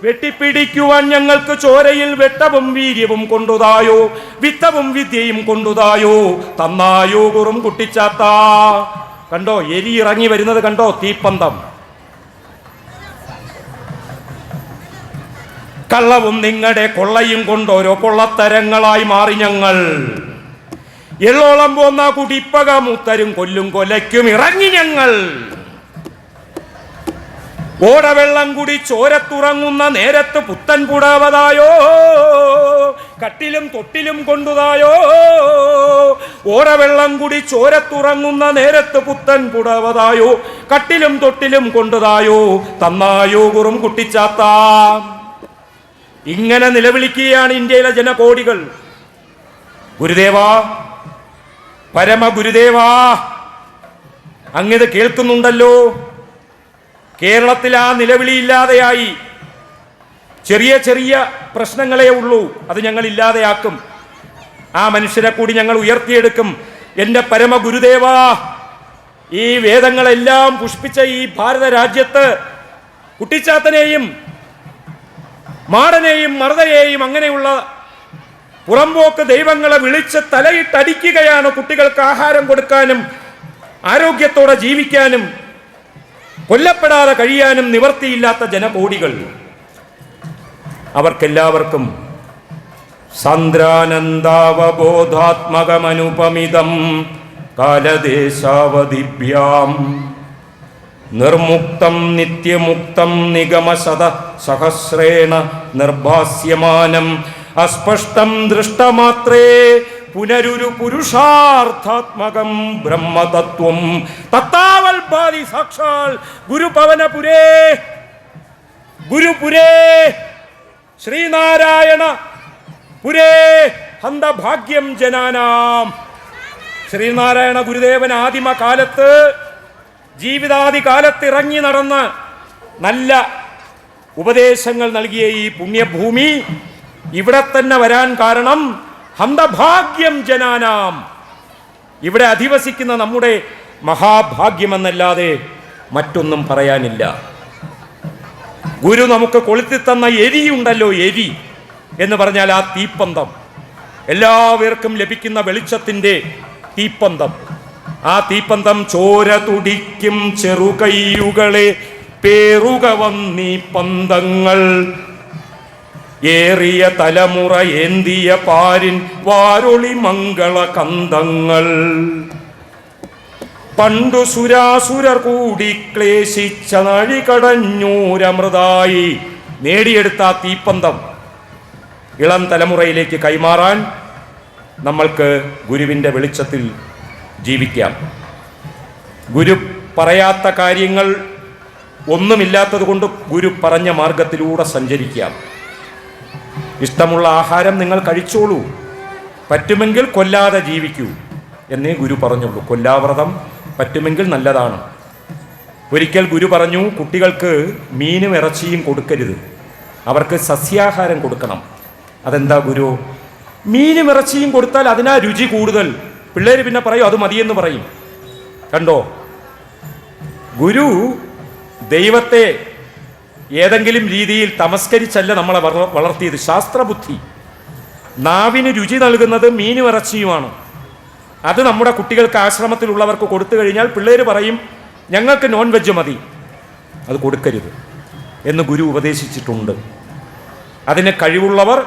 വെട്ടിപ്പിടിക്കുവാൻ ഞങ്ങൾക്ക് ചോരയിൽ വെട്ടവും വീര്യവും കൊണ്ടുതായോ, വിത്തവും വിദ്യയും കൊണ്ടുതായോ, തന്നായോ കുറും കുട്ടിച്ചാത്ത. കണ്ടോ എരി ഇറങ്ങി വരുന്നത് കണ്ടോ, തീപ്പന്തം. കള്ളവും നിങ്ങളുടെ കൊള്ളയും കൊണ്ടോരോ കൊള്ളത്തരങ്ങളായി മാറി ഞങ്ങൾ. എള്ളോളം പോന്ന കുടിപ്പക മുത്തരും കൊല്ലും കൊലയ്ക്കും ഇറങ്ങി ഞങ്ങൾ. ഓടവെള്ളം കുടി ചോരത്തുറങ്ങുന്ന നേരത്ത് പുത്തൻ പുടവതായോ, കട്ടിലും തൊട്ടിലും കൊണ്ടുതായോ. ഓടവെള്ളം കുടി ചോരത്തുറങ്ങുന്ന നേരത്ത് പുത്തൻ പുടവതായോ, കട്ടിലും തൊട്ടിലും കൊണ്ടുതായോ, തന്നായോ കുറും കുട്ടിച്ചാത്ത. ഇങ്ങനെ നിലവിളിക്കുകയാണ് ഇന്ത്യയിലെ ജനകോടികൾ. ഗുരുദേവാ, പരമഗുരുദേവാ, അങ്ങിത് കേൾക്കുന്നുണ്ടല്ലോ. കേരളത്തിൽ ആ നിലവിളിയില്ലാതെയായി. ചെറിയ ചെറിയ പ്രശ്നങ്ങളേ ഉള്ളൂ, അത് ഞങ്ങൾ ഇല്ലാതെയാക്കും. ആ മനുഷ്യരെ കൂടി ഞങ്ങൾ ഉയർത്തിയെടുക്കും. എൻ്റെ പരമഗുരുദേവാ, ഈ വേദങ്ങളെല്ലാം പുഷ്പിച്ച ഈ ഭാരത രാജ്യത്ത് കുട്ടിച്ചാത്തനെയും മാടനെയും മർദ്ദയെയും അങ്ങനെയുള്ള പുറമ്പോക്ക് ദൈവങ്ങളെ വിളിച്ച് തലയിട്ടടിക്കുകയാണ് കുട്ടികൾക്ക് ആഹാരം കൊടുക്കാനും ആരോഗ്യത്തോടെ ജീവിക്കാനും കൊല്ലപ്പെടാതെ കഴിയാനും നിവർത്തിയില്ലാത്ത ജനകോടികൾ. അവർക്കെല്ലാവർക്കും സാന്ദ്രാനന്ദാവബോധാത്മകമനുപമിതം കാലദേശാവധിഭ്യാം നിർമുക്തം നിത്യമുക്തം നിഗമശത സഹസ്രേണ നിർഭാസ്യമാനം അസ്പഷ്ടം ദൃഷ്ടമാത്രേ പുനരുരു പുരുഷാർത്ഥാത്മകം ബ്രഹ്മതത്വം തത്താവൽപാദി സാക്ഷാൽ ഗുരുപവനപുരേ ഗുരുപുരേ ശ്രീനാരായണ പുരേ ഹന്തഭാഗ്യം ജനാനാം. ശ്രീനാരായണ ഗുരുദേവൻ ആദിമകാലത്ത് ജീവിതാദി കാലത്ത് ഇറങ്ങി നടന്ന് നല്ല ഉപദേശങ്ങൾ നൽകിയ ഈ പുണ്യഭൂമി ഇവിടെ തന്നെ വരാൻ കാരണം ഹന്തഭാഗ്യം ജനാനാം, ഇവിടെ അധിവസിക്കുന്ന നമ്മുടെ മഹാഭാഗ്യമെന്നല്ലാതെ മറ്റൊന്നും പറയാനില്ല. ഗുരു നമുക്ക് കൊളുത്തിത്തന്ന എരിയുണ്ടല്ലോ, എരി എന്ന് പറഞ്ഞാൽ ആ തീപ്പന്തം, എല്ലാവർക്കും ലഭിക്കുന്ന വെളിച്ചത്തിൻ്റെ തീപ്പന്തം. ആ തീപ്പന്തം ചോര തുടിക്കും ചെറുകൈയുകളെ പേറുക വന്നീ പന്തങ്ങൾ. ഏറിയ തലമുറ ഏന്തിയ പാരിൻ വാരൊളി മംഗള കന്തങ്ങൾ. പണ്ടു സുരാസുരർ കൂടി ക്ലേശിച്ച നഴികടഞ്ഞൂരമൃതായി നേടിയെടുത്ത തീപ്പന്തം ഇളം തലമുറയിലേക്ക് കൈമാറാൻ നമ്മൾക്ക് ഗുരുവിൻ്റെ വെളിച്ചത്തിൽ ജീവിക്കാം. ഗുരു പറയാത്ത കാര്യങ്ങൾ ഒന്നുമില്ലാത്തത് കൊണ്ട് ഗുരു പറഞ്ഞ മാർഗത്തിലൂടെ സഞ്ചരിക്കാം. ഇഷ്ടമുള്ള ആഹാരം നിങ്ങൾ കഴിച്ചോളൂ, പറ്റുമെങ്കിൽ കൊല്ലാതെ ജീവിക്കൂ എന്നേ ഗുരു പറഞ്ഞുള്ളൂ. കൊല്ലാവ്രതം പറ്റുമെങ്കിൽ നല്ലതാണ്. ഒരിക്കൽ ഗുരു പറഞ്ഞു, കുട്ടികൾക്ക് മീനും ഇറച്ചിയും കൊടുക്കരുത്, അവർക്ക് സസ്യാഹാരം കൊടുക്കണം. അതെന്താ ഗുരു? മീനും ഇറച്ചിയും കൊടുത്താൽ അതിനാ രുചി കൂടുതൽ. പിള്ളേർ പിന്നെ പറയും അത് മതിയെന്ന് പറയും. കണ്ടോ, ഗുരു ദൈവത്തെ ഏതെങ്കിലും രീതിയിൽ തമസ്കരിച്ചല്ല നമ്മളെ വളർത്തിയത്. ശാസ്ത്രബുദ്ധി, നാവിന് രുചി നൽകുന്നത് മീനും ഇറച്ചിയുമാണ്. അത് നമ്മുടെ കുട്ടികൾക്ക് ആശ്രമത്തിലുള്ളവർക്ക് കൊടുത്തു കഴിഞ്ഞാൽ പിള്ളേർ പറയും ഞങ്ങൾക്ക് നോൺ വെജ് മതി, അത് കൊടുക്കരുത് എന്ന് ഗുരു ഉപദേശിച്ചിട്ടുണ്ട്. അതിന് കഴിവുള്ളവർ,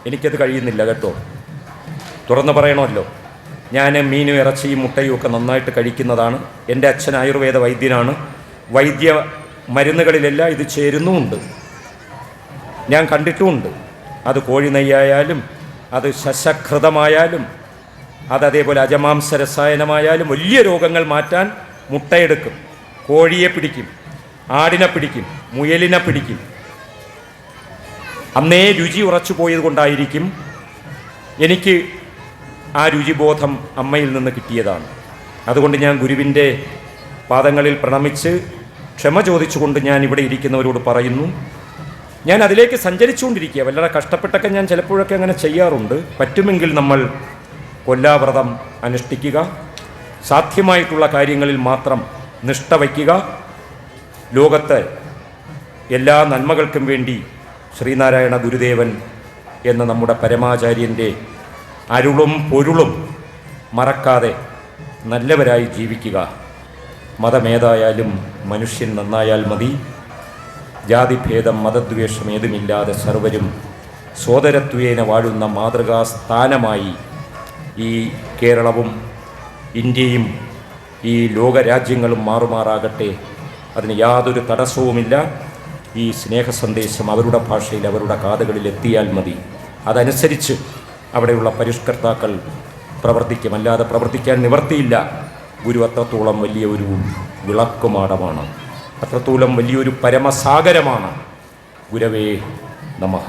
എനിക്കത് കഴിയുന്നില്ല കേട്ടോ, തുറന്നു പറയണമല്ലോ. ഞാൻ മീനും ഇറച്ചിയും മുട്ടയും ഒക്കെ നന്നായിട്ട് കഴിക്കുന്നതാണ്. എൻ്റെ അച്ഛൻ ആയുർവേദ വൈദ്യനാണ്. വൈദ്യ മരുന്നുകളിലെല്ലാം ഇത് ചേരുന്നുമുണ്ട്, ഞാൻ കണ്ടിട്ടുമുണ്ട്. അത് കോഴി നെയ്യായാലും അത് ശശഘൃതമായാലും അതേപോലെ അജമാംസ രസായനമായാലും വലിയ രോഗങ്ങൾ മാറ്റാൻ മുട്ടയെടുക്കും, കോഴിയെ പിടിക്കും, ആടിനെ പിടിക്കും, മുയലിനെ പിടിക്കും. അന്നേ രുചി ഉറച്ചു പോയത് കൊണ്ടായിരിക്കും എനിക്ക് ആ രുചിബോധം അമ്മയിൽ നിന്ന് കിട്ടിയതാണ്. അതുകൊണ്ട് ഞാൻ ഗുരുവിൻ്റെ പാദങ്ങളിൽ പ്രണമിച്ച് ക്ഷമ ചോദിച്ചുകൊണ്ട് ഞാൻ ഇവിടെ ഇരിക്കുന്നവരോട് പറയുന്നു, ഞാൻ അതിലേക്ക് സഞ്ചരിച്ചുകൊണ്ടിരിക്കുക. വളരെ കഷ്ടപ്പെട്ടൊക്കെ ഞാൻ ചിലപ്പോഴൊക്കെ അങ്ങനെ ചെയ്യാറുണ്ട്. പറ്റുമെങ്കിൽ നമ്മൾ കൊല്ലാവ്രതം അനുഷ്ഠിക്കുക, സാധ്യമായിട്ടുള്ള കാര്യങ്ങളിൽ മാത്രം നിഷ്ഠ വയ്ക്കുക. ലോകത്ത് എല്ലാ നന്മകൾക്കും വേണ്ടി ശ്രീനാരായണ ഗുരുദേവൻ എന്ന നമ്മുടെ പരമാചാര്യൻ്റെ അരുളും പൊരുളും മറക്കാതെ നല്ലവരായി ജീവിക്കുക. മതമേതായാലും മനുഷ്യൻ നന്നായാൽ മതി. ജാതിഭേദം മതദ്വേഷം ഏതുമില്ലാതെ സർവരും സോദരത്വേന വാഴുന്ന മാതൃകാസ്ഥാനമായി ഈ കേരളവും ഇന്ത്യയും ഈ ലോകരാജ്യങ്ങളും മാറുമാറാകട്ടെ. അതിന് യാതൊരു തടസ്സവുമില്ല. ഈ സ്നേഹസന്ദേശം അവരുടെ ഭാഷയിൽ അവരുടെ കാതുകളിൽ എത്തിയാൽ മതി. അതനുസരിച്ച് അവിടെയുള്ള പരിഷ്കർത്താക്കൾ പ്രവർത്തിക്കും. അല്ലാതെ പ്രവർത്തിക്കാൻ നിവർത്തിയില്ല. ഗുരു അത്രത്തോളം വലിയ ഒരു വിളക്കുമാടമാണ്, അത്രത്തോളം വലിയൊരു പരമസാഗരമാണ്. ഗുരവേ നമഃ.